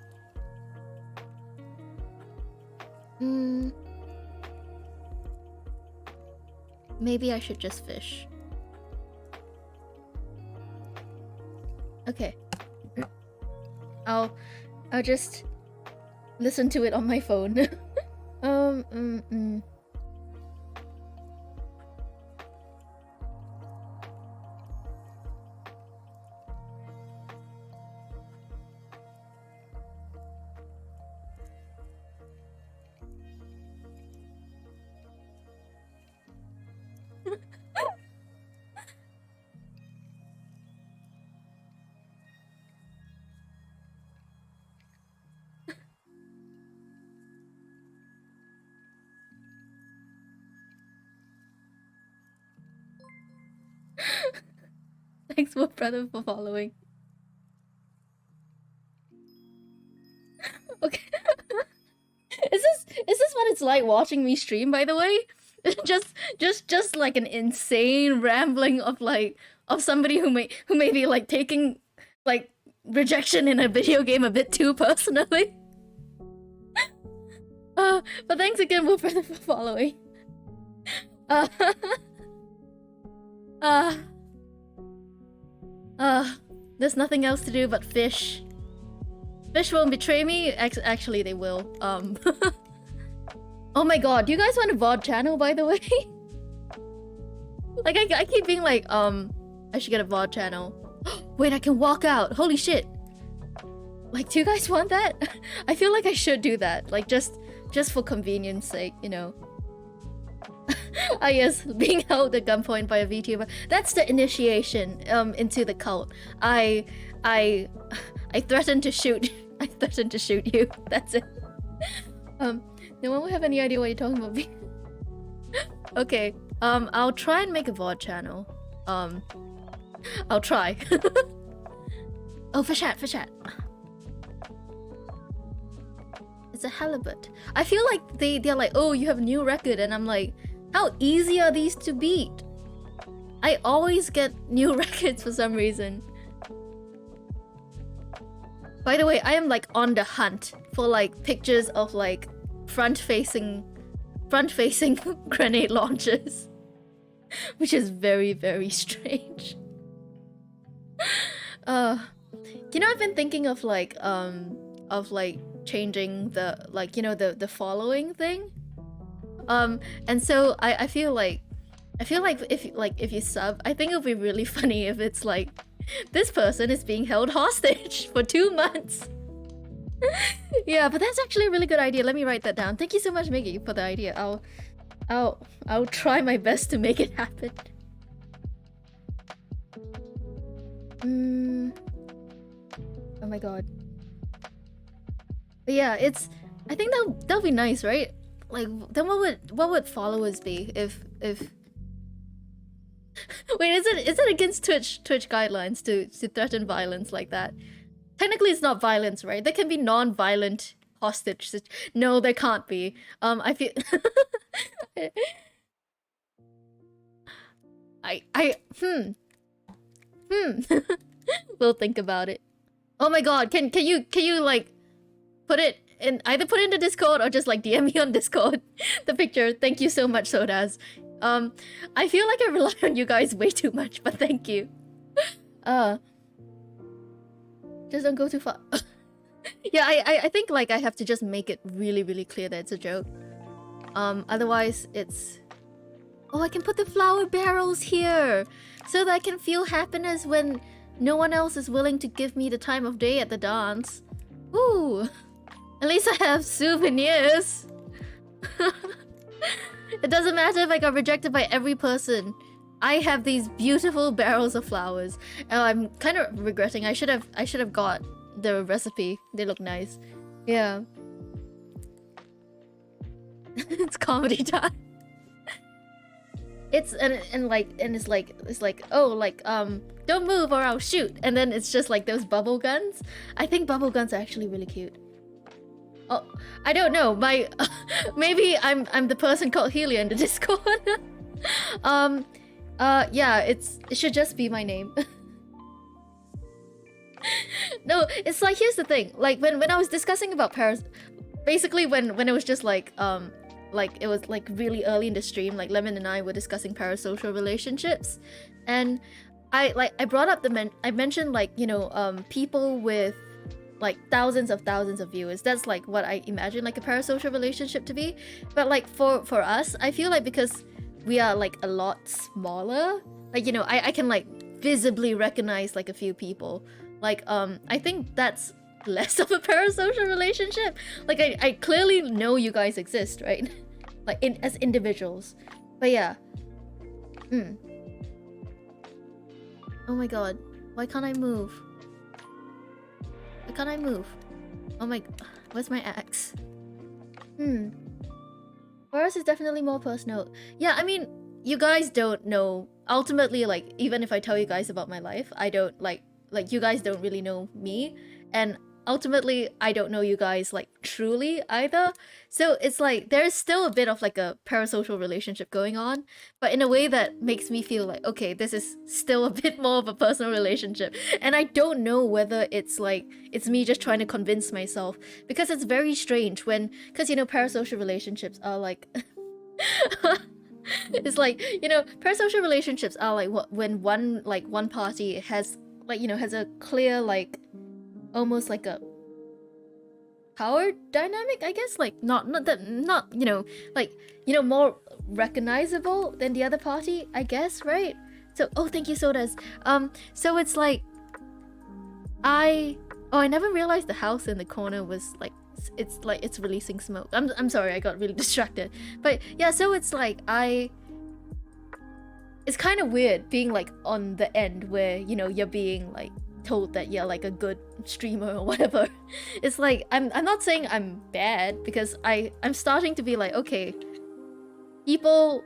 Maybe I should just fish. Okay. I'll just listen to it on my phone. Thanks, my brother, for following. Okay. Is this what it's like watching me stream, by the way? just like an insane rambling of like of somebody who may be like taking like rejection in a video game a bit too personally. But thanks again, Will, for the following. Uh, there's nothing else to do but fish. Fish won't betray me. Actually, they will. Oh my god, do you guys want a VOD channel, by the way? Like, I keep being like, I should get a VOD channel. Wait, I can walk out. Holy shit. Like, do you guys want that? I feel like I should do that. Like, just for convenience sake, you know. Ah yes, being held at gunpoint by a VTuber. That's the initiation into the cult. I threatened to shoot. I threatened to shoot you. That's it. No one will have any idea what you're talking about. Okay. I'll try and make a VOD channel. I'll try. Oh, fish hat. It's a halibut. I feel like they're like, oh, you have a new record, and I'm like, how easy are these to beat? I always get new records for some reason. By the way, I am like on the hunt for like pictures of like front-facing grenade launchers, which is very, very strange. You know, I've been thinking of like changing the like, you know, the following thing. And so I feel like if you sub, I think it'll be really funny if it's like, this person is being held hostage for 2 months. Yeah, but that's actually a really good idea. Let me write that down. Thank you so much, Miggy, for the idea. I'll try my best to make it happen. Oh my god. But yeah, I think that'll be nice, right? Like, then what would followers be if wait, is it against Twitch guidelines to threaten violence like that? Technically it's not violence, right? There can be non-violent hostage. No, there can't be. I feel We'll think about it. Oh my god, can you like put it in, either put it into Discord or just like DM me on Discord the picture. Thank you so much, Sodas. I feel like I rely on you guys way too much, but thank you. Just don't go too far. Yeah, I think like I have to just make it really, really clear that it's a joke. Otherwise it's... Oh, I can put the flower barrels here so that I can feel happiness when no one else is willing to give me the time of day at the dance. Ooh, at least I have souvenirs. It doesn't matter if I got rejected by every person. I have these beautiful barrels of flowers. And I'm kind of regretting. I should have got the recipe. They look nice. Yeah. It's comedy time. It's it's like oh, like don't move or I'll shoot, and then it's just like those bubble guns. I think bubble guns are actually really cute. Oh, I don't know. My maybe I'm the person called Helia in the Discord. Yeah, it should just be my name. No, it's like, here's the thing. Like when I was discussing about Paris, basically when it was just like it was like really early in the stream, like Lemon and I were discussing parasocial relationships, and I brought up I mentioned like, you know, people with like thousands of viewers. That's like what I imagine like a parasocial relationship to be. But like for us, I feel like because we are like a lot smaller, like, you know, I can like visibly recognize like a few people. Like I think that's less of a parasocial relationship. Like I clearly know you guys exist, right? Like as individuals. But yeah. Oh my god. Why can't I move? Why can't I move? Oh my... Where's my axe? For us, it's definitely more personal. Yeah, I mean, you guys don't know. Ultimately, like, even if I tell you guys about my life, I don't, like you guys don't really know me. And ultimately I don't know you guys like truly either. So it's like there's still a bit of like a parasocial relationship going on, but in a way that makes me feel like, okay, this is still a bit more of a personal relationship. And I don't know whether it's like it's me just trying to convince myself, because it's very strange when, because you know, parasocial relationships are like it's like, you know, parasocial relationships are like what when one party has like, you know, has a clear like almost like a power dynamic, I guess, like not you know, like, you know, more recognizable than the other party, I guess, right? So oh, thank you, sodas. So it's like I never realized the house in the corner was like it's like it's releasing smoke. I'm sorry, I got really distracted. But yeah, so it's like it's kind of weird being like on the end where, you know, you're being like told that you're like a good streamer or whatever. It's like I'm not saying I'm bad, because I'm starting to be like, okay, people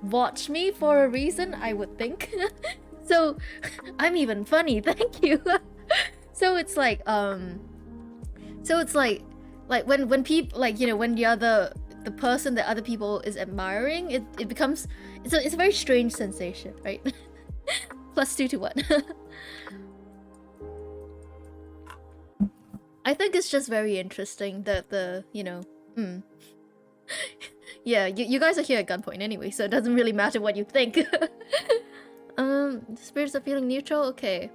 watch me for a reason, I would think. So I'm even funny, thank you. So it's like when people like, you know, when you're the person that other people is admiring, it becomes it's a very strange sensation, right? +2 to 1. I think it's just very interesting that the, you know, yeah, you guys are here at gunpoint anyway, so it doesn't really matter what you think. The spirits are feeling neutral, okay.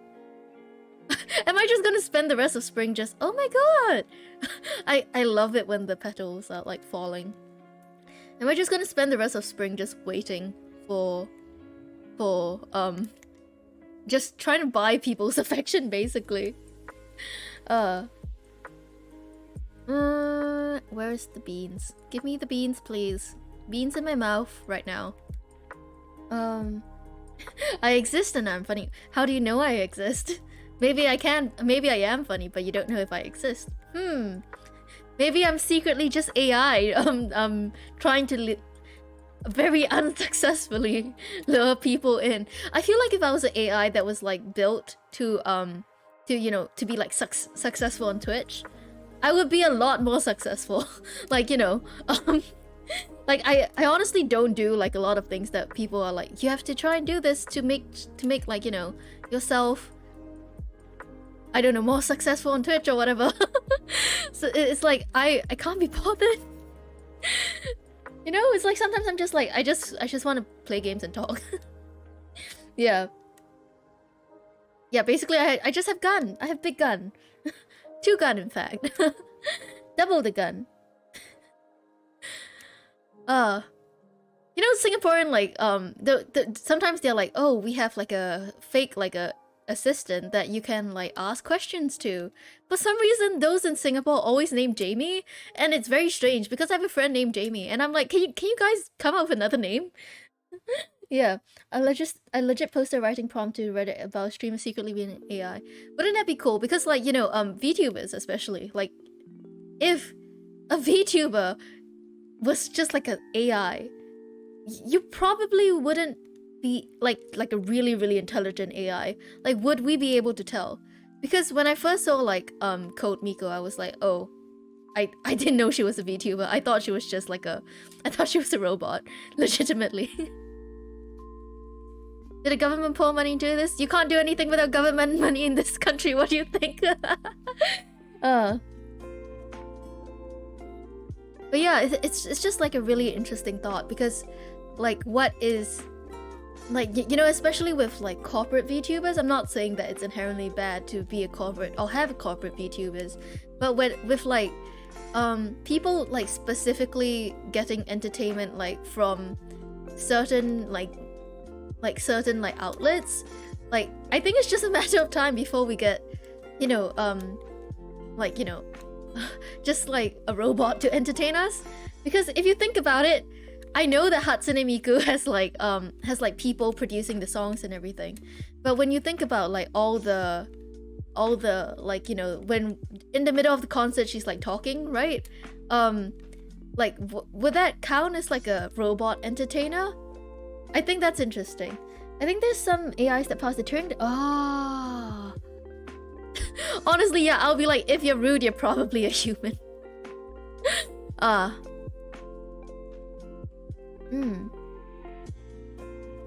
Am I just gonna spend the rest of spring just, oh my god! I love it when the petals are like falling. Am I just gonna spend the rest of spring just waiting for just trying to buy people's affection, basically? Where's the beans? Give me the beans, please. Beans in my mouth right now. I exist and I'm funny. How do you know I exist? Maybe I am funny, but you don't know if I exist. Maybe I'm secretly just AI, trying to very unsuccessfully lure people in. I feel like if I was an AI that was like built to you know, to be like successful on Twitch, I would be a lot more successful. Like, you know, like I honestly don't do like a lot of things that people are like, you have to try and do this to make like, you know, yourself, I don't know, more successful on Twitch or whatever. So it's like I can't be bothered. You know, it's like sometimes I'm just like I just want to play games and talk. Yeah. Yeah, basically I just have gun. I have big gun. 2 gun, in fact. Double the gun. You know, Singaporean, like, sometimes they're like, oh, we have like a fake, like a assistant that you can like ask questions to. For some reason, those in Singapore always name Jamie, and it's very strange because I have a friend named Jamie, and I'm like, can you guys come up with another name? Yeah, I legit posted a writing prompt to Reddit about streamers secretly being an AI. Wouldn't that be cool? Because like, you know, VTubers especially, like, if a VTuber was just like an AI, you probably wouldn't be like a really, really intelligent AI. Like, would we be able to tell? Because when I first saw like Code Miko, I was like, oh, I didn't know she was a VTuber. I thought she was just like I thought she was a robot, legitimately. Did the government pour money into this? You can't do anything without government money in this country. What do you think? But yeah, it's just like a really interesting thought, because like what is like, you know, especially with like corporate VTubers, I'm not saying that it's inherently bad to be a corporate or have corporate VTubers, but with like people like specifically getting entertainment like from certain certain outlets, like I think it's just a matter of time before we get, you know, like, you know, just like a robot to entertain us. Because if you think about it, I know that Hatsune Miku has like people producing the songs and everything, but when you think about like all the like, you know, when in the middle of the concert she's like talking, right? Like would that count as like a robot entertainer? I think that's interesting. I think there's some AIs that pass the turn. Ah. Honestly, yeah, I'll be like, if you're rude, you're probably a human. Yeah,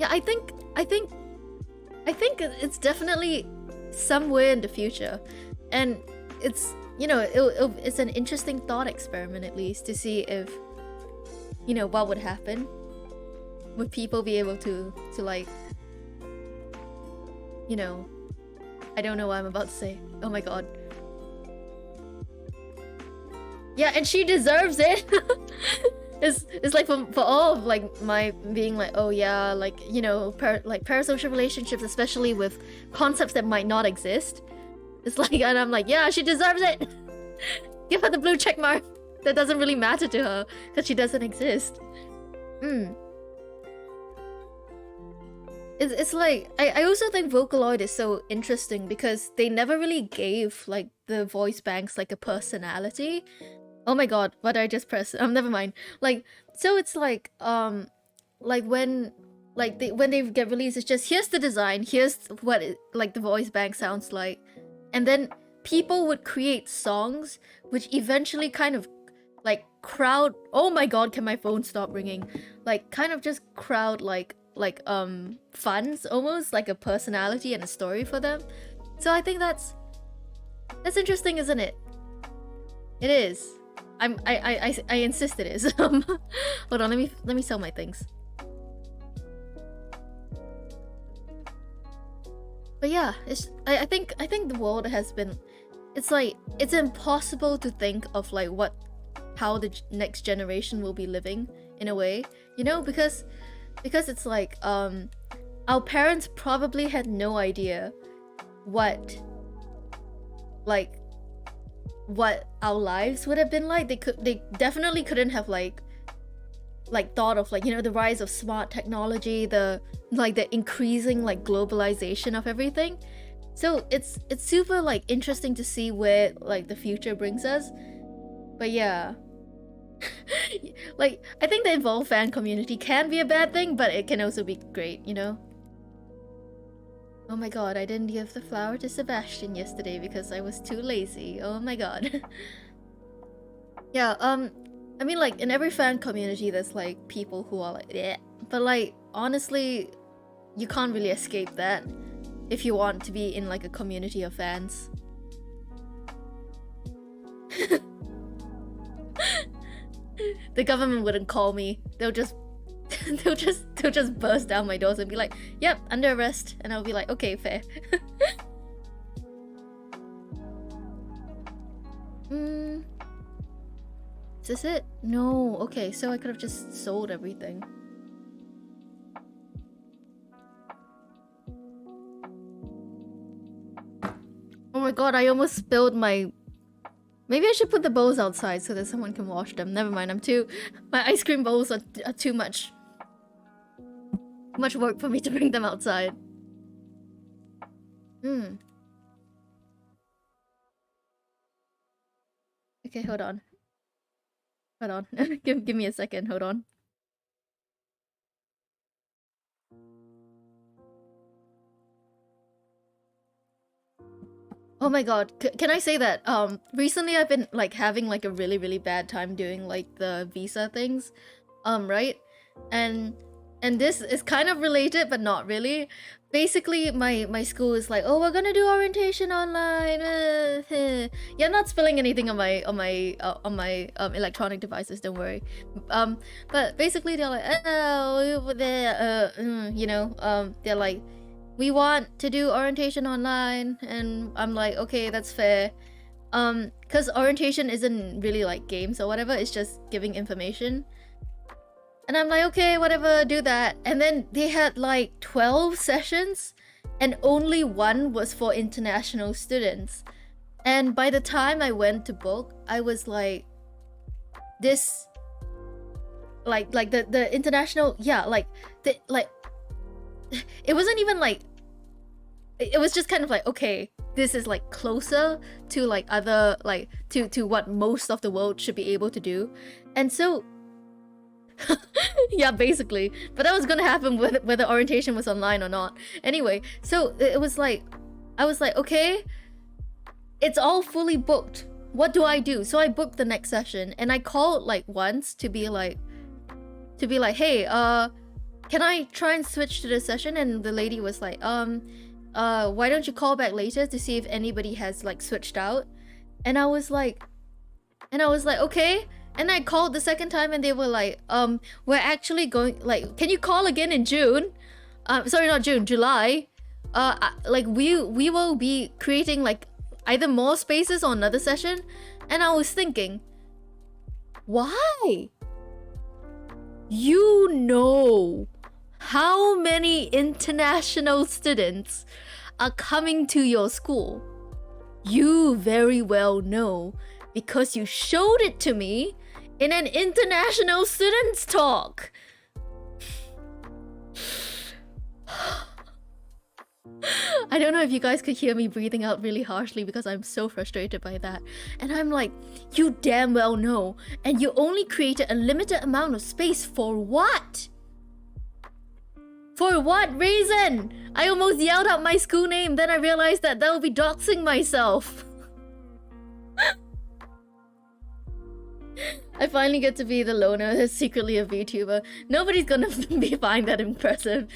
I think it's definitely somewhere in the future, and it's, you know, it's an interesting thought experiment, at least, to see if, you know, what would happen. Would people be able to like, you know, I don't know what I'm about to say. Oh my god. Yeah, and she deserves it. It's like for all of like my being like, oh yeah, like, you know, parasocial relationships, especially with concepts that might not exist. It's like, and I'm like, yeah, she deserves it. Give her the blue check mark. That doesn't really matter to her because she doesn't exist. It's like, I also think Vocaloid is so interesting because they never really gave like the voice banks like a personality. Oh my god, what did I just press? Never mind. Like, so it's like when they get released, it's just, here's the design, here's what like the voice bank sounds like, and then people would create songs which eventually kind of like crowd. Oh my god, can my phone stop ringing? Like, kind of just crowd like funds, almost like a personality and a story for them. So I think that's interesting, isn't it? It is. I insist it is. Hold on, let me sell my things. But yeah, I think the world has been, it's like, it's impossible to think of like how the next generation will be living, in a way, you know, because it's like our parents probably had no idea what our lives would have been like. They definitely couldn't have like thought of like, you know, the rise of smart technology, the increasing like globalization of everything. So it's super like interesting to see where like the future brings us. But yeah. Like, I think the involved fan community can be a bad thing, but it can also be great, you know? Oh my god, I didn't give the flower to Sebastian yesterday because I was too lazy. Oh my god. Yeah, I mean, like, in every fan community there's like people who are like, yeah. But like, honestly, you can't really escape that if you want to be in like a community of fans. The government wouldn't call me. They'll just burst down my doors and be like, yep, under arrest. And I'll be like, okay, fair. Is this it? No. Okay, so I could have just sold everything. Oh my god, I almost spilled my... Maybe I should put the bowls outside so that someone can wash them. Never mind, my ice cream bowls are too much work for me to bring them outside. Okay, hold on. give me a second, hold on. Oh my god, can I say that recently I've been like having like a really bad time doing like the visa things, right? And this is kind of related but not really. Basically my school is like, oh, we're gonna do orientation online. Yeah, I'm not spilling anything on my electronic devices, don't worry. But basically they're like, oh, you know, they're like, we want to do orientation online, and I'm like, okay, that's fair. Because orientation isn't really like games or whatever, it's just giving information. And I'm like, okay, whatever, do that. And then they had like 12 sessions, and only one was for international students. And by the time I went to book, I was like, this, like the international, yeah, like it wasn't even like, it was just kind of like, okay, this is like closer to like other, like to what most of the world should be able to do. And so Yeah, basically. But that was gonna happen whether orientation was online or not. Anyway, so it was like, I was like, okay, it's all fully booked. What do I do? So I booked the next session, and I called like once to be like, hey, can I try and switch to the session? And the lady was like, why don't you call back later to see if anybody has like switched out? And I was like, okay. And I called the second time, and they were like, we're actually going, like, can you call again in June? Sorry, not June, July. Like we will be creating like either more spaces or another session. And I was thinking, why? You know how many international students are coming to your school. You very well know, because you showed it to me in an international students talk. I don't know if you guys could hear me breathing out really harshly because I'm so frustrated by that. And I'm like, you damn well know. And you only created a limited amount of space for what? For what reason? I almost yelled out my school name, then I realized that would be doxing myself. I finally get to be the loner that's secretly a VTuber. Nobody's gonna find that impressive.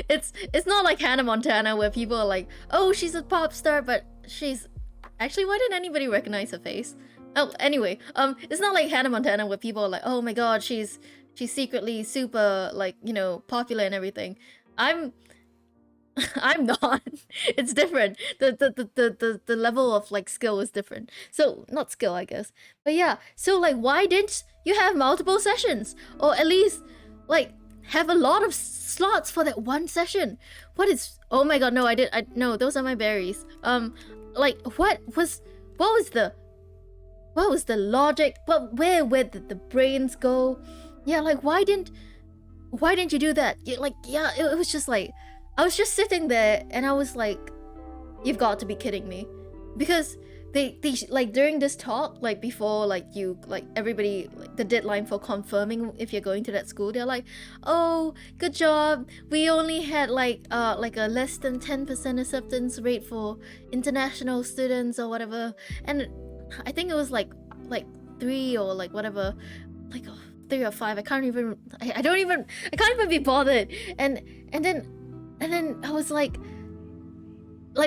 It's not like Hannah Montana where people are like, oh, she's a pop star, but she's... Actually, why didn't anybody recognize her face? Oh, anyway, it's not like Hannah Montana where people are like, oh my god, she's secretly super, like, you know, popular and everything. I'm not. It's different. The level of like skill is different. So not skill, I guess. But yeah, so like, why didn't you have multiple sessions, or at least like have a lot of slots for that one session? What is? Oh my god, no, no, those are my berries. Like what was the logic? But where did the brains go? Yeah, like why didn't you do that? Like, yeah, it was just like, I was just sitting there and I was like, you've got to be kidding me. Because they like during this talk, like before like you, like everybody, like the deadline for confirming if you're going to that school, they're like, oh, good job, we only had like a less than 10% acceptance rate for international students or whatever. And I think it was like 3 or like whatever, like 3 or 5. I can't even be bothered. And then I was like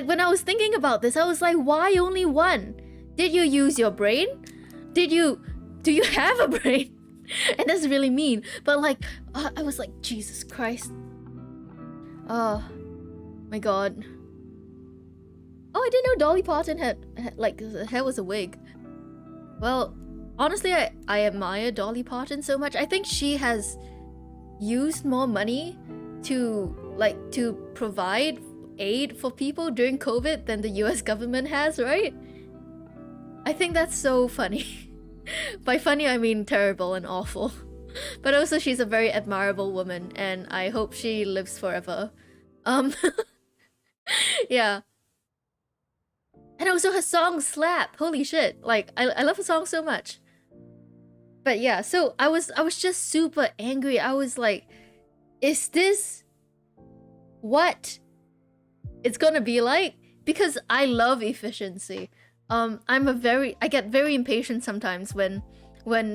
when I was thinking about this, I was like, why only one? Did you use your brain? Do you have a brain? And that's really mean, but like I was like, Jesus Christ. Oh my god. Oh, I didn't know Dolly Parton had like her hair was a wig. Well, honestly, I admire Dolly Parton so much. I think she has used more money to provide aid for people during COVID than the US government has, right? I think that's so funny. By funny, I mean terrible and awful. But also, she's a very admirable woman, and I hope she lives forever. Yeah. And also, her songs slap. Holy shit! Like, I love her song so much. But yeah, so I was just super angry. I was like, is this what it's gonna be like? Because I love efficiency. I get very impatient sometimes when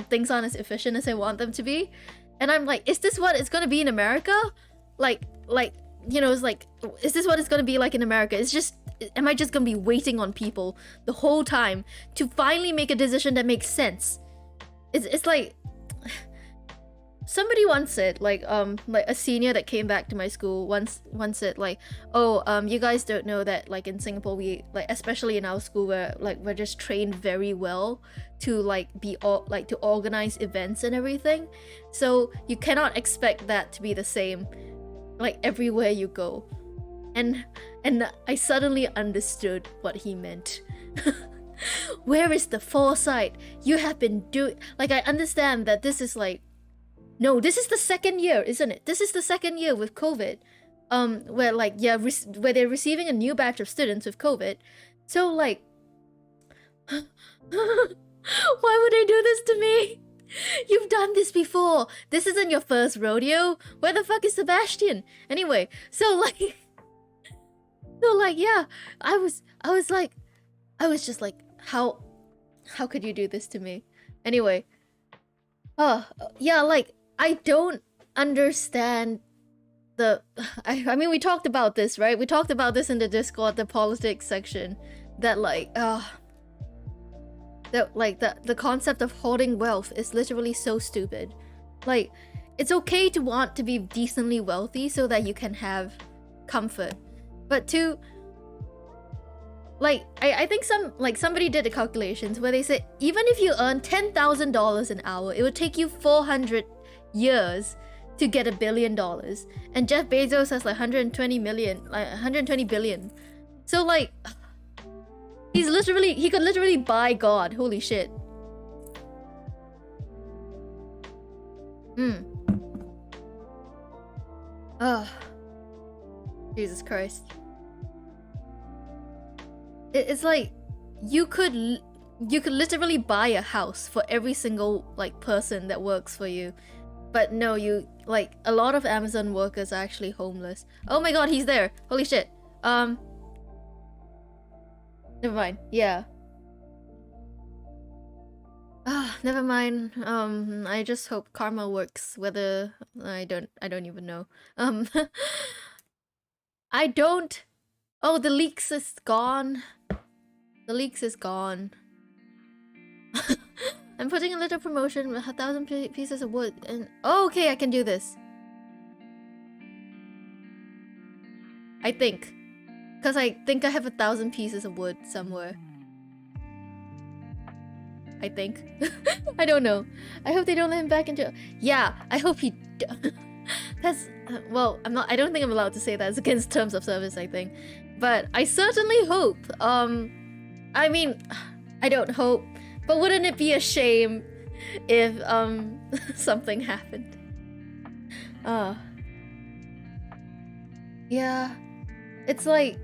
things aren't as efficient as I want them to be. And I'm like, is this what it's gonna be in America? Like, you know, it's like, is this what it's gonna be like in America? It's just, am I just gonna be waiting on people the whole time to finally make a decision that makes sense? It's like, somebody once said, like a senior that came back to my school once said like, oh, you guys don't know that like in Singapore we, like especially in our school, we're just trained very well to like to organize events and everything, so you cannot expect that to be the same like everywhere you go. And I suddenly understood what he meant. Where is the foresight you have been doing? Like, I understand that this is like, no, this is the second year, isn't it? This is the second year with COVID, where like, yeah, where they're receiving a new batch of students with COVID. So like, why would they do this to me? You've done this before. This isn't your first rodeo. Where the fuck is Sebastian? Anyway, so like, yeah, I was just like, how could you do this to me? Anyway, yeah, like, I don't understand the. I mean, we talked about this, right? We talked about this in the Discord, the politics section, that like, the concept of hoarding wealth is literally so stupid. Like, it's okay to want to be decently wealthy so that you can have comfort, but to like, I think somebody did the calculations where they said even if you earn $10,000 an hour, it would take you 400 years to get $1 billion, and Jeff Bezos has like 120 billion. So like, he could literally buy God. Holy shit. Oh, Jesus Christ. It's like, you could literally buy a house for every single like person that works for you. But no, you like, a lot of Amazon workers are actually homeless. Oh my god, he's there. Holy shit. Never mind. Yeah. Never mind. I just hope karma works. Whether I don't even know. I don't. Oh, the leaks is gone. The leaks is gone. I'm putting a little promotion with 1,000 pieces of wood, and oh, okay, I can do this. I think, because I think I have 1,000 pieces of wood somewhere. I think. I don't know. I hope they don't let him back into. Yeah, I hope he. That's well. I don't think I'm allowed to say that. It's against terms of service, I think. But I certainly hope. I mean, I don't hope. But wouldn't it be a shame if something happened? Yeah. It's like,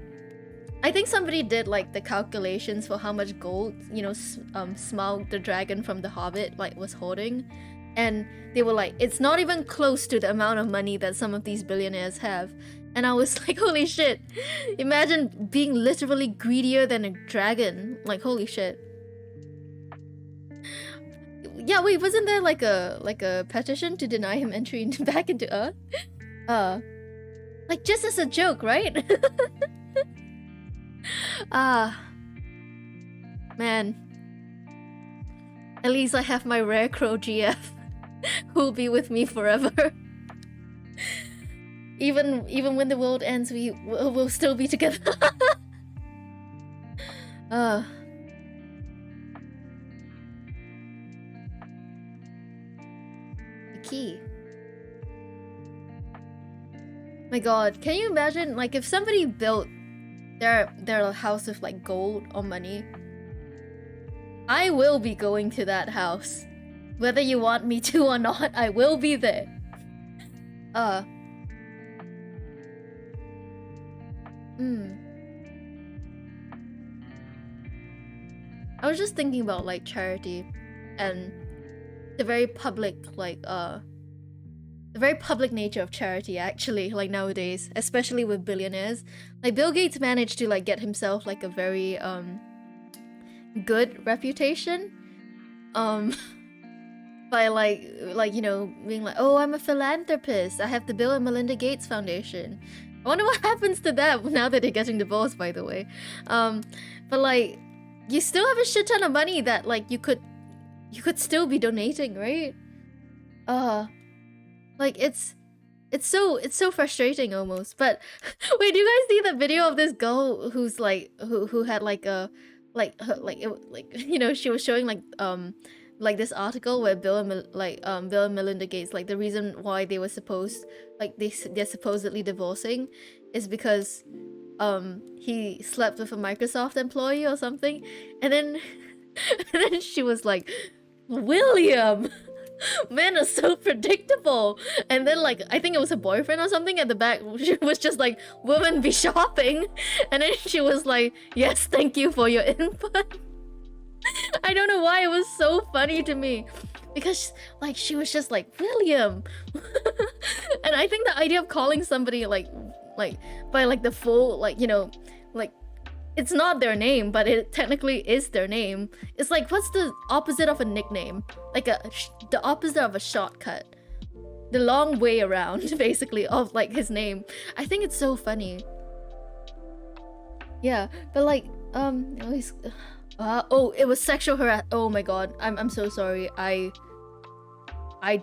I think somebody did like the calculations for how much gold, you know, Smaug the dragon from The Hobbit like was hoarding, and they were like, it's not even close to the amount of money that some of these billionaires have. And I was like, holy shit! Imagine being literally greedier than a dragon. Like, holy shit. Yeah, wait, wasn't there like a petition to deny him entry back into Earth? Like, just as a joke, right? Man. At least I have my rare crow GF who'll be with me forever. Even when the world ends, we'll still be together. The key. My god, can you imagine like if somebody built their house with like gold or money? I will be going to that house. Whether you want me to or not, I will be there. I was just thinking about like charity and the very public the very public nature of charity actually, like nowadays, especially with billionaires. Like Bill Gates managed to like get himself like a very good reputation by like you know, being like, oh, I'm a philanthropist, I have the Bill and Melinda Gates Foundation. I wonder what happens to that now that they're getting divorced, by the way. But like, you still have a shit ton of money that like you could still be donating, right? Like it's so frustrating almost. But wait, do you guys see the video of this girl who's like who had like a you know, she was showing like this article where Bill and Melinda Gates, like the reason why they were they're supposedly divorcing is because he slept with a Microsoft employee or something, and then she was like, William, men are so predictable. And then like, I think it was her boyfriend or something at the back, she was just like, women be shopping. And then she was like, yes, thank you for your input. I don't know why, it was so funny to me. because like she was just like William. And I think the idea of calling somebody like by like the full, like, you know, like it's not their name, but it technically is their name. It's like, what's the opposite of a nickname? Like the opposite of a shortcut. The long way around, basically, of like his name. I think it's so funny. Yeah, but like, oh, it was sexual harassment. Oh my god, I'm so sorry. I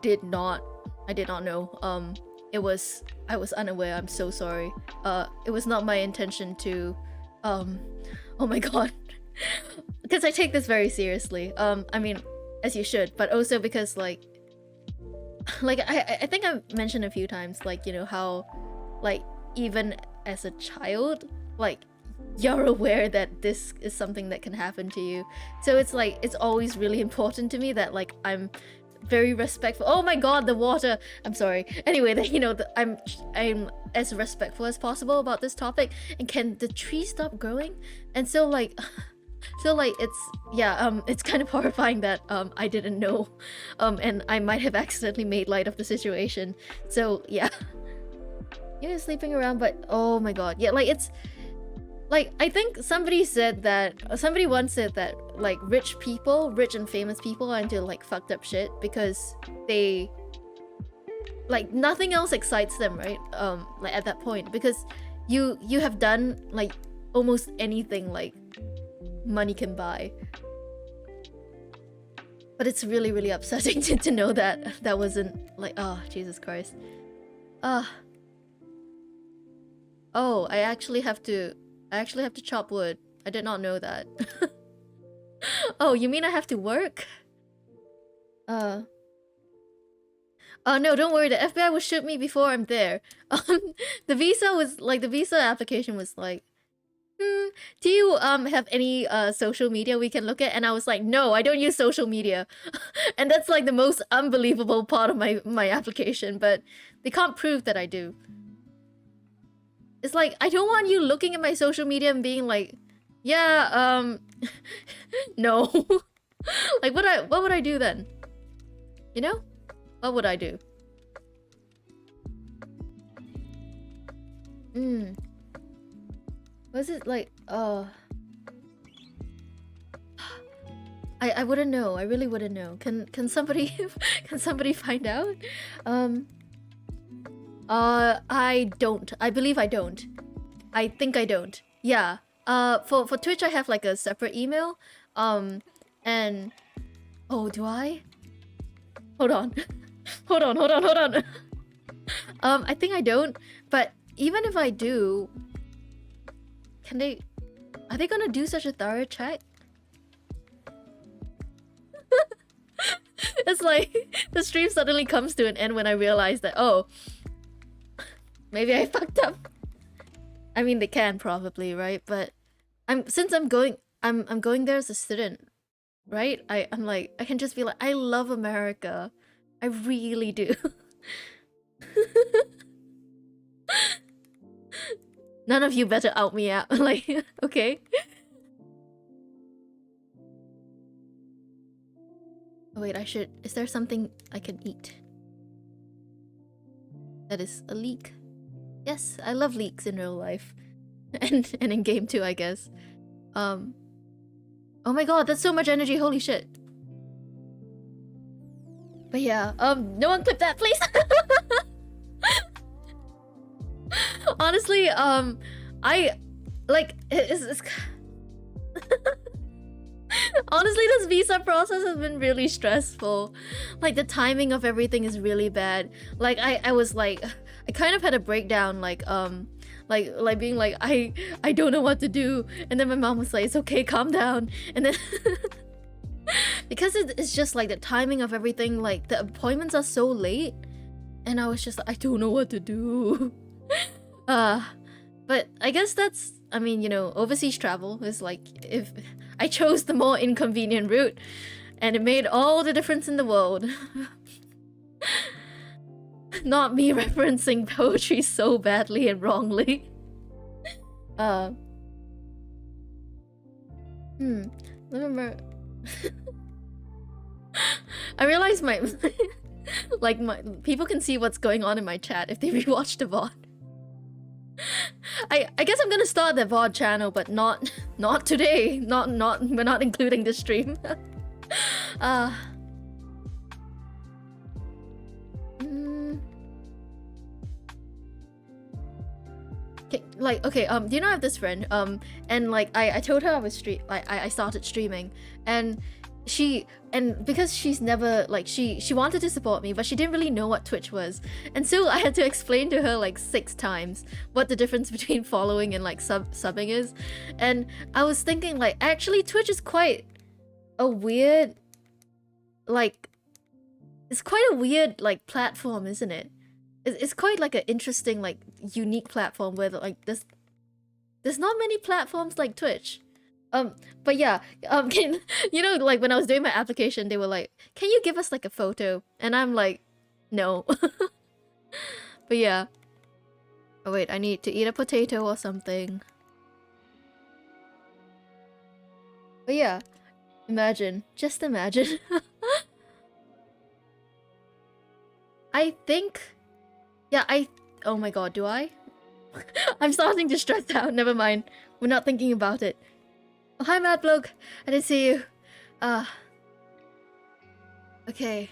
did not know. I was unaware. I'm so sorry. It was not my intention to, oh my god, because I take this very seriously. I mean, as you should, but also because like I think I've mentioned a few times, like, you know, how like even as a child, like you're aware that this is something that can happen to you. So it's like, it's always really important to me that like I'm very respectful. Oh my god, the water. I'm sorry. Anyway, that, you know, I'm as respectful as possible about this topic. And can the tree stop growing? And so like it's, yeah, it's kind of horrifying that I didn't know, and I might have accidentally made light of the situation. So yeah, you're sleeping around, but oh my god, yeah, like it's like, I think somebody once said that like rich and famous people are into like fucked up shit because they like nothing else excites them, right? Like at that point, because you have done like almost anything like money can buy. But it's really, really upsetting to know that that wasn't like, oh Jesus Christ. Oh, I actually have to chop wood. I did not know that. Oh, you mean I have to work? No, don't worry, the FBI will shoot me before I'm there. The visa application was like, do you have any social media we can look at? And I was like, no, I don't use social media. And that's like the most unbelievable part of my application, but they can't prove that I do. It's like, I don't want you looking at my social media and being like, yeah, no. Like, what would I do then? You know? What would I do? Was it like, I wouldn't know. I really wouldn't know. Can somebody can somebody find out? I don't. I believe I don't. I think I don't. Yeah. For Twitch I have like a separate email. And oh, do I? Hold on. hold on. I think I don't, but even if I do, are they gonna do such a thorough check? It's like the stream suddenly comes to an end when I realize that, oh, maybe I fucked up. I mean, they can probably, right? But I'm going there as a student, right? I'm like, I can just be like, I love America. I really do. None of you better out me out. Like, okay. Oh wait, is there something I can eat? That is a leek. Yes, I love leeks in real life. And in game too, I guess. Oh my god, that's so much energy, holy shit. But yeah, no one clip that, please. Honestly, I like it's honestly, this visa process has been really stressful. Like the timing of everything is really bad. Like I was like, I kind of had a breakdown, like being like, I don't know what to do, and then my mom was like, it's okay, calm down, and then because it's just like the timing of everything, like the appointments are so late, and I was just like, I don't know what to do. But I guess that's, I mean, you know, overseas travel is like, if I chose the more inconvenient route, and it made all the difference in the world. Not me referencing poetry so badly and wrongly. Remember. I realize my like my people can see what's going on in my chat if they rewatch the VOD. I guess I'm gonna start the VOD channel, but not today. We're not including this stream. Like, okay, do you know I have this friend, and like I told her I was I started streaming, and because she's never, like, she wanted to support me, but she didn't really know what Twitch was, and so I had to explain to her like 6 times what the difference between following and like subbing is. And I was thinking, like, actually Twitch is quite a weird, like, it's quite a weird like platform, isn't it? It's quite like an interesting, like, unique platform where like there's not many platforms like Twitch. But yeah, you know, like when I was doing my application, they were like, "Can you give us like a photo?" And I'm like, "No." But yeah. Oh wait, I need to eat a potato or something. But yeah, imagine, just imagine. I think, yeah, oh my god, do I? I'm starting to stress out. Never mind. We're not thinking about it. Oh, hi, Mad Bloke. I didn't see you. Okay.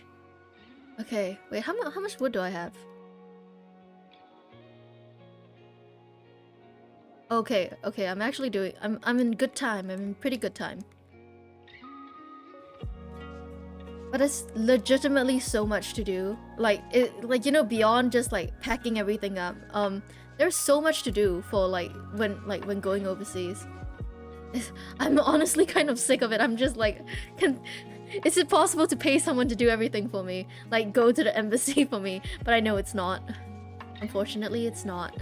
Okay. Wait, how much wood do I have? Okay. Okay. I'm actually doing. I'm in good time. I'm in pretty good time. But it's legitimately so much to do. Like you know, beyond just like packing everything up. There's so much to do for when going overseas. I'm honestly kind of sick of it. I'm just like, is it possible to pay someone to do everything for me? Like, go to the embassy for me? But I know it's not. Unfortunately, it's not.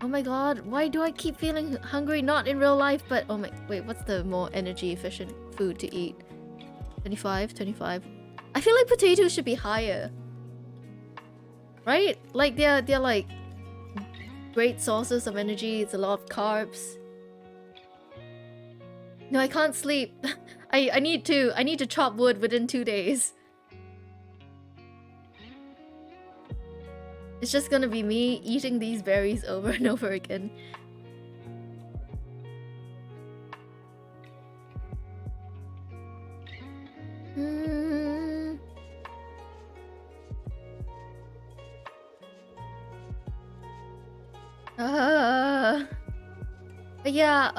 Oh my god, why do I keep feeling hungry? Not in real life, but oh my, wait, what's the more energy efficient food to eat? 25? 25? I feel like potatoes should be higher. Right? Like they're like great sources of energy. It's a lot of carbs. No, I can't sleep. I need to chop wood within 2 days. It's just gonna be me eating these berries over and over again. Yeah,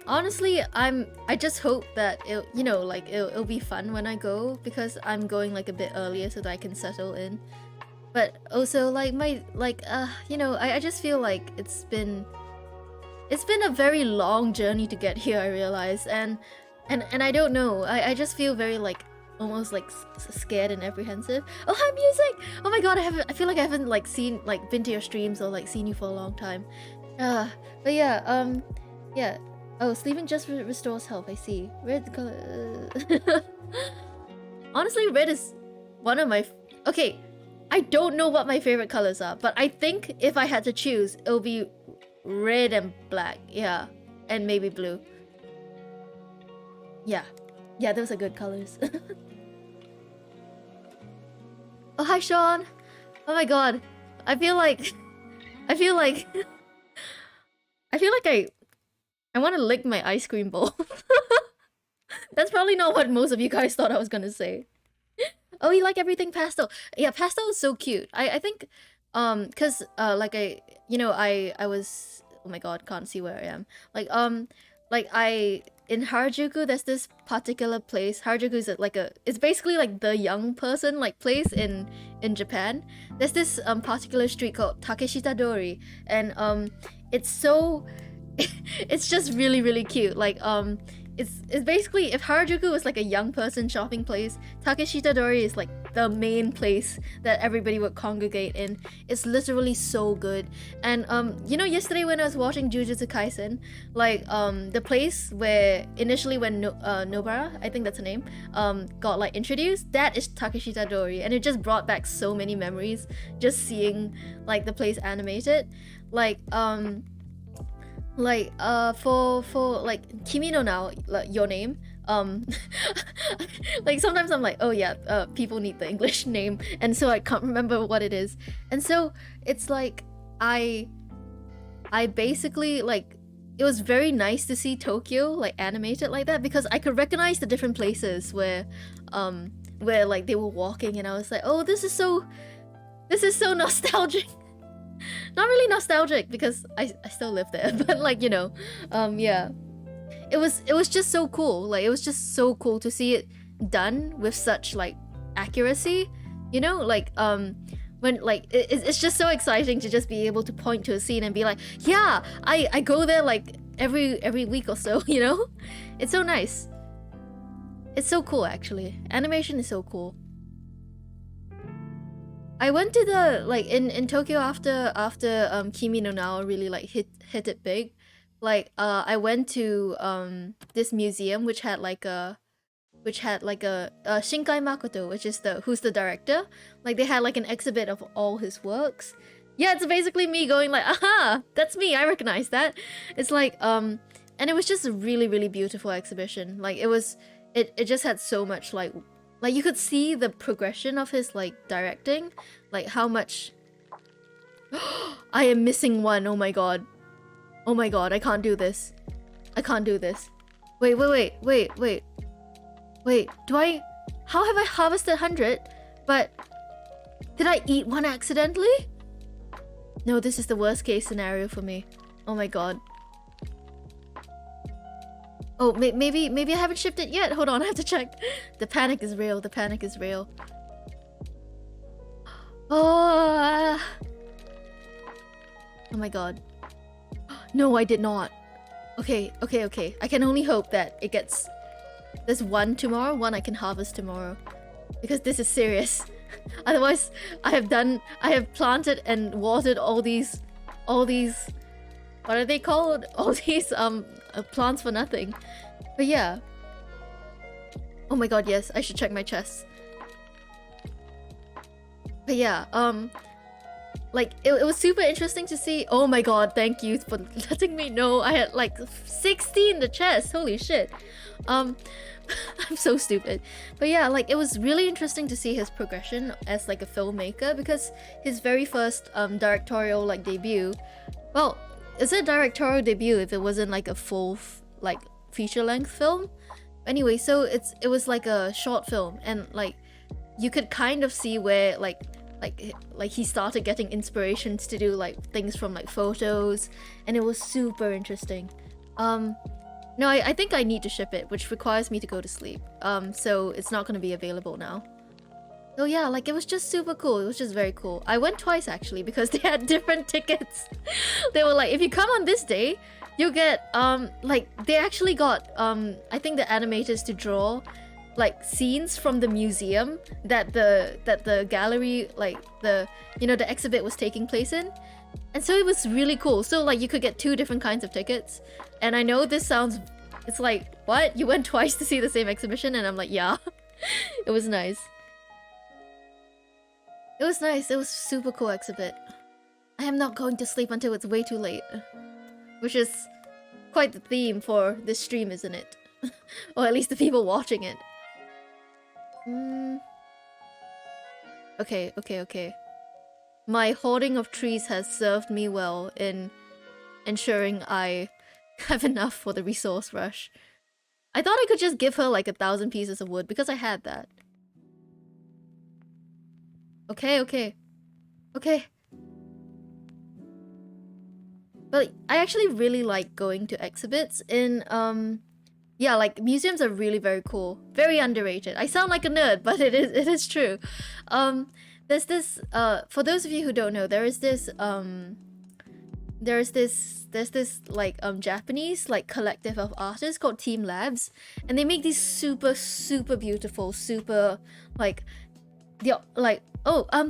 honestly, I just hope that it'll, you know, like it'll be fun when I go, because I'm going like a bit earlier so that I can settle in. But also like you know, I just feel like it's been a very long journey to get here, I realize, and I don't know, I just feel very like almost like scared and apprehensive. Oh, hi, music! Oh my god, I feel like I haven't like been to your streams or like seen you for a long time. But yeah, yeah. Oh, sleeping just restores health, I see. Red color. Honestly, red is one of my... Okay, I don't know what my favorite colors are, but I think if I had to choose, it'll be red and black. Yeah, and maybe blue. Yeah. Yeah, those are good colors. Oh, hi, Sean! Oh my god. I feel like I want to lick my ice cream bowl. That's probably not what most of you guys thought I was gonna say. Oh, you like everything pastel? Yeah, pastel is so cute. I think, cause like I was, oh my god, can't see where I am. Like in Harajuku, there's this particular place. Harajuku is it's basically like the young person like place in Japan. There's this particular street called Takeshita Dori, and it's so it's just really, really cute. Like it's basically, if Harajuku was like a young person shopping place, Takeshita Dori is like the main place that everybody would congregate in. It's literally so good. And you know, yesterday when I was watching Jujutsu Kaisen, like the place where initially when Nobara, I think that's her name, got like introduced, that is Takeshita Dori, and it just brought back so many memories just seeing like the place animated. Like like for like Kimi no Now, like your name, like sometimes I'm like, oh yeah, people need the English name, and so I can't remember what it is, and so it's like I basically like, it was very nice to see Tokyo like animated like that, because I could recognize the different places where like they were walking, and I was like, oh, this is so nostalgic. Not really nostalgic because I still live there, but like, you know, yeah. It was just so cool. Like, it was just so cool to see it done with such like accuracy, you know, like when like it's just so exciting to just be able to point to a scene and be like, yeah, I go there like every week or so, you know. It's so nice. It's so cool, actually. Animation is so cool. I went to the like in Tokyo after Kimi no Now really like hit it big. Like I went to this museum which had like a Shinkai Makoto, which is who's the director. Like, they had like an exhibit of all his works. Yeah, it's basically me going like, aha, that's me, I recognize that. It's like and it was just a really beautiful exhibition. Like, it just had so much like you could see the progression of his like directing, like how much I am missing one. Oh my god, I can't do this. Wait, do I... How have I harvested 100? But... Did I eat one accidentally? No, this is the worst case scenario for me. Oh my god. Oh, maybe I haven't shipped it yet. Hold on, I have to check. The panic is real. Oh my god. No, I did not. Okay. I can only hope that it gets... There's one tomorrow, one I can harvest tomorrow. Because this is serious. Otherwise, I have planted and watered all these... What are they called? All these plants for nothing. But yeah. Oh my god, yes, I should check my chest. But yeah, like, it was super interesting to see. Oh my god, thank you for letting me know. I had like 60 in the chest. Holy shit. I'm so stupid. But yeah, like, it was really interesting to see his progression as like a filmmaker, because his very first directorial like debut, well, it's a directorial debut if it wasn't like a full like feature-length film. Anyway, so it was like a short film, and like you could kind of see where like he started getting inspirations to do like things from like photos, and it was super interesting. No, I think I need to ship it, which requires me to go to sleep. So it's not gonna be available now. So yeah, like, it was just super cool. It was just very cool. I went twice actually, because they had different tickets. They were like, if you come on this day, you get like, they actually got I think the animators to draw like scenes from the museum that the gallery, like the exhibit was taking place in. And so it was really cool. So like, you could get 2 different kinds of tickets. And I know this sounds, it's like, what? You went twice to see the same exhibition? And I'm like, yeah. It was nice. It was nice. It was a super cool exhibit. I am not going to sleep until it's way too late. Which is quite the theme for this stream, isn't it? Or at least the people watching it. Okay. My hoarding of trees has served me well in ensuring I have enough for the resource rush. I thought I could just give her like 1,000 pieces of wood, because I had that. Okay. But I actually really like going to exhibits in yeah, like, museums are really very cool. Very underrated. I sound like a nerd, but it is true. There's this for those of you who don't know, there's this like Japanese like collective of artists called Team Labs, and they make these super beautiful, super like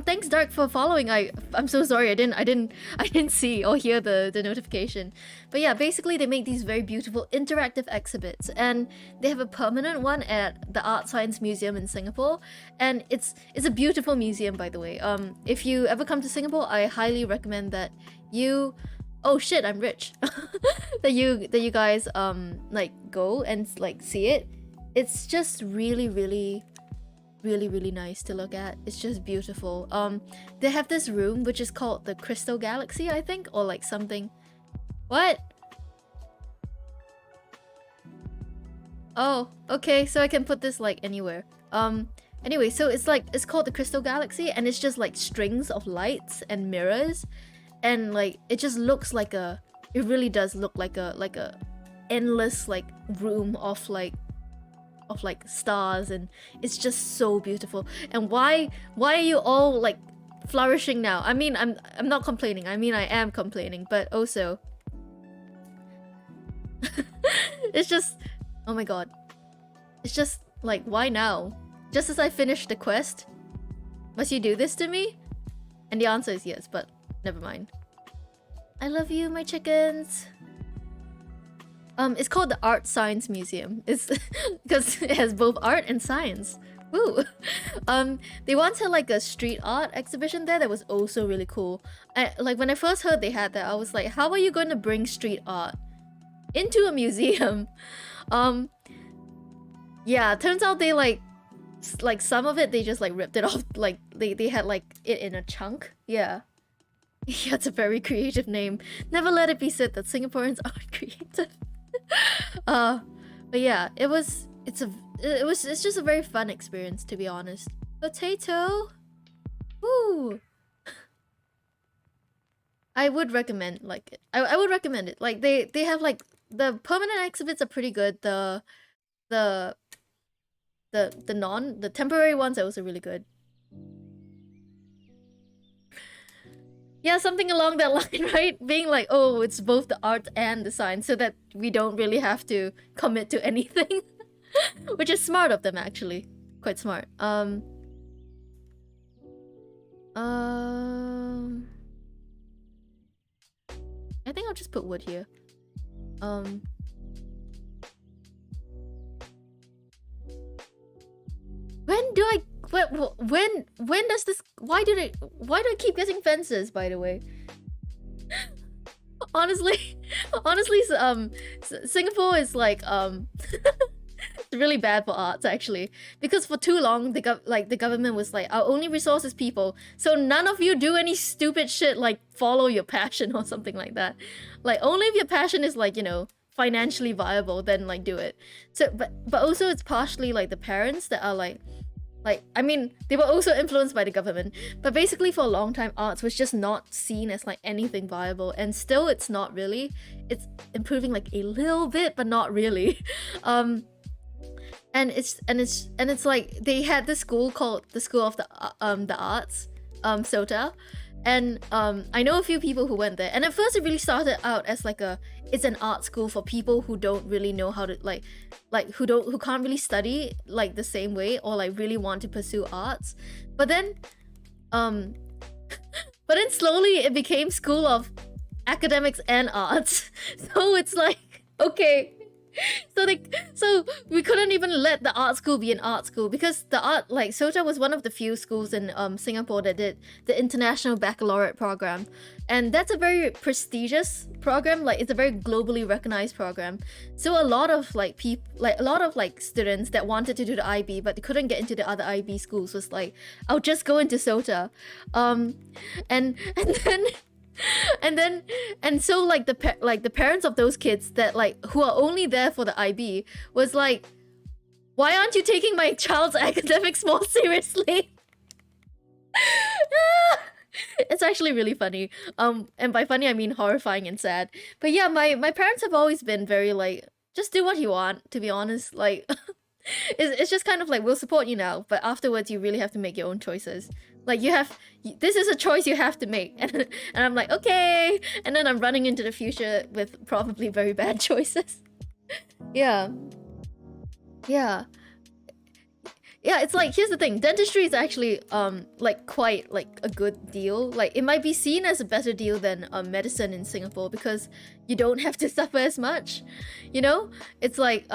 thanks Dark for following. I'm so sorry, I didn't see or hear the notification. But yeah, basically they make these very beautiful interactive exhibits, and they have a permanent one at the Art Science Museum in Singapore, and it's a beautiful museum, by the way. If you ever come to Singapore, I highly recommend that you oh shit, I'm rich. that you guys like go and like see it. It's just really really nice to look at. It's just beautiful. They have this room which is called the Crystal Galaxy, I think, or like something. What? Oh, okay, so I can put this like anywhere. Anyway, so it's called the Crystal Galaxy, and it's just like strings of lights and mirrors, and like it just looks like it really does look like a endless like room of like stars, and it's just so beautiful. And why are you all like flourishing now? I mean, I'm not complaining. I mean, I am complaining, but also it's just, oh my god. It's just like, why now? Just as I finished the quest? Must you do this to me? And the answer is yes, but never mind. I love you, my chickens. It's called the Art Science Museum. It's because it has both art and science. Woo! They once had like a street art exhibition there that was also really cool. Like when I first heard they had that, I was like, how are you going to bring street art into a museum? Yeah, turns out they like some of it they just like ripped it off. Like they had like it in a chunk. Yeah. Yeah, it's a very creative name. Never let it be said that Singaporeans aren't creative. But yeah, it's just a very fun experience, to be honest. Potato. Woo. I would recommend like it. I would recommend it. Like they have like the permanent exhibits are pretty good. The temporary ones are also really good. Yeah, something along that line, right? Being like, oh, it's both the art and the science, so that we don't really have to commit to anything. Which is smart of them, actually. Quite smart. I think I'll just put wood here. When do I when does this why do I keep getting fences, by the way? honestly Singapore is like it's really bad for arts, actually, because for too long the government was like, our only resource is people, so none of you do any stupid shit like follow your passion or something like that. Like, only if your passion is like, you know, financially viable, then like do it. So but also it's partially like the parents that are like I mean, they were also influenced by the government, but basically for a long time arts was just not seen as like anything viable, and still it's not really. It's improving like a little bit, but not really. And it's like they had this school called the School of the Arts, SOTA. And I know a few people who went there, and at first it really started out as like it's an art school for people who don't really know how to who can't really study like the same way, or like really want to pursue arts. But then slowly it became School of Academics and Arts. So it's like, okay, so we couldn't even let the art school be an art school, because the SOTA was one of the few schools in Singapore that did the International Baccalaureate program, and that's a very prestigious program. Like, it's a very globally recognized program. So a lot of students that wanted to do the IB but they couldn't get into the other IB schools was like, I'll just go into SOTA, and so like the parents of those kids that like who are only there for the IB was like, why aren't you taking my child's academics more seriously? It's actually really funny. And by funny I mean horrifying and sad. But yeah, my parents have always been very like, just do what you want, to be honest. Like it's just kind of like, we'll support you now, but afterwards you really have to make your own choices. Like, this is a choice you have to make. And I'm like, okay. And then I'm running into the future with probably very bad choices. Yeah, it's like, here's the thing, dentistry is actually like quite like a good deal. Like, it might be seen as a better deal than medicine in Singapore, because you don't have to suffer as much, you know. It's like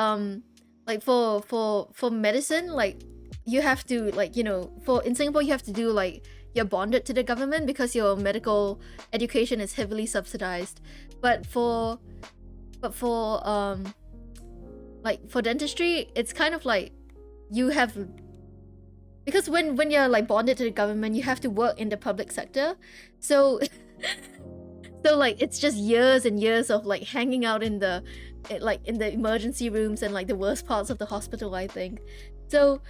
for medicine, like, you have to, like, you know, in Singapore you have to do like, you're bonded to the government because your medical education is heavily subsidized. But for like for dentistry, it's kind of like you have, because when you're like bonded to the government, you have to work in the public sector. So so like it's just years and years of like hanging out in the emergency rooms and like the worst parts of the hospital, I think. So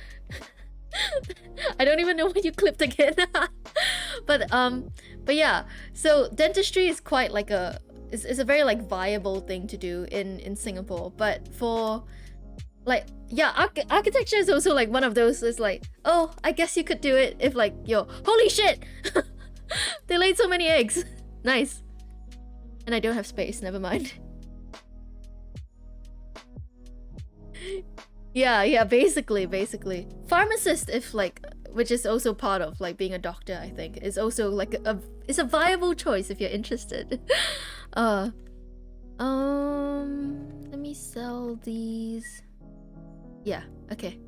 I don't even know when you clipped again. but yeah, so dentistry is quite like it's a very like viable thing to do in Singapore. But for like, yeah, architecture is also like one of those. It's like, oh, I guess you could do it if like you're, holy shit, they laid so many eggs. Nice. And I don't have space, never mind. Yeah, basically. Pharmacist, if like, which is also part of like being a doctor, I think, is also like it's a viable choice if you're interested. Let me sell these. Yeah, okay.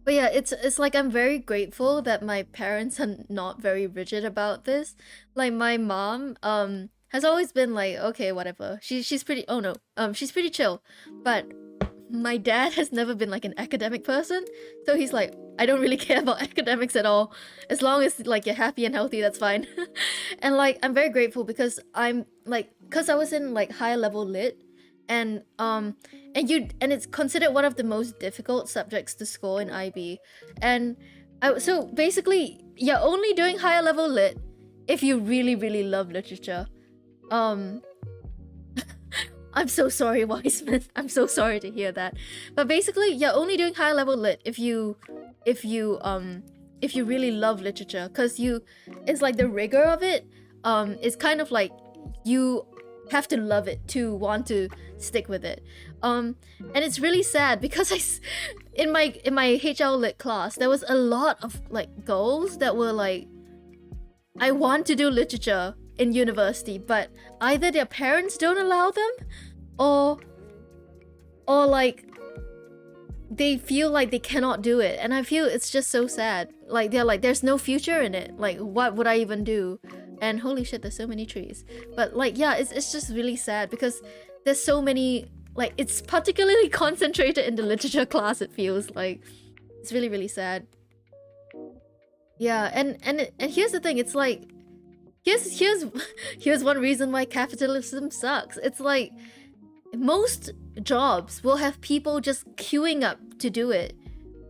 But yeah, it's like I'm very grateful that my parents are not very rigid about this. Like my mom has always been like, okay, whatever. She's pretty, oh no, she's pretty chill. But my dad has never been like an academic person, so he's like, I don't really care about academics at all. As long as like you're happy and healthy, that's fine. And like I'm very grateful because I'm like, cause I was in like higher level lit, and it's considered one of the most difficult subjects to score in IB. And so basically you're only doing higher level lit if you really love literature. I'm so sorry, Wiseman. I'm so sorry to hear that. But basically, you're only doing higher level lit if you really love literature, because it's like the rigor of it is kind of like you have to love it to want to stick with it. And it's really sad because in my HL lit class, there was a lot of like girls that were like, I want to do literature in university, but either their parents don't allow them, or like they feel like they cannot do it. And I feel it's just so sad. Like they're like, there's no future in it. Like what would I even do? And holy shit, there's so many trees. But like, yeah, it's just really sad because there's so many, like it's particularly concentrated in the literature class, it feels like. It's really sad. Yeah, and here's the thing, it's like, here's one reason why capitalism sucks. It's like most jobs will have people just queuing up to do it.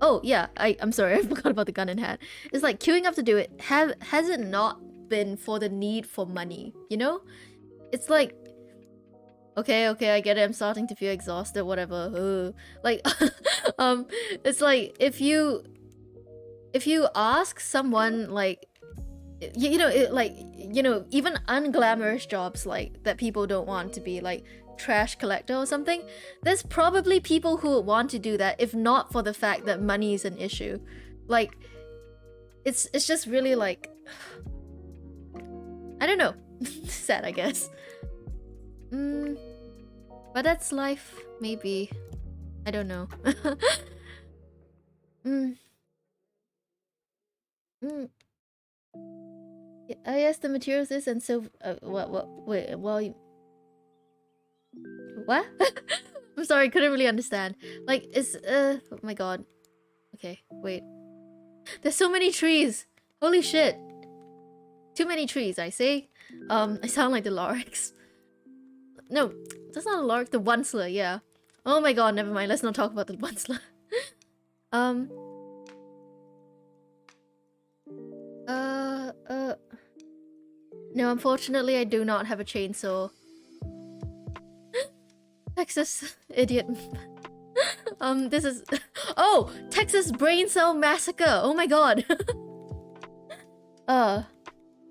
Oh yeah, I'm sorry, I forgot about the gun and hat. It's like queuing up to do it. Has it not been for the need for money? You know, it's like, okay, I get it. I'm starting to feel exhausted. Whatever. Like, it's like if you ask someone like, you know, even unglamorous jobs like that people don't want to be, like trash collector or something, there's probably people who would want to do that if not for the fact that money is an issue. Like it's just really like, I don't know. Sad, I guess. But that's life, maybe. I don't know. Yeah, I guess the materials is, and so wait, well, what? I'm sorry, couldn't really understand. Like, it's oh my god. Okay, wait. There's so many trees. Holy shit. Too many trees, I say. I sound like the Lorax. No, that's not a Lorax, the Onceler, yeah. Oh my god, never mind, let's not talk about the Onceler. No, unfortunately I do not have a chainsaw. Texas idiot. This is oh, Texas brain cell massacre. Oh my god.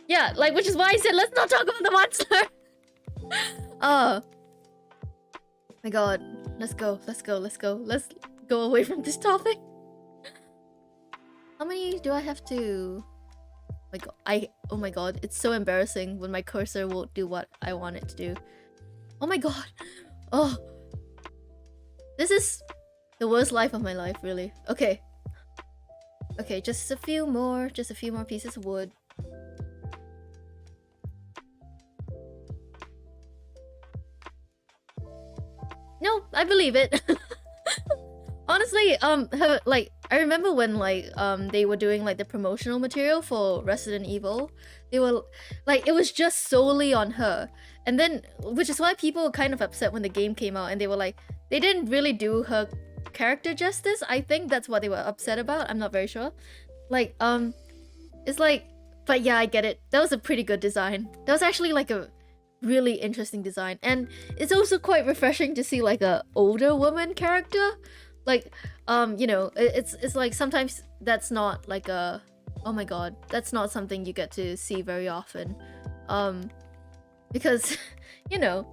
Yeah, like, which is why I said let's not talk about the monster. My god, let's go. Let's go away from this topic. How many do I have to? My god, oh my god, it's so embarrassing when my cursor won't do what I want it to do. Oh my god. Oh, this is the worst life of my life, really. Okay. Okay, just a few more pieces of wood. No, I believe it. Honestly, like I remember when like they were doing like the promotional material for Resident Evil. They were like, it was just solely on her, and then which is why people were kind of upset when the game came out, and they were like, they didn't really do her character justice. I think that's what they were upset about. I'm not very sure. Like it's like, but yeah, I get it. That was a pretty good design. That was actually like a really interesting design, and it's also quite refreshing to see like a older woman character. Like you know, it's like sometimes that's not like a, oh my god, that's not something you get to see very often, because you know,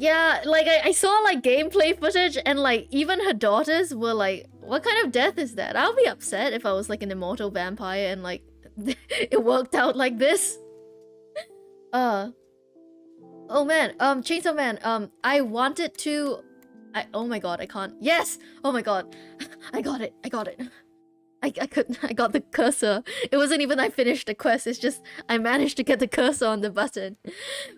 yeah, like I saw like gameplay footage, and like even her daughters were like, what kind of death is that? I'll be upset if I was like an immortal vampire and like it worked out like this. Oh man, Chainsaw Man, I wanted to... oh my god, I can't. Yes! Oh my god. I got it. I couldn't. I got the cursor. It wasn't even I finished the quest, it's just I managed to get the cursor on the button.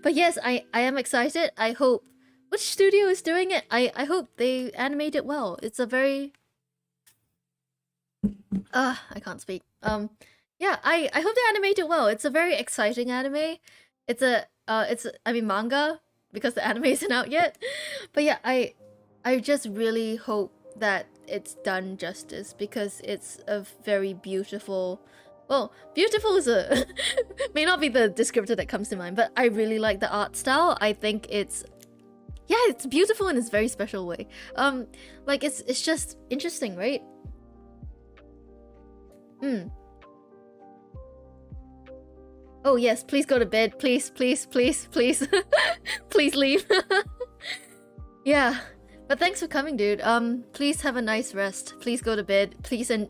But yes, I am excited. I hope... Which studio is doing it? I hope they animate it well. It's a very... I can't speak. Yeah, I hope they animate it well. It's a very exciting anime. It's a I mean manga, because the anime isn't out yet. But yeah, I just really hope that it's done justice, because it's a very beautiful... Well, beautiful is a may not be the descriptor that comes to mind, but I really like the art style. I think it's... Yeah, it's beautiful in its very special way. Like it's just interesting, right? Oh yes, please go to bed. Please, please, please, please. Please leave. Yeah. But thanks for coming, dude. Please have a nice rest. Please go to bed. Please, and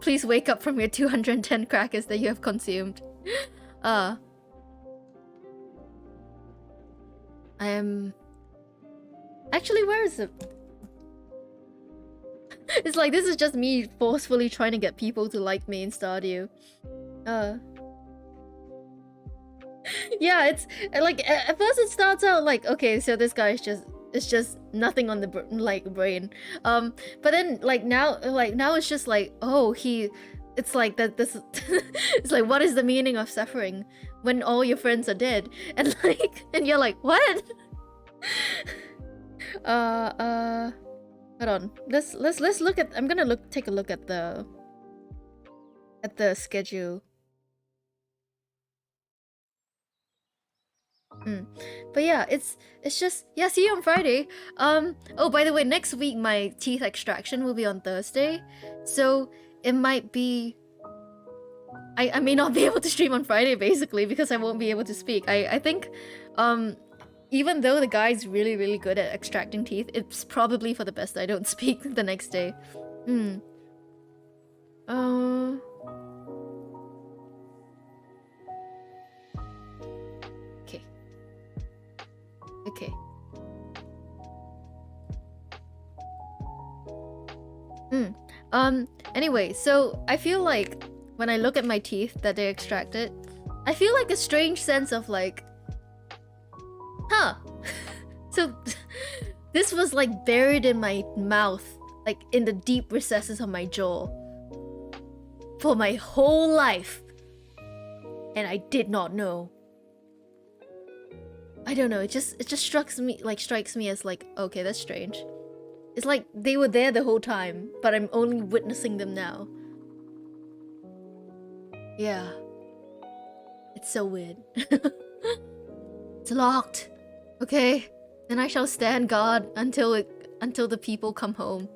please wake up from your 210 crackers that you have consumed. I am... Actually, where is it? It's like, this is just me forcefully trying to get people to like me in Stardew. Yeah, it's like at first it starts out like, okay, so this guy is just, it's just nothing on the brain, but then like now it's just like, oh, it's like that this it's like, what is the meaning of suffering when all your friends are dead? And like, and you're like, what? Hold on, let's look at... I'm gonna take a look at the schedule. But yeah, it's just... Yeah, see you on Friday. Oh, by the way, next week my teeth extraction will be on Thursday, so it might be... I may not be able to stream on Friday, basically, because I won't be able to speak. I think even though the guy's really, really good at extracting teeth, it's probably for the best I don't speak the next day. Okay. Okay. Anyway, so I feel like when I look at my teeth that they extracted, I feel like a strange sense of like, huh. So this was like buried in my mouth, like in the deep recesses of my jaw for my whole life, and I did not know. I don't know, it just strikes me as like, okay, that's strange. It's like they were there the whole time, but I'm only witnessing them now. Yeah. It's so weird. It's locked. Okay. Then I shall stand guard until the people come home.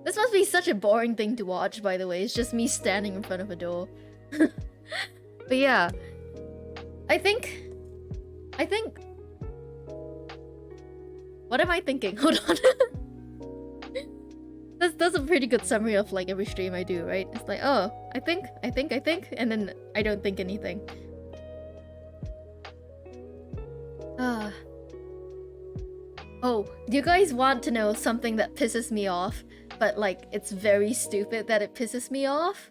This must be such a boring thing to watch, by the way. It's just me standing in front of a door. But yeah. I think... What am I thinking? Hold on. That's a pretty good summary of like every stream I do, right? It's like, oh, I think, and then I don't think anything. Oh, do you guys want to know something that pisses me off? But like, it's very stupid that it pisses me off?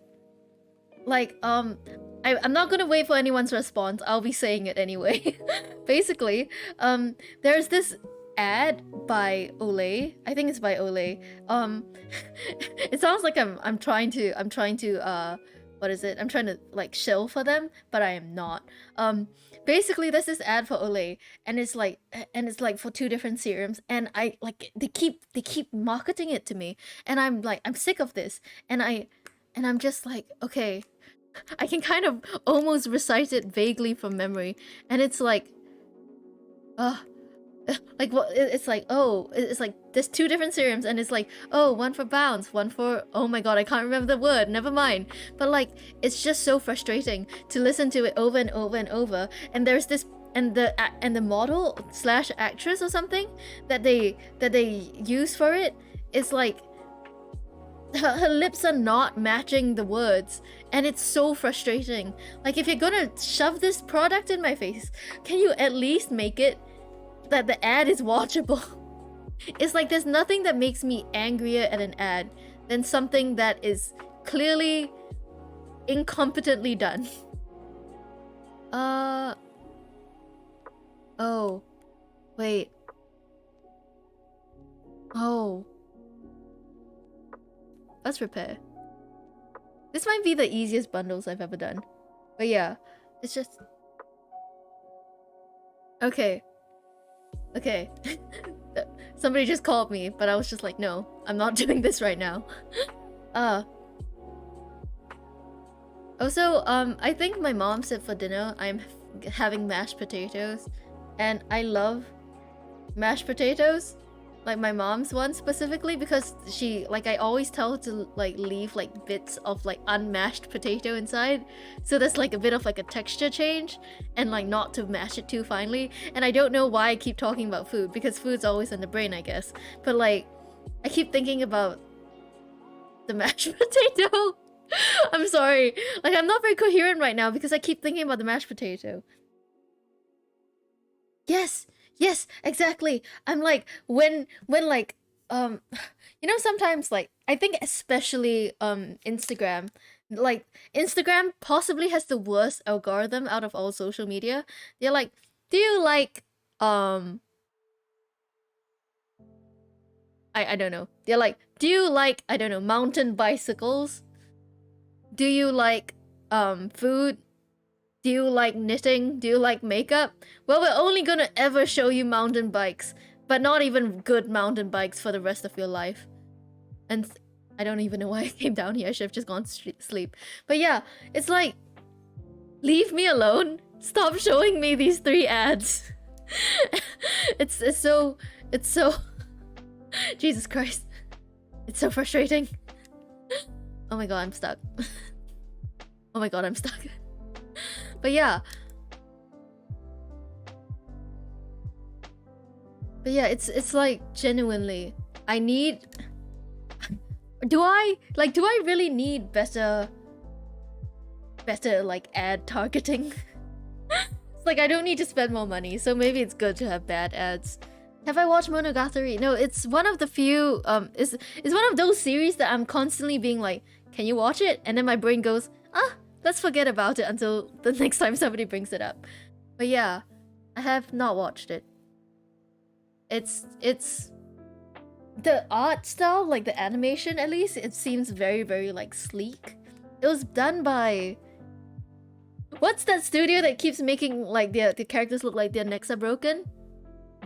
Like, I'm not gonna wait for anyone's response. I'll be saying it anyway. Basically, there's this ad by Olay. I think it's by Olay. It sounds like I'm trying to what is it? I'm trying to like shill for them, but I am not. Basically there's this ad for Olay, and it's like for two different serums, and I like they keep marketing it to me, and I'm like, I'm sick of this, and I'm just like, okay, I can kind of almost recite it vaguely from memory, and it's like, like what it's like, oh, it's like there's two different serums, and it's like, oh, one for bounce, one for, oh my god, I can't remember the word, never mind. But like, it's just so frustrating to listen to it over and over and over, and there's this, and the model slash actress or something that they use for it is like, her lips are not matching the words, and it's so frustrating. Like, if you're gonna shove this product in my face, can you at least make it that the ad is watchable? It's like, there's nothing that makes me angrier at an ad than something that is clearly incompetently done. Oh. Wait. Oh. Let's repair. This might be the easiest bundles I've ever done. But yeah, it's just... Okay. Okay. Somebody just called me, but I was just like, no, I'm not doing this right now. Also, I think my mom said for dinner I'm having mashed potatoes, and I love mashed potatoes. Like my mom's one specifically, because she, like, I always tell her to like leave like bits of like unmashed potato inside, so there's like a bit of like a texture change, and like not to mash it too finely. And I don't know why I keep talking about food, because food's always in the brain, I guess, but like I keep thinking about the mashed potato. I'm sorry, like I'm not very coherent right now because I keep thinking about the mashed potato. Yes, exactly. I'm like, when like, you know, sometimes like, I think especially Instagram, like Instagram possibly has the worst algorithm out of all social media. They're like, do you like I don't know. They're like, do you like, I don't know, mountain bicycles? Do you like food? Do you like knitting? Do you like makeup? Well, we're only gonna ever show you mountain bikes, but not even good mountain bikes for the rest of your life. And I don't even know why I came down here. I should have just gone to sleep. But yeah, it's like, leave me alone. Stop showing me these 3 ads. It's so Jesus Christ. It's so frustrating. Oh my god, I'm stuck. Oh my god, I'm stuck. But yeah. It's like, genuinely, I need... Do I really need better like ad targeting? It's like, I don't need to spend more money, so maybe it's good to have bad ads. Have I watched Monogatari? No, it's one of the few, it's one of those series that I'm constantly being like, can you watch it? And then my brain goes, let's forget about it until the next time somebody brings it up. But yeah, I have not watched it. It's the art style, like the animation at least, it seems very, very like sleek. It was done by... What's that studio that keeps making like the characters look like their necks are broken?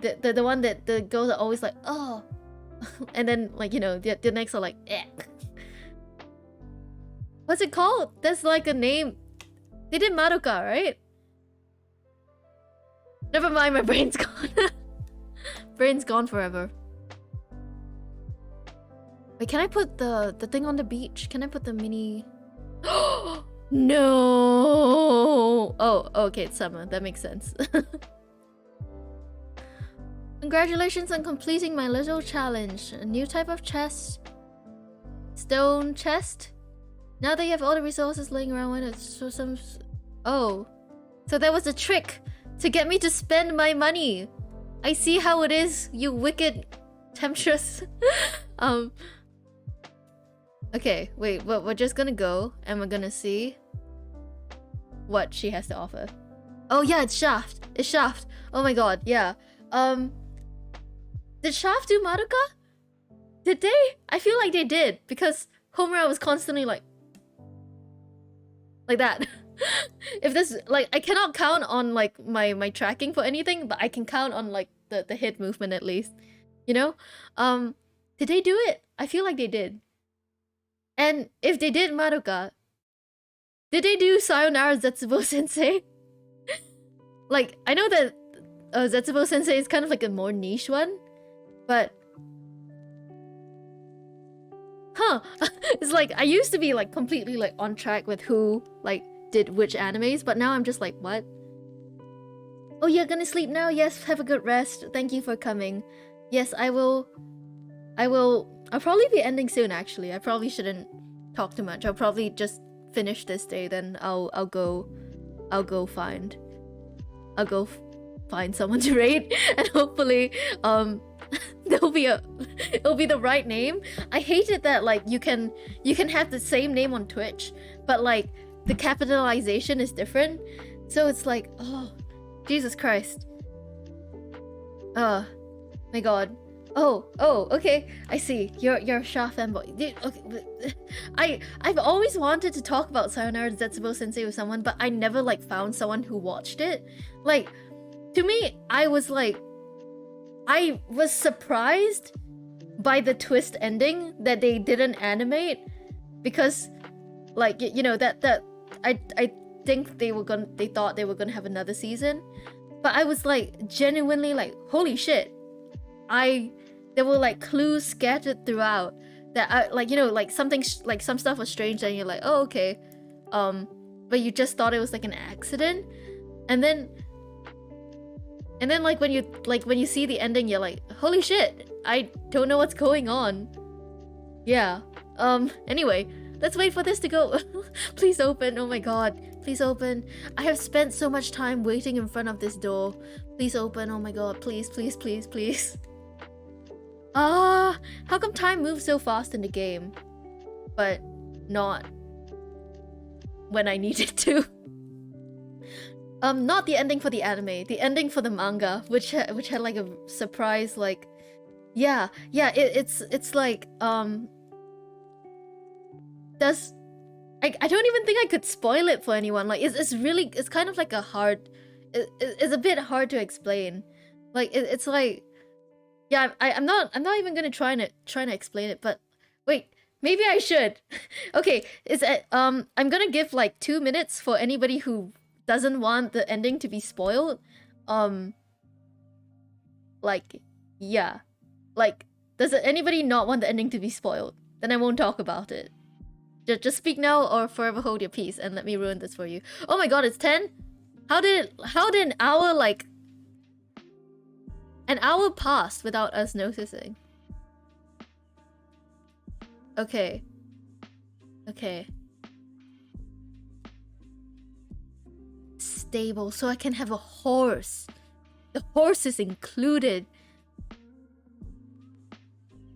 The one that the girls are always like, oh, and then like, you know, their necks are like, eh. What's it called? That's like a name. They did Madoka, right? Never mind, my brain's gone. Brain's gone forever. Wait, can I put the thing on the beach? Can I put the mini... No! Oh, okay, it's summer. That makes sense. Congratulations on completing my little challenge. A new type of chest. Stone chest? Now that you have all the resources laying around, why not show some... Oh. So that was a trick to get me to spend my money. I see how it is, you wicked temptress. Okay, wait, we're just gonna go and we're gonna see what she has to offer. Oh yeah, it's Shaft. It's Shaft. Oh my god, yeah. Did Shaft do Madoka? Did they? I feel like they did because Homura was constantly like that. If this, like, I cannot count on like my tracking for anything, but I can count on like the hit movement at least. You know? Did they do it? I feel like they did. And if they did Madoka, did they do Sayonara Zetsubo Sensei? Like, I know that Zetsubo Sensei is kind of like a more niche one, but it's like I used to be like completely like on track with who like did which animes, but now I'm just like, what? Oh, you're gonna sleep now? Yes, have a good rest. Thank you for coming. Yes, I will. I'll probably be ending soon actually. I probably shouldn't talk too much. I'll probably just finish this day, then I'll go find someone to raid, and hopefully it'll be the right name. I hate it that like you can have the same name on Twitch, but like the capitalization is different. So it's like, oh, Jesus Christ. My god. Oh, okay. I see. You're a Sha fanboy. Dude, okay. I've always wanted to talk about Sayonara Zetsubo Sensei with someone, but I never like found someone who watched it. Like, to me, I was surprised by the twist ending that they didn't animate, because like, you know, that I think they thought they were gonna have another season, but I was like genuinely like, holy shit. There were like clues scattered throughout that I, like, you know, like something like some stuff was strange and you're like, oh, okay, but you just thought it was like an accident, and then like when you see the ending, you're like, holy shit, I don't know what's going on. Yeah. Anyway, let's wait for this to go. Please open. Oh my god, please open. I have spent so much time waiting in front of this door. Please open. Oh my god, please, please, please, please. How come time moves so fast in the game, but not when I need it to? Not the ending for the anime, the ending for the manga, which had like a surprise, like, yeah, it's like, I don't even think I could spoil it for anyone. Like, it's kind of like a hard, it's a bit hard to explain. Like, it's like, yeah, I'm not even gonna try to explain it, but wait, maybe I should. Okay, I'm gonna give like 2 minutes for anybody who doesn't want the ending to be spoiled. Like, yeah, like, does anybody not want the ending to be spoiled? Then I won't talk about it. Just speak now or forever hold your peace and let me ruin this for you. Oh my god, it's 10? How did an hour, like, an hour passed without us noticing? Okay. Stable, so I can have a horse. The horse is included.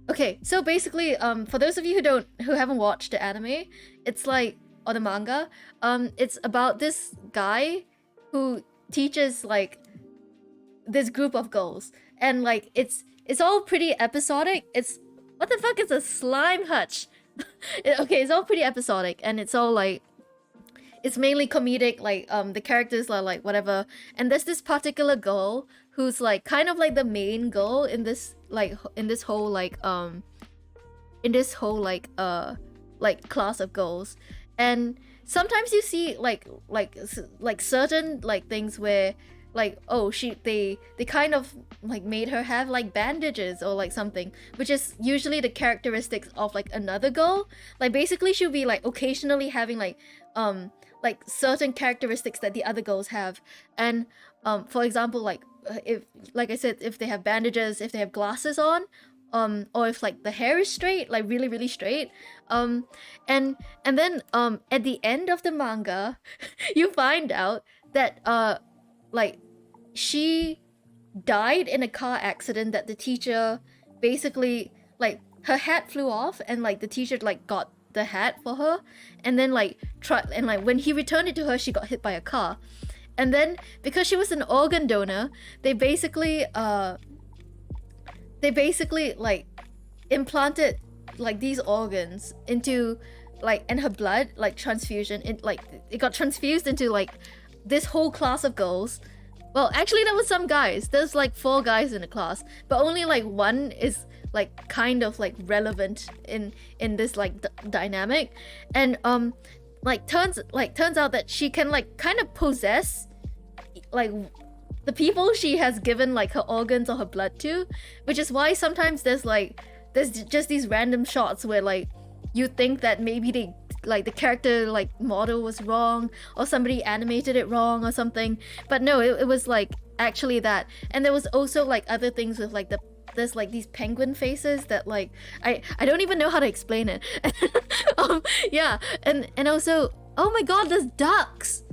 Okay, so basically, for those of you who haven't watched the anime, it's like, or the manga, it's about this guy who teaches like this group of girls, and like it's all pretty episodic. It's, what the fuck is a slime hutch? Okay, it's all pretty episodic, and it's all like, it's mainly comedic, like the characters are like whatever, and there's this particular girl who's like kind of like the main girl in this whole class of girls. And sometimes you see like certain like things where like, oh, they kind of like made her have like bandages or like something, which is usually the characteristics of like another girl. Like basically she'll be like occasionally having like certain characteristics that the other girls have. And for example, like if, like I said, if they have bandages, if they have glasses on, or if like the hair is straight, like really, really straight, and then at the end of the manga you find out that like she died in a car accident that the teacher basically, like, her hat flew off and like the teacher like got the hat for her, and then like when he returned it to her, she got hit by a car. And then because she was an organ donor, they basically like implanted like these organs into like, and her blood like transfusion, it got transfused into like this whole class of girls. Well, actually there was some guys. There's like 4 guys in the class, but only like 1 is like kind of like relevant in this like dynamic. And like turns out that she can like kind of possess like the people she has given like her organs or her blood to, which is why sometimes there's just these random shots where like you think that maybe they like the character like model was wrong, or somebody animated it wrong or something, but no, it was like actually that. And there was also like other things with like there's like these penguin faces that like I don't even know how to explain it. Yeah, and also, oh my god, there's ducks.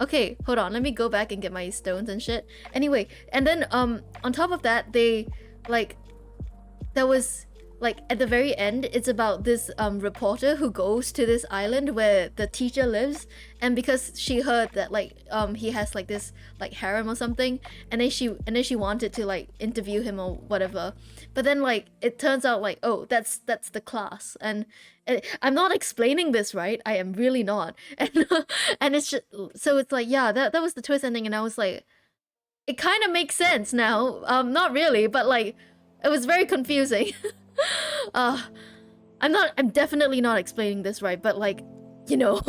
Okay, hold on, let me go back and get my stones and shit. Anyway, and then on top of that, they like, there was like at the very end, it's about this reporter who goes to this island where the teacher lives, and because she heard that like he has like this like harem or something, and then she wanted to like interview him or whatever. But then like it turns out like, oh, that's the class. And I'm not explaining this right, I am really not. And it's just, so it's like, yeah, that was the twist ending, and I was like, it kind of makes sense now. Not really, but like it was very confusing. I'm definitely not explaining this right, but like, you know.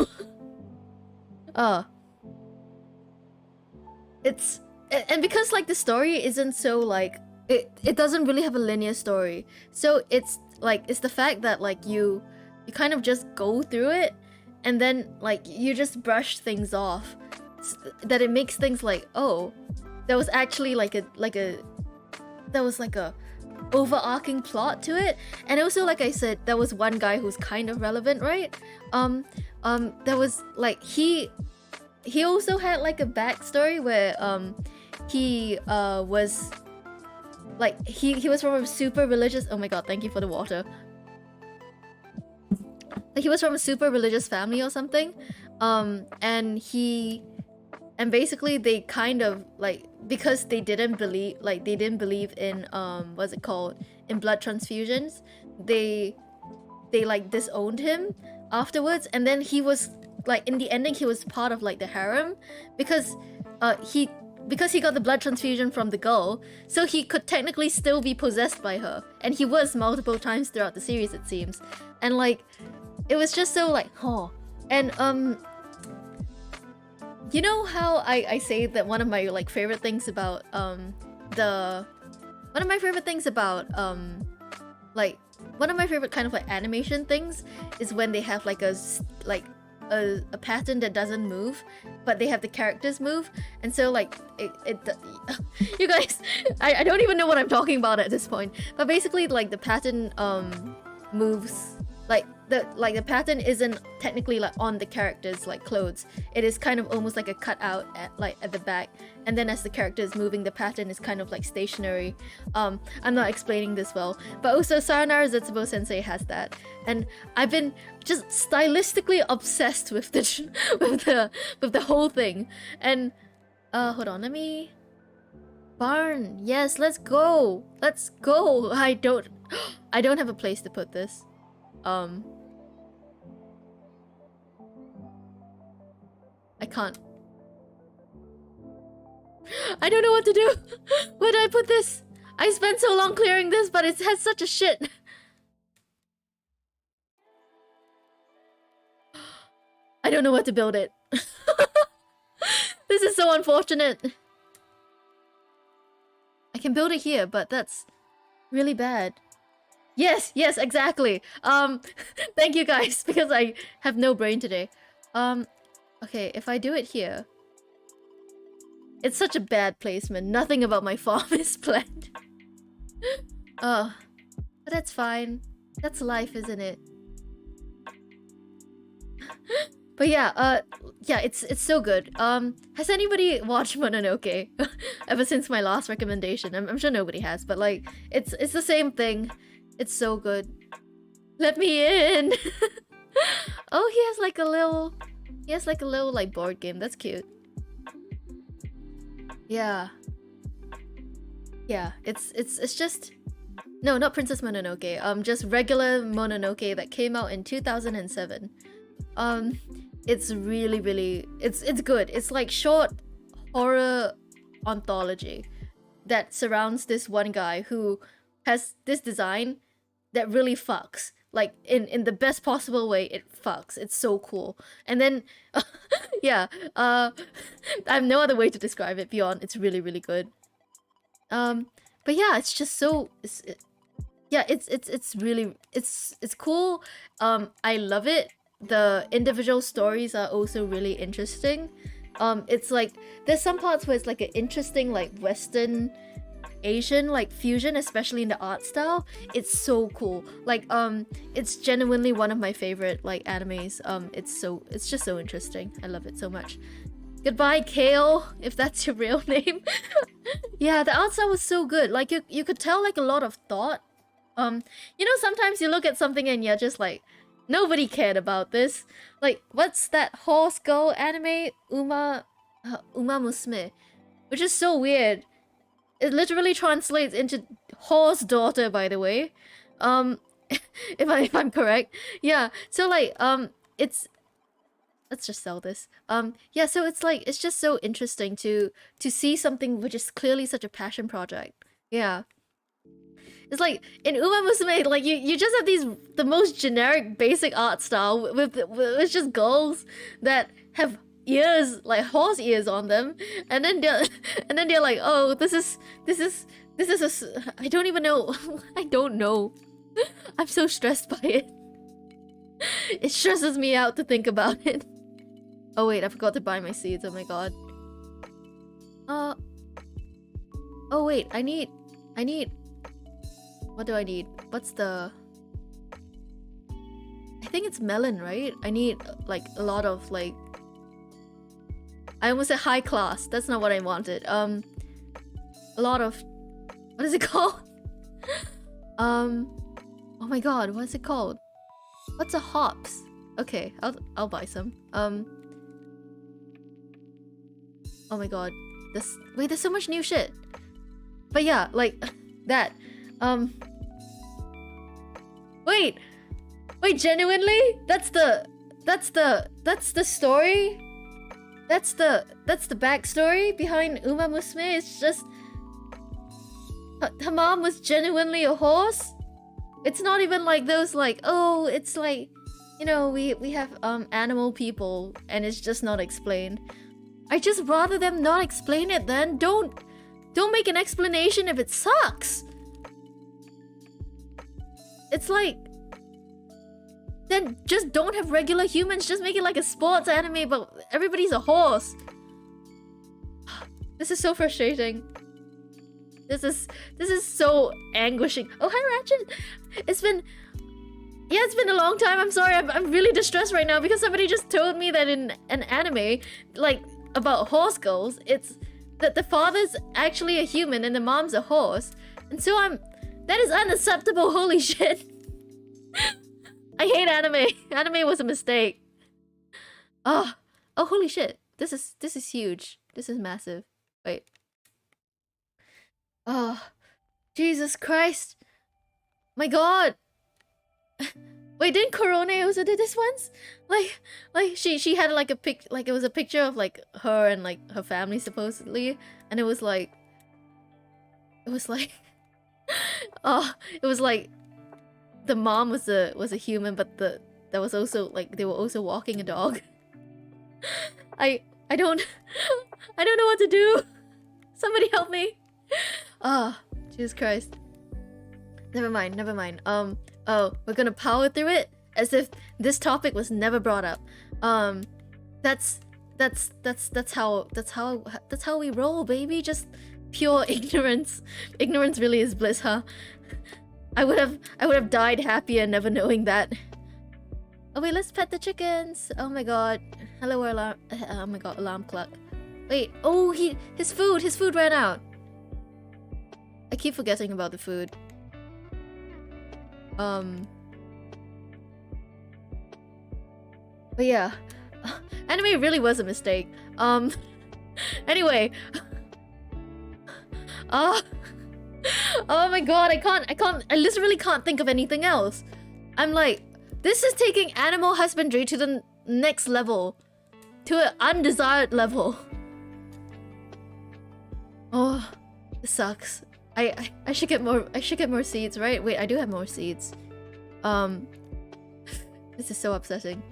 It's, and because like the story isn't so like, it doesn't really have a linear story, so it's like, it's the fact that like you kind of just go through it, and then like you just brush things off, that it makes things like, oh, there was actually like a overarching plot to it. And also, like I said, there was one guy who's kind of relevant, right? There was like, he also had like a backstory where he was like, he was from a super religious, oh my god, thank you for the water. Like, he was from a super religious family or something, and basically they kind of like, because they didn't believe in what's it called, in blood transfusions, they like disowned him afterwards. And then he was like, in the ending, he was part of like the harem because he got the blood transfusion from the girl, so he could technically still be possessed by her, and he was multiple times throughout the series, it seems. And like, it was just so like, huh. And you know how I say that one of my like favorite things about one of my favorite kind of like animation things is when they have like a pattern that doesn't move, but they have the characters move. And so like it you guys, I don't even know what I'm talking about at this point, but basically like the pattern moves, like the pattern isn't technically like on the characters like clothes, it is kind of almost like a cutout at the back, and then as the character is moving, the pattern is kind of like stationary. I'm not explaining this well, but also Sayonara Zetsubou Sensei has that, and I've been just stylistically obsessed with the with the whole thing. And hold on, let me, barn, yes, let's go. I don't have a place to put this. I can't. I don't know what to do. Where do I put this? I spent so long clearing this, but it has such a shit. I don't know what to build it. This is so unfortunate. I can build it here, but that's really bad. Yes, exactly. Thank you guys, because I have no brain today. Okay, if I do it here, it's such a bad placement. Nothing about my farm is planned. Oh, but that's fine. That's life, isn't it? But yeah, yeah, it's so good. Has anybody watched Mononoke? Ever since my last recommendation? I'm sure nobody has, but like, it's the same thing. It's so good. Let me in! Oh, he has like a little... He has like a little like board game. That's cute. Yeah. Yeah, it's just... No, not Princess Mononoke. Just regular Mononoke that came out in 2007. It's really... It's good. It's like short horror anthology that surrounds this one guy who has this design that really fucks. Like, in the best possible way, it fucks. It's so cool. And then, yeah, I have no other way to describe it beyond it's really, really good. But yeah, it's just so... yeah, it's really... It's cool. I love it. The individual stories are also really interesting. It's like... There's some parts where it's like an interesting, like, Western... Asian like fusion, especially in the art style. It's so cool. Like it's genuinely one of my favorite like animes. It's just so interesting. I love it so much. Goodbye, Kale, if that's your real name. Yeah, the art style was so good. Like you could tell like a lot of thought. You know, sometimes you look at something and you're just like, nobody cared about this. Like, what's that horse girl anime? Uma Musume, which is so weird. It literally translates into horse daughter, by the way. If I'm correct. Yeah. So like it's... Let's just sell this. Yeah, so it's like it's just so interesting to see something which is clearly such a passion project. Yeah. It's like in Uma Musume, like you just have the most generic basic art style with just girls that have ears, like horse ears on them, and then they're like, oh, this is I don't even know. I don't know. I'm so stressed by it. It stresses me out to think about it. Oh wait, I forgot to buy my seeds. Oh my god. Oh wait, I need what do I need? What's the... I think it's melon, right? I need like a lot of like... I almost said high class. That's not what I wanted. A lot of... What is it called? Oh my god, what is it called? What's a hops? Okay, I'll buy some. Oh my god. Wait, there's so much new shit. But yeah, like that. Wait, genuinely? That's the story? That's the backstory behind Uma Musume. It's just her mom was genuinely a horse. It's not even like those like, oh, it's like, you know, we have animal people and it's just not explained. I just rather them not explain it then. Don't make an explanation if it sucks. It's like, then just don't have regular humans, just make it like a sports anime, but everybody's a horse. This is so frustrating. This is so anguishing. Oh, hi Ratchet! It's been a long time. I'm sorry, I'm really distressed right now because somebody just told me that in an anime, like, about horse girls, it's that the father's actually a human and the mom's a horse. And so that is unacceptable, holy shit. I hate anime. Anime was a mistake. Oh, holy shit. This is huge. This is massive. Wait. Oh, Jesus Christ. My god. Wait, didn't Korone also do this once? Like she had like it was a picture of like her and like her family supposedly, and it was like oh, it was like the mom was a human, but there was also like they were also walking a dog. I don't know what to do. Somebody help me. Ah, oh, Jesus Christ. Never mind. Oh, we're gonna power through it as if this topic was never brought up. That's how we roll, baby. Just pure ignorance. Ignorance really is bliss, huh? I would have died happier never knowing that. Oh wait, let's pet the chickens. Oh my god. Hello, alarm. Oh my god, alarm clock. Wait. Oh, his food ran out. I keep forgetting about the food. But yeah, anime really was a mistake. Anyway. Oh my god, I literally can't think of anything else. I'm like, this is taking animal husbandry to the next level. To an undesired level. Oh, this sucks. I should get more seeds, right? Wait, I do have more seeds. This is so upsetting.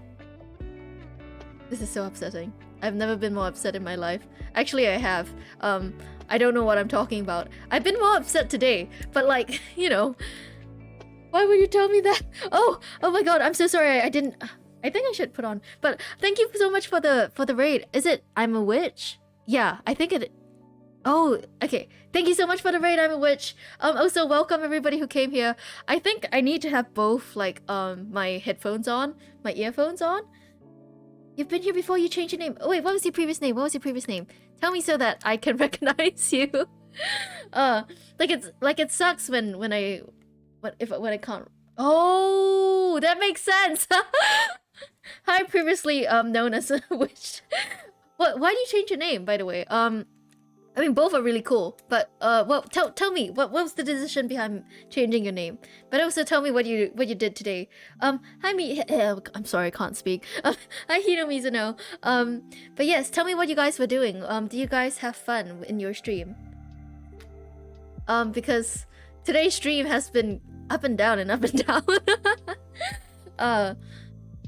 This is so upsetting. I've never been more upset in my life. Actually, I have. I don't know what I'm talking about. I've been more upset today, but like, you know, why would you tell me that? Oh my god, I'm so sorry. I think I should put on. But thank you so much for the raid. Is it I'm a witch? Yeah, I think it. Oh, okay. Thank you so much for the raid, I'm a witch. Also welcome everybody who came here. I think I need to have both like my headphones on, my earphones on. You've been here before, you changed your name. Oh wait, what was your previous name? What was your previous name? Tell me so that I can recognize you. Like it sucks when I can't. Oh, that makes sense. Hi, previously known as a witch. Why do you change your name, by the way? I mean, both are really cool, but well, tell me what was the decision behind changing your name? But also tell me what you did today. Hi I'm sorry, I can't speak. Hi Hino Mizuno. But yes, tell me what you guys were doing. Do you guys have fun in your stream? Because today's stream has been up and down and up and down.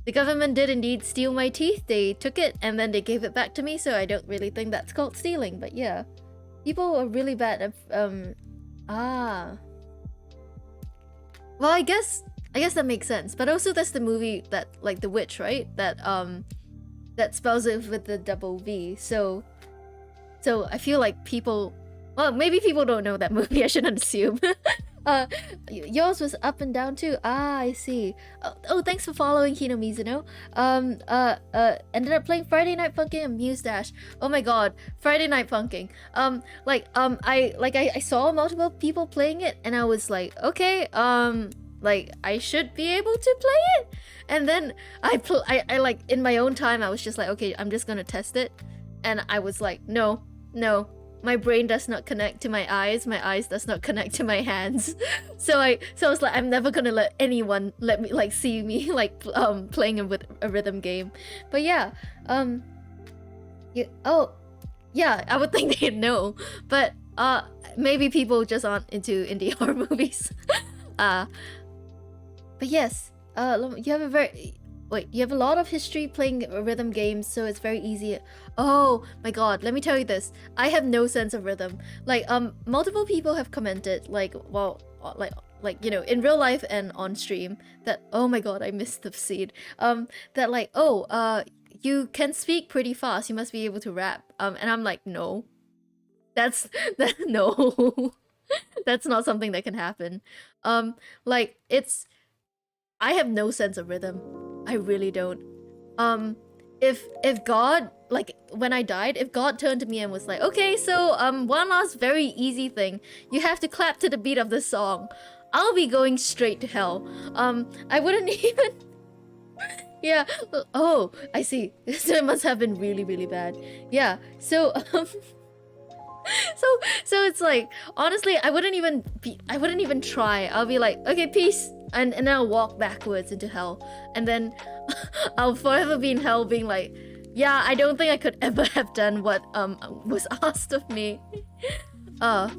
The government did indeed steal my teeth. They took it and then they gave it back to me, so I don't really think that's called stealing, but yeah. People are really bad at well, I guess that makes sense. But also that's the movie that like The Witch, right? That spells it with the double V. So I feel like people, well, maybe people don't know that movie, I shouldn't assume. Yours was up and down too. Ah, I see. Oh, thanks for following Hino Mizuno. Ended up playing Friday Night Funkin' and Muse Dash. Oh my god, Friday Night Funkin'. I saw multiple people playing it, and I was like, okay, like I should be able to play it. And then I like in my own time, I was just like, okay, I'm just gonna test it, and I was like, no. My brain does not connect to my eyes does not connect to my hands. So I was like, I'm never gonna let anyone let me like see me like playing with a rhythm game. But yeah, yeah, I would think they'd know. But maybe people just aren't into indie horror movies. But yes, you have a lot of history playing rhythm games, so it's very easy. Oh my god, let me tell you this. I have no sense of rhythm. Like, multiple people have commented, like, well, like you know, in real life and on stream, that, oh my god, I missed the seed. That like, oh, you can speak pretty fast, you must be able to rap. And I'm like, no. No. That's not something that can happen. Like, I have no sense of rhythm. I really don't. If God, like, when I died, if God turned to me and was like, okay, so, one last very easy thing. You have to clap to the beat of this song. I'll be going straight to hell. I wouldn't even... Yeah. Oh, I see. So it must have been really, really bad. Yeah, so, so it's like, honestly, I wouldn't even try. I'll be like, okay, peace. And then I'll walk backwards into hell. And then I'll forever be in hell being like, yeah, I don't think I could ever have done what was asked of me. But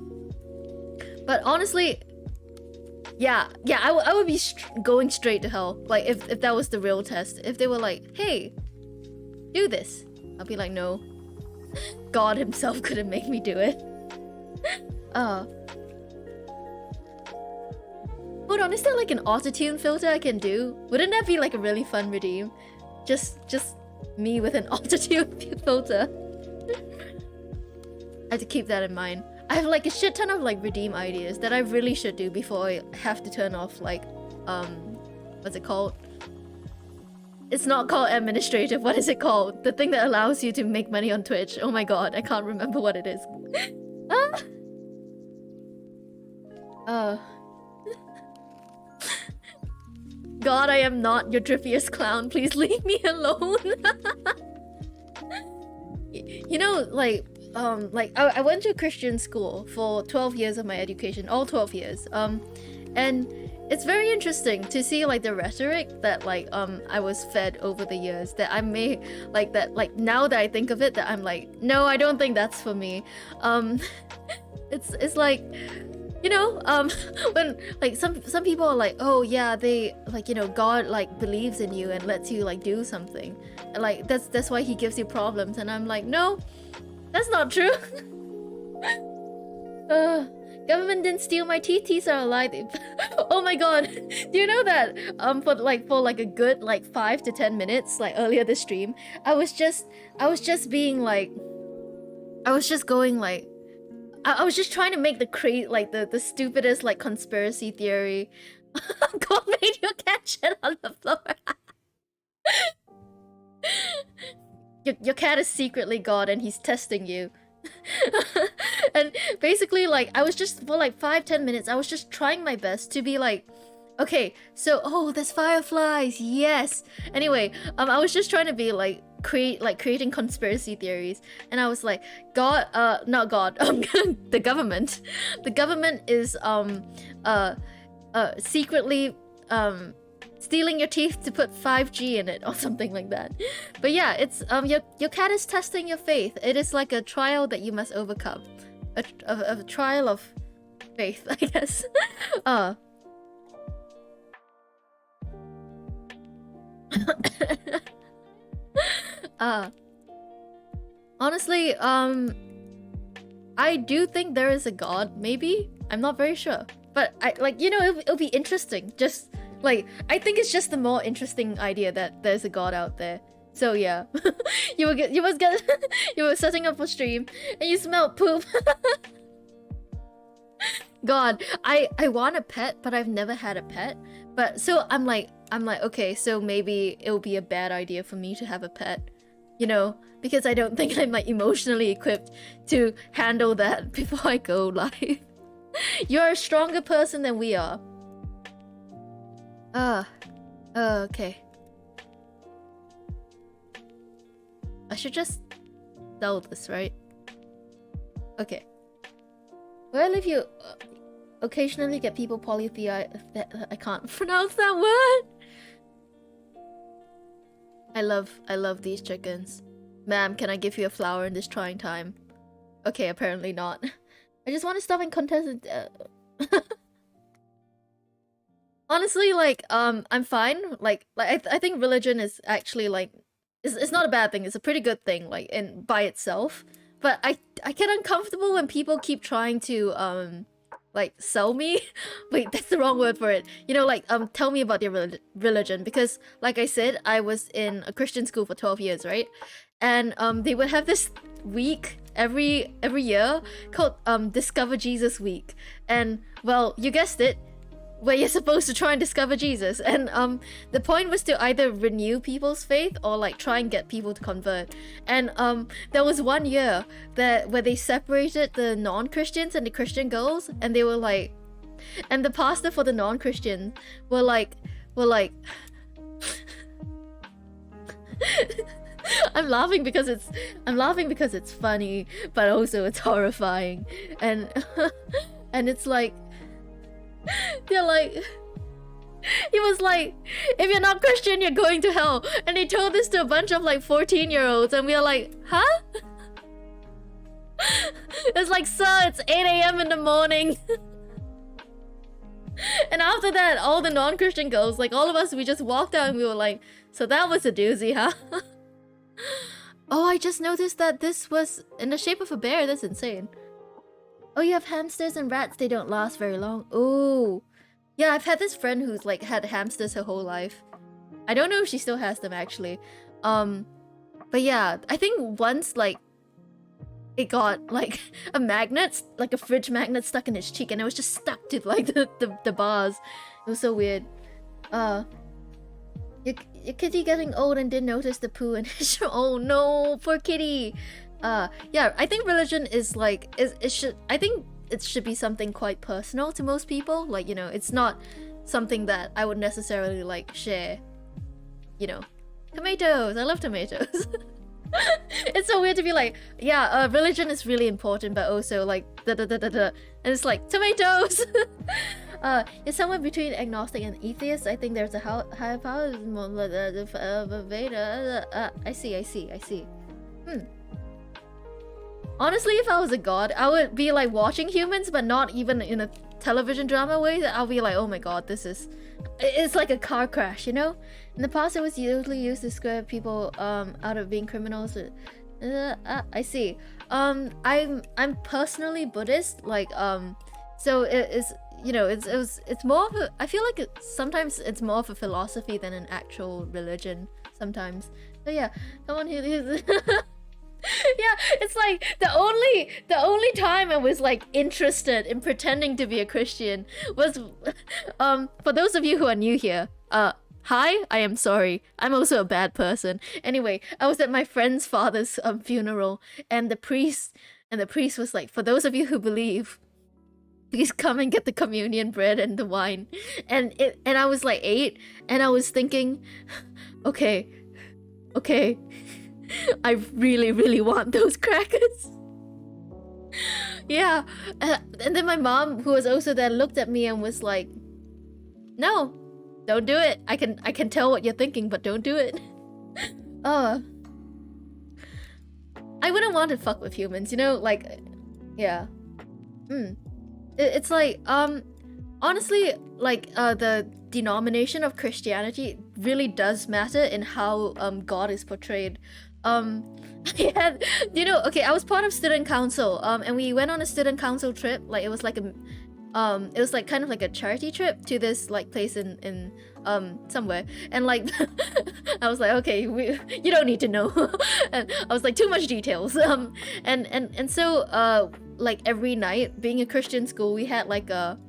honestly, yeah, I would be going straight to hell. Like, if that was the real test. If they were like, hey, do this. I'll be like, no. God himself couldn't make me do it. Hold on, is there like an autotune filter I can do? Wouldn't that be like a really fun redeem? Just me with an autotune filter. I have to keep that in mind. I have like a shit ton of like redeem ideas that I really should do before I have to turn off like what's it called? It's not called administrative. What is it called? The thing that allows you to make money on Twitch. Oh my god, I can't remember what it is. Ah! God, I am not your drippiest clown. Please leave me alone. You know, like I went to Christian school for 12 years of my education, all 12 years. And it's very interesting to see like the rhetoric that I was fed over the years that I may like now that I think of it, that I'm like, no, I don't think that's for me. It's like, you know, when like some people are like, oh yeah, they like, you know, God like believes in you and lets you like do something, and like that's why he gives you problems, and I'm like, no, that's not true. Government didn't steal my teeth. Teeth are alive. Oh my god. Do you know that for like a good like 5 to 10 minutes like earlier this stream, I was just being like, I was just going like, I was just trying to make the stupidest like conspiracy theory. God made your cat shit on the floor. Your cat is secretly God and he's testing you. And basically like I was just for like 5-10 minutes I was just trying my best to be like, okay, so oh, there's fireflies, yes. Anyway, I was just trying to be like creating conspiracy theories, and I was like, God, not God, the government is secretly stealing your teeth to put 5G in it or something like that. But yeah, it's your cat is testing your faith. It is like a trial that you must overcome, a trial of faith, I guess. Honestly, I do think there is a god, maybe? I'm not very sure. But I like, you know, it'll be interesting. Just like, I think it's just the more interesting idea that there's a god out there. So yeah. you were setting up a stream and you smelled poop. God, I want a pet, but I've never had a pet. But so I'm like, okay, so maybe it'll be a bad idea for me to have a pet, you know, because I don't think I'm like emotionally equipped to handle that before I go live. You're a stronger person than we are. Okay. I should just sell this, right? Okay. Where I live, you occasionally get people polytheistic. I can't pronounce that word. I love these chickens. Ma'am, can I give you a flower in this trying time? Okay, apparently not. I just want to stop in contest. Honestly, like, I'm fine. Like I think religion is actually like, it's not a bad thing. It's a pretty good thing, like in by itself. But I get uncomfortable when people keep trying to like sell me. Wait, that's the wrong word for it. You know, like tell me about your religion, because like I said, I was in a Christian school for 12 years, right? And they would have this week every year called Discover Jesus Week. And well, you guessed it, where you're supposed to try and discover Jesus. And the point was to either renew people's faith or like try and get people to convert. And there was one year where they separated the non-Christians and the Christian girls, and they were like, and the pastor for the non-Christian were like I'm laughing because it's funny, but also it's horrifying. And and it's like, they're like, he was like, if you're not Christian, you're going to hell. And they told this to a bunch of like 14-year-olds, and we are like, huh? It's like, sir, it's 8 AM in the morning. And after that, all the non-Christian girls, like all of us, we just walked out and we were like, so that was a doozy, huh? Oh, I just noticed that this was in the shape of a bear. That's insane. Oh, you have hamsters and rats. They don't last very long. Oh, yeah, I've had this friend who's like had hamsters her whole life. I don't know if she still has them actually. But yeah, I think once like it got like a magnet, like a fridge magnet stuck in its cheek, and it was just stuck to like the bars. It was so weird. Your kitty getting old and didn't notice the poo and oh no, poor kitty. Yeah, I think religion is like it should. I think it should be something quite personal to most people. Like, you know, it's not something that I would necessarily like share. You know, tomatoes. I love tomatoes. It's so weird to be like, yeah, religion is really important, but also like da da da da da, and it's like tomatoes. It's somewhere between agnostic and atheist. I think there's a higher power. I see. Honestly, if I was a god, I would be like watching humans, but not even in a television drama way. I'll be like, oh my god, it's like a car crash, you know? In the past, it was usually used to scare people out of being criminals. I see. I'm personally Buddhist, like so it is, you know, it's more of a, I feel like sometimes it's more of a philosophy than an actual religion sometimes. So yeah, come on here. Yeah, it's like the only time I was like interested in pretending to be a Christian was for those of you who are new here, hi, I am sorry. I'm also a bad person. Anyway, I was at my friend's father's funeral, and the priest was like, for those of you who believe, please come and get the communion bread and the wine. And I was like 8, and I was thinking, okay. I really, really want those crackers. Yeah, and then my mom, who was also there, looked at me and was like, "No, don't do it. I can tell what you're thinking, but don't do it." I wouldn't want to fuck with humans, you know, like, yeah. It's like, honestly, like, the denomination of Christianity really does matter in how God is portrayed. You know, okay, I was part of student council, and we went on a student council trip. Like, it was like kind of like a charity trip to this like place in somewhere, and like I was like, okay, you don't need to know. And I was like, too much details. And so like every night, being a Christian school, we had like a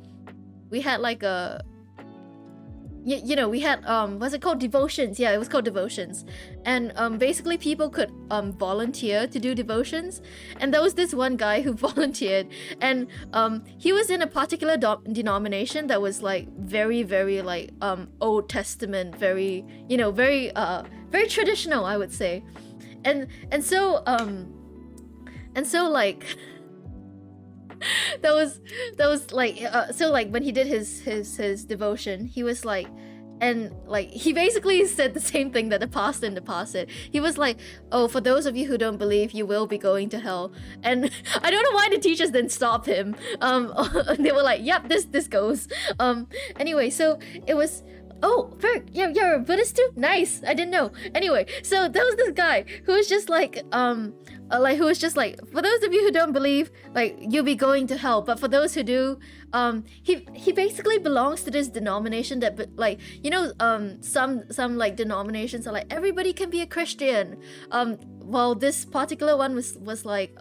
you know, we had what's it called, devotions. Yeah, it was called devotions. And basically people could volunteer to do devotions, and there was this one guy who volunteered, and he was in a particular denomination that was like very, very like Old Testament, very, you know, very traditional, I would say. And so like that was like so like when he did his devotion, he was like, and like he basically said the same thing that the pastor in the past said. He was like, oh, for those of you who don't believe, you will be going to hell. And I don't know why the teachers didn't stop him. They were like, yep, this goes. Anyway, so it was, oh, Ferg, yeah, you're a Buddhist too? Nice, I didn't know. Anyway, so there was this guy who was just like, who was just like, for those of you who don't believe, like, you'll be going to hell. But for those who do, he basically belongs to this denomination that, like, you know, some like denominations are like, everybody can be a Christian. Well, this particular one was like,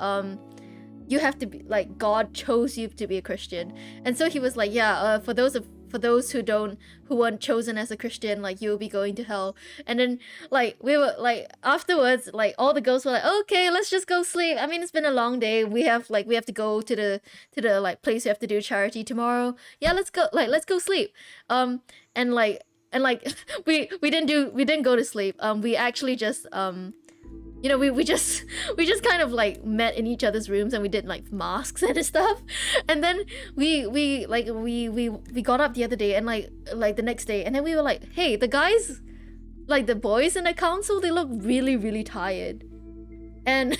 you have to be, like, God chose you to be a Christian. And so he was like, yeah, for those who weren't chosen as a Christian, like, you'll be going to hell. And then like we were like, afterwards, like all the girls were like, okay, let's just go sleep. I mean, it's been a long day. We have to go to the like place we have to do charity tomorrow. Yeah, let's go sleep. And we didn't go to sleep. We actually just you know, we just kind of like met in each other's rooms, and we did like masks and stuff. And then we got up the other day, and like the next day, and then we were like, hey, the guys, like the boys in the council, they look really, really tired. And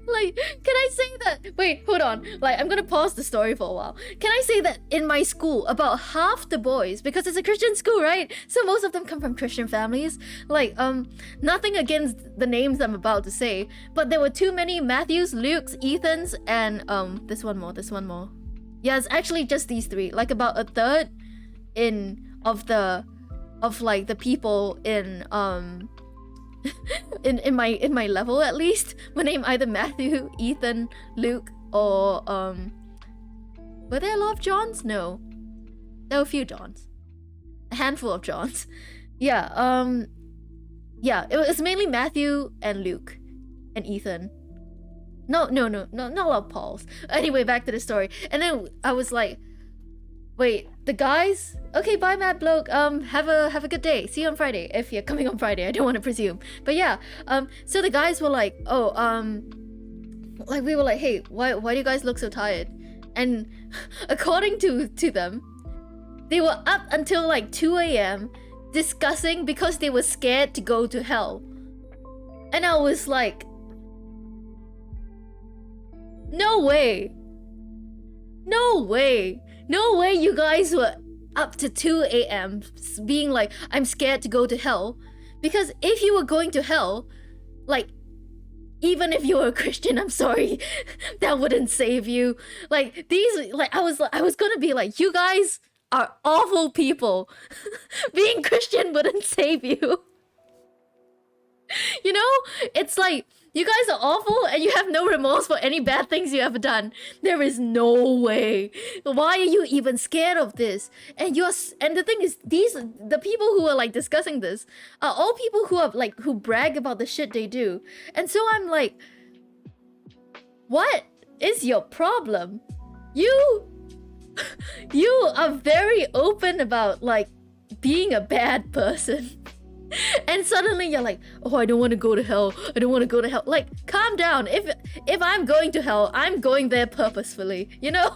like, can I say that? Wait, hold on. Like, I'm gonna pause the story for a while. Can I say that in my school, about half the boys, because it's a Christian school, right? So most of them come from Christian families. Like, nothing against the names I'm about to say, but there were too many Matthews, Lukes, Ethans, and this one more. Yeah, it's actually just these three. Like about a third of the people in in my level, at least, were named either Matthew, Ethan, Luke, or were there a lot of Johns? No, there were a few Johns. a handful of Johns. Yeah, yeah, it was mainly Matthew and Luke and Ethan. No, not a lot of Pauls. Anyway, back to the story. And then I was like, wait, the guys? Okay, bye, Matt Bloke. Have a good day. See you on Friday. If you're coming on Friday, I don't want to presume. But yeah, so the guys were like, oh, like we were like, hey, why do you guys look so tired? And according to them, they were up until like 2 a.m. discussing because they were scared to go to hell. And I was like, no way. No way. No way you guys were up to 2 a.m. being like, I'm scared to go to hell. Because if you were going to hell, like, even if you were a Christian, I'm sorry, that wouldn't save you. Like, these, like, I was gonna be like, you guys are awful people. Being Christian wouldn't save you. You know? It's like, you guys are awful and you have no remorse for any bad things you ever done. There is no way. Why are you even scared of this? And the thing is, the people who are like discussing this are all people who are like, who brag about the shit they do. And so I'm like, what is your problem? You are very open about like being a bad person. And suddenly you're like, oh, I don't want to go to hell. I don't want to go to hell. Like, calm down. If I'm going to hell, I'm going there purposefully, you know?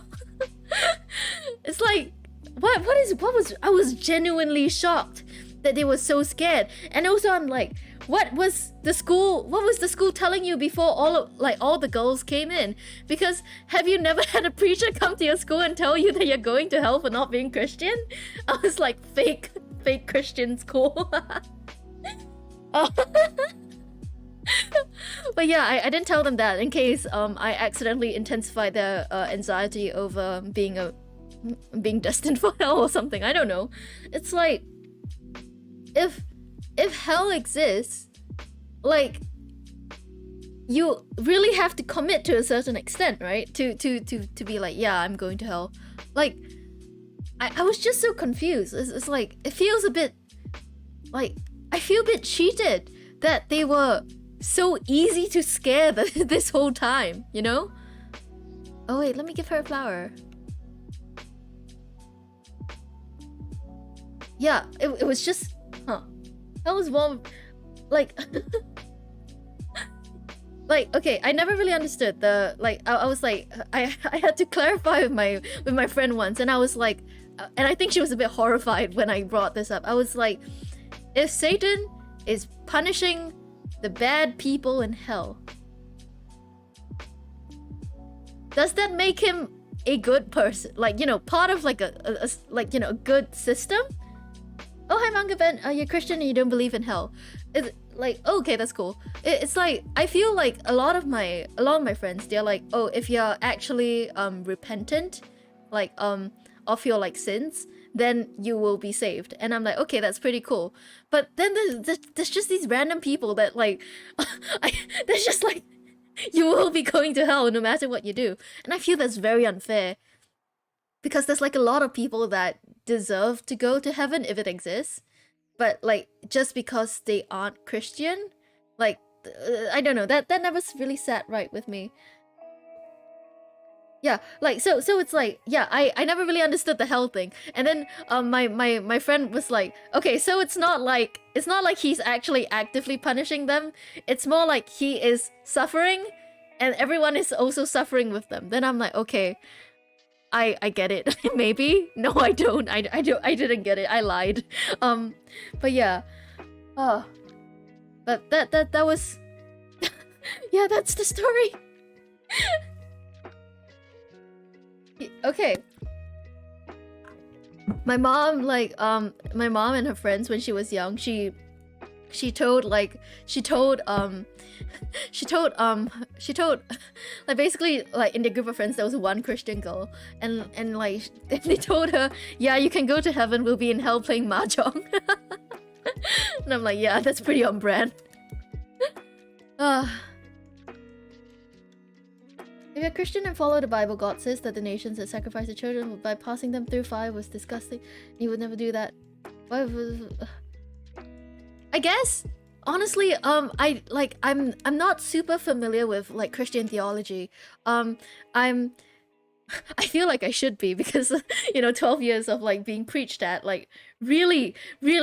It's like, what was, I was genuinely shocked that they were so scared. And also I'm like, what was the school telling you before all the girls came in? Because have you never had a preacher come to your school and tell you that you're going to hell for not being Christian? I was like, fake Christian school. But yeah, I didn't tell them that in case I accidentally intensified their anxiety over being destined for hell or something. I don't know. It's like, if hell exists, like, you really have to commit to a certain extent, right? To be like, yeah, I'm going to hell. Like, I was just so confused. It's like, it feels a bit like, I feel a bit cheated that they were so easy to scare this whole time, you know? Oh wait, let me give her a flower. Yeah, it was just, that was one, like, like, okay, I never really understood the, like, I was like, I had to clarify with my friend once, and I was like, and I think she was a bit horrified when I brought this up. I was like, if Satan is punishing the bad people in hell, does that make him a good person? Like, you know, part of like a like, you know, a good system? Oh, hi Manga Ben, you're Christian and you don't believe in hell. It's like, oh, okay, that's cool. It's like, I feel like a lot of my friends, they're like, oh, if you're actually repentant, like of your like sins, then you will be saved. And I'm like, okay, that's pretty cool. But then there's just these random people that like, there's just like, you will be going to hell no matter what you do. And I feel that's very unfair. Because there's like a lot of people that deserve to go to heaven if it exists. But like, just because they aren't Christian, like, I don't know, that never really sat right with me. Yeah, like, so it's like, yeah, I never really understood the hell thing. And then my friend was like, okay, so it's not like he's actually actively punishing them. It's more like he is suffering and everyone is also suffering with them. Then I'm like, okay, I get it. Maybe. No, I don't. I didn't get it. I lied. But yeah. But that was yeah, that's the story. Okay. My mom, like, my mom and her friends when she was young, she told like basically, like, in the group of friends there was one Christian girl, and like they told her, yeah, you can go to heaven, we'll be in hell playing mahjong. And I'm like, yeah, that's pretty on brand. If you're Christian and follow the Bible, God says that the nations that sacrifice the children by passing them through fire was disgusting. He would never do that. I guess honestly, I'm not super familiar with like Christian theology. I'm I feel like I should be because 12 years of like being preached at like really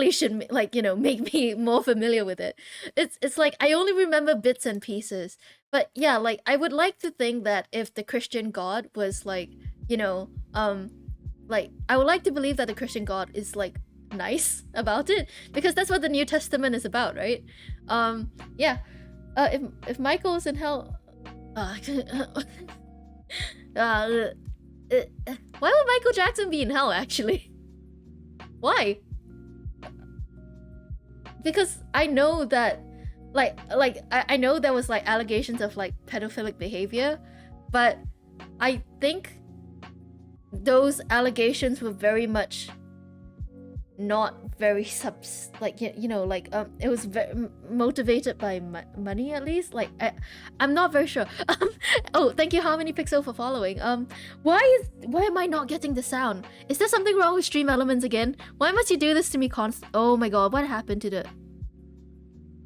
should like make me more familiar with it. It's like I only remember bits and pieces. But yeah, like I would like to think that if the Christian God was like, like I would like to believe that the Christian God is like nice about it because that's what the New Testament is about, right? Yeah. If Michael's in hell, uh, uh, why would Michael Jackson be in hell actually? Why? Because I know that I know there was like allegations of like pedophilic behavior, but I think those allegations were very much not very it was motivated by money, at least. Like I'm not very sure. Oh, thank you, How Many Pixel, for following. Why am I not getting the sound? Is there something wrong with Stream Elements again? Why must you do this to me oh my god, what happened to the...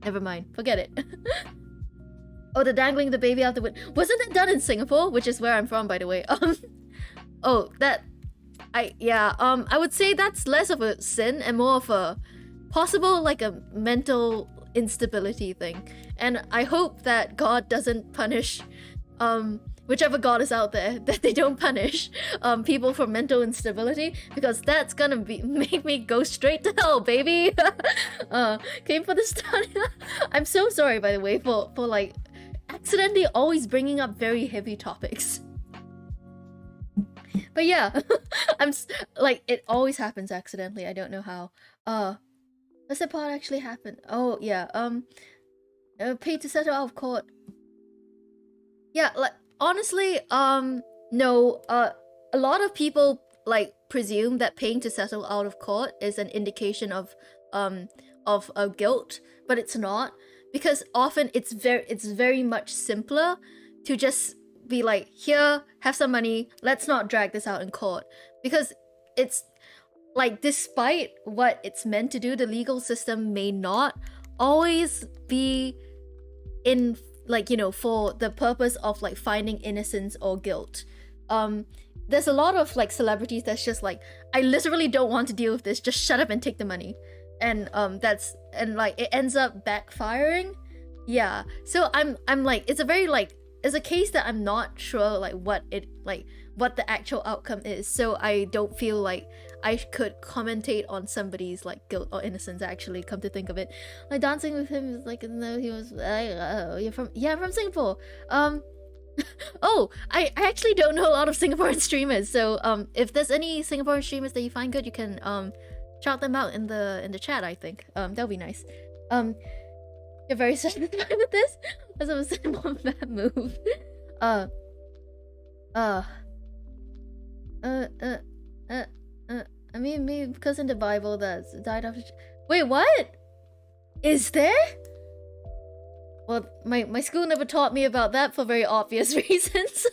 Never mind, forget it. Oh, the dangling the baby out the window. Wasn't it done in Singapore, which is where I'm from, by the way? Oh, that... I would say that's less of a sin and more of a possible like a mental instability thing. And I hope that God doesn't punish whichever God is out there, that they don't punish people for mental instability, because that's gonna make me go straight to hell, baby. Came for the start. I'm so sorry, by the way, for like accidentally always bringing up very heavy topics. But yeah, like it always happens accidentally. I don't know how. Does the part actually happen? Oh yeah. Paid to settle out of court. Yeah, like honestly, no. A lot of people like presume that paying to settle out of court is an indication of guilt, but it's not, because often it's very much simpler to just be like, here, have some money, let's not drag this out in court. Because it's like, despite what it's meant to do, the legal system may not always be in like, for the purpose of like finding innocence or guilt. There's a lot of like celebrities that's just like, I literally don't want to deal with this, just shut up and take the money. And like it ends up backfiring. Yeah, so I'm like, it's a case that I'm not sure like what the actual outcome is, so I don't feel like I could commentate on somebody's like guilt or innocence. Actually, come to think of it, like dancing with him is like, no, he was I'm from Singapore. Oh, I actually don't know a lot of Singaporean streamers, so if there's any Singaporean streamers that you find good, you can shout them out in the chat. I think that'll be nice. You're very satisfied with this? As I was saying, one bad move. I mean, maybe because in the Bible that's died after... Wait, what? Is there? Well, my school never taught me about that for very obvious reasons.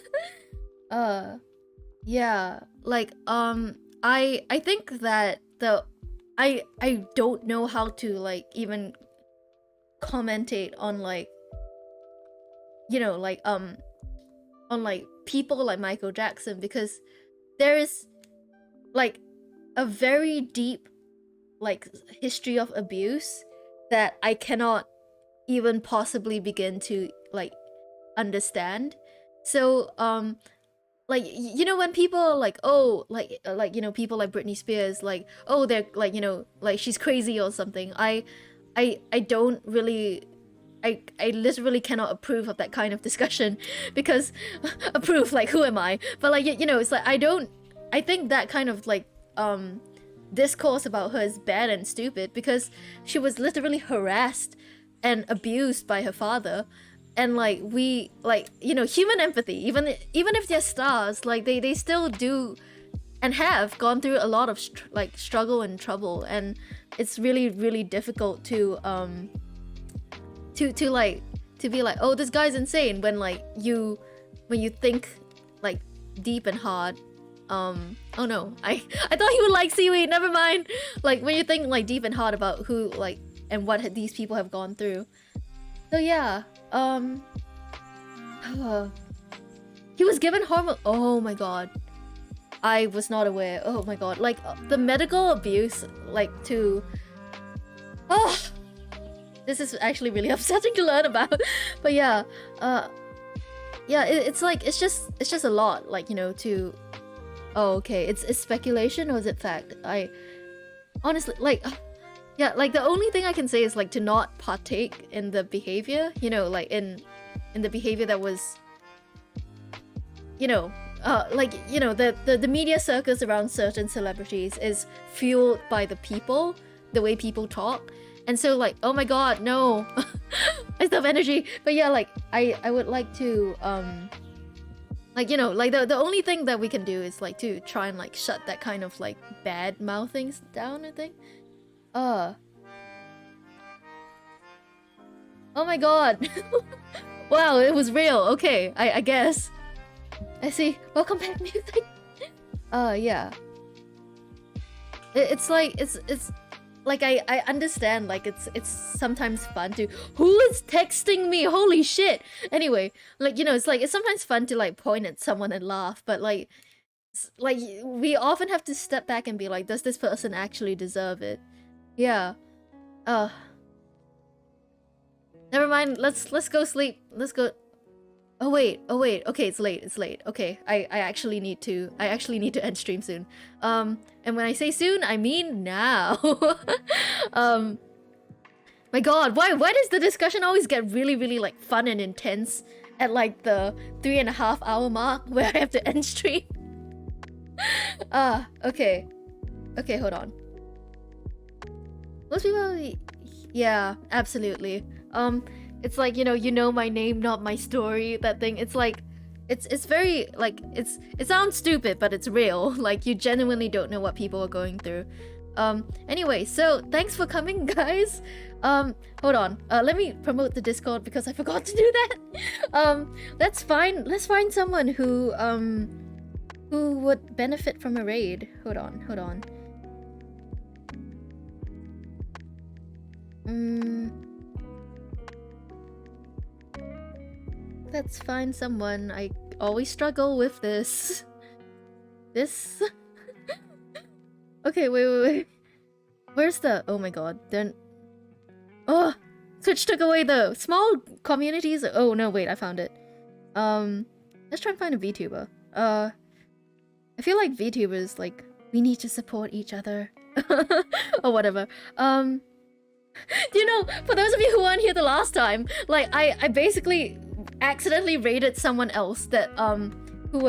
Yeah, like, I think that I don't know how to, like, even commentate on, like, on, like, people like Michael Jackson, because there is, like, a very deep, like, history of abuse that I cannot even possibly begin to, like, understand. So, like, when people are like, oh, like, people like Britney Spears, like, oh, they're, like, like, she's crazy or something, I don't really... I literally cannot approve of that kind of discussion, because approve, like, who am I? But, like, it's like, I think that kind of, like, discourse about her is bad and stupid, because she was literally harassed and abused by her father. And, like, we, like, human empathy, even if they're stars, like, they still do and have gone through a lot of struggle and trouble, and it's really, really difficult to be like, oh, this guy's insane, when, like, when you think, like, deep and hard, Oh no, I thought he would like seaweed. Never mind. Like when you think like deep and hard about who like and what these people have gone through. So yeah, he was given hormone. Oh my god, I was not aware. Oh my god, like the medical abuse, like to. Oh, this is actually really upsetting to learn about. But yeah, yeah, it's like it's just a lot. Like you know to. Oh okay, it's speculation or is it fact? I honestly like. Yeah, like the only thing I can say is like to not partake in the behavior, you know, like in the behavior that was, you know, like you know the media circus around certain celebrities is fueled by the people, the way people talk, and so like oh my god no, I still have energy, but yeah like I would like to like you know like the only thing that we can do is like to try and like shut that kind of like bad mouthings down I think. Oh my god. Wow, it was real. Okay, I guess. I see. Welcome back, music. Yeah. It's like it's like I understand like it's sometimes fun to who is texting me? Holy shit. Anyway, like you know, it's like it's sometimes fun to like point at someone and laugh, but like like we often have to step back and be like, does this person actually deserve it? Yeah. Never mind. Let's go sleep. Let's go. Oh wait. Okay, it's late. Okay. I actually need to end stream soon. And when I say soon, I mean now. My god, why does the discussion always get really like fun and intense at like the 3.5 hour mark where I have to end stream? Okay. Okay, hold on. Most people, yeah, absolutely. It's like you know my name, not my story. That thing. It's like, it's very like it sounds stupid, but it's real. Like you genuinely don't know what people are going through. Anyway, so thanks for coming, guys. Hold on. Let me promote the Discord because I forgot to do that. Let's find someone who would benefit from a raid. Hold on. Let's find someone. I always struggle with this. Okay, wait. Where's the... Oh my god. Then... Oh! Twitch took away the small communities. Oh no, wait, I found it. Let's try and find a VTuber. I feel like VTubers, like, we need to support each other. Or whatever. You know, for those of you who weren't here the last time, like I basically accidentally raided someone else that who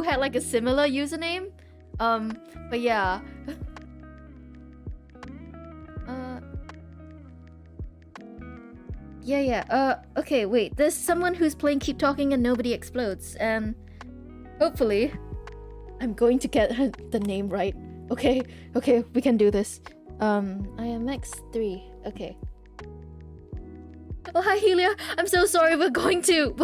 had like a similar username. But yeah. Yeah. Okay, wait. There's someone who's playing Keep Talking and Nobody Explodes, and hopefully I'm going to get the name right. Okay, we can do this. I am X3. Okay. Oh hi Helia, I'm so sorry. We're going to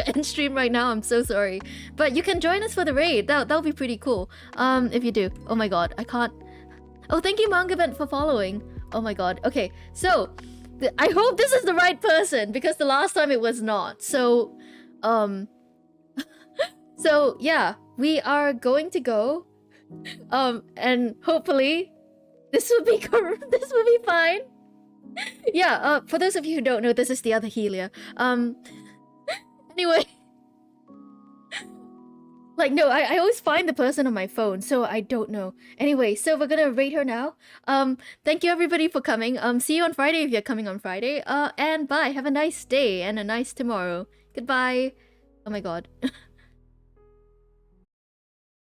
end stream right now. I'm so sorry, but you can join us for the raid. That'll be pretty cool. If you do. Oh my god, I can't. Oh, thank you Mangavent for following. Oh my god. Okay, so I hope this is the right person because the last time it was not. So, so yeah, we are going to go, and hopefully. This will be fine. Yeah, for those of you who don't know, this is the other Helia. Anyway. Like, no, I always find the person on my phone, so I don't know. Anyway, so we're gonna rate her now. Thank you everybody for coming. See you on Friday if you're coming on Friday. And bye. Have a nice day and a nice tomorrow. Goodbye. Oh my god.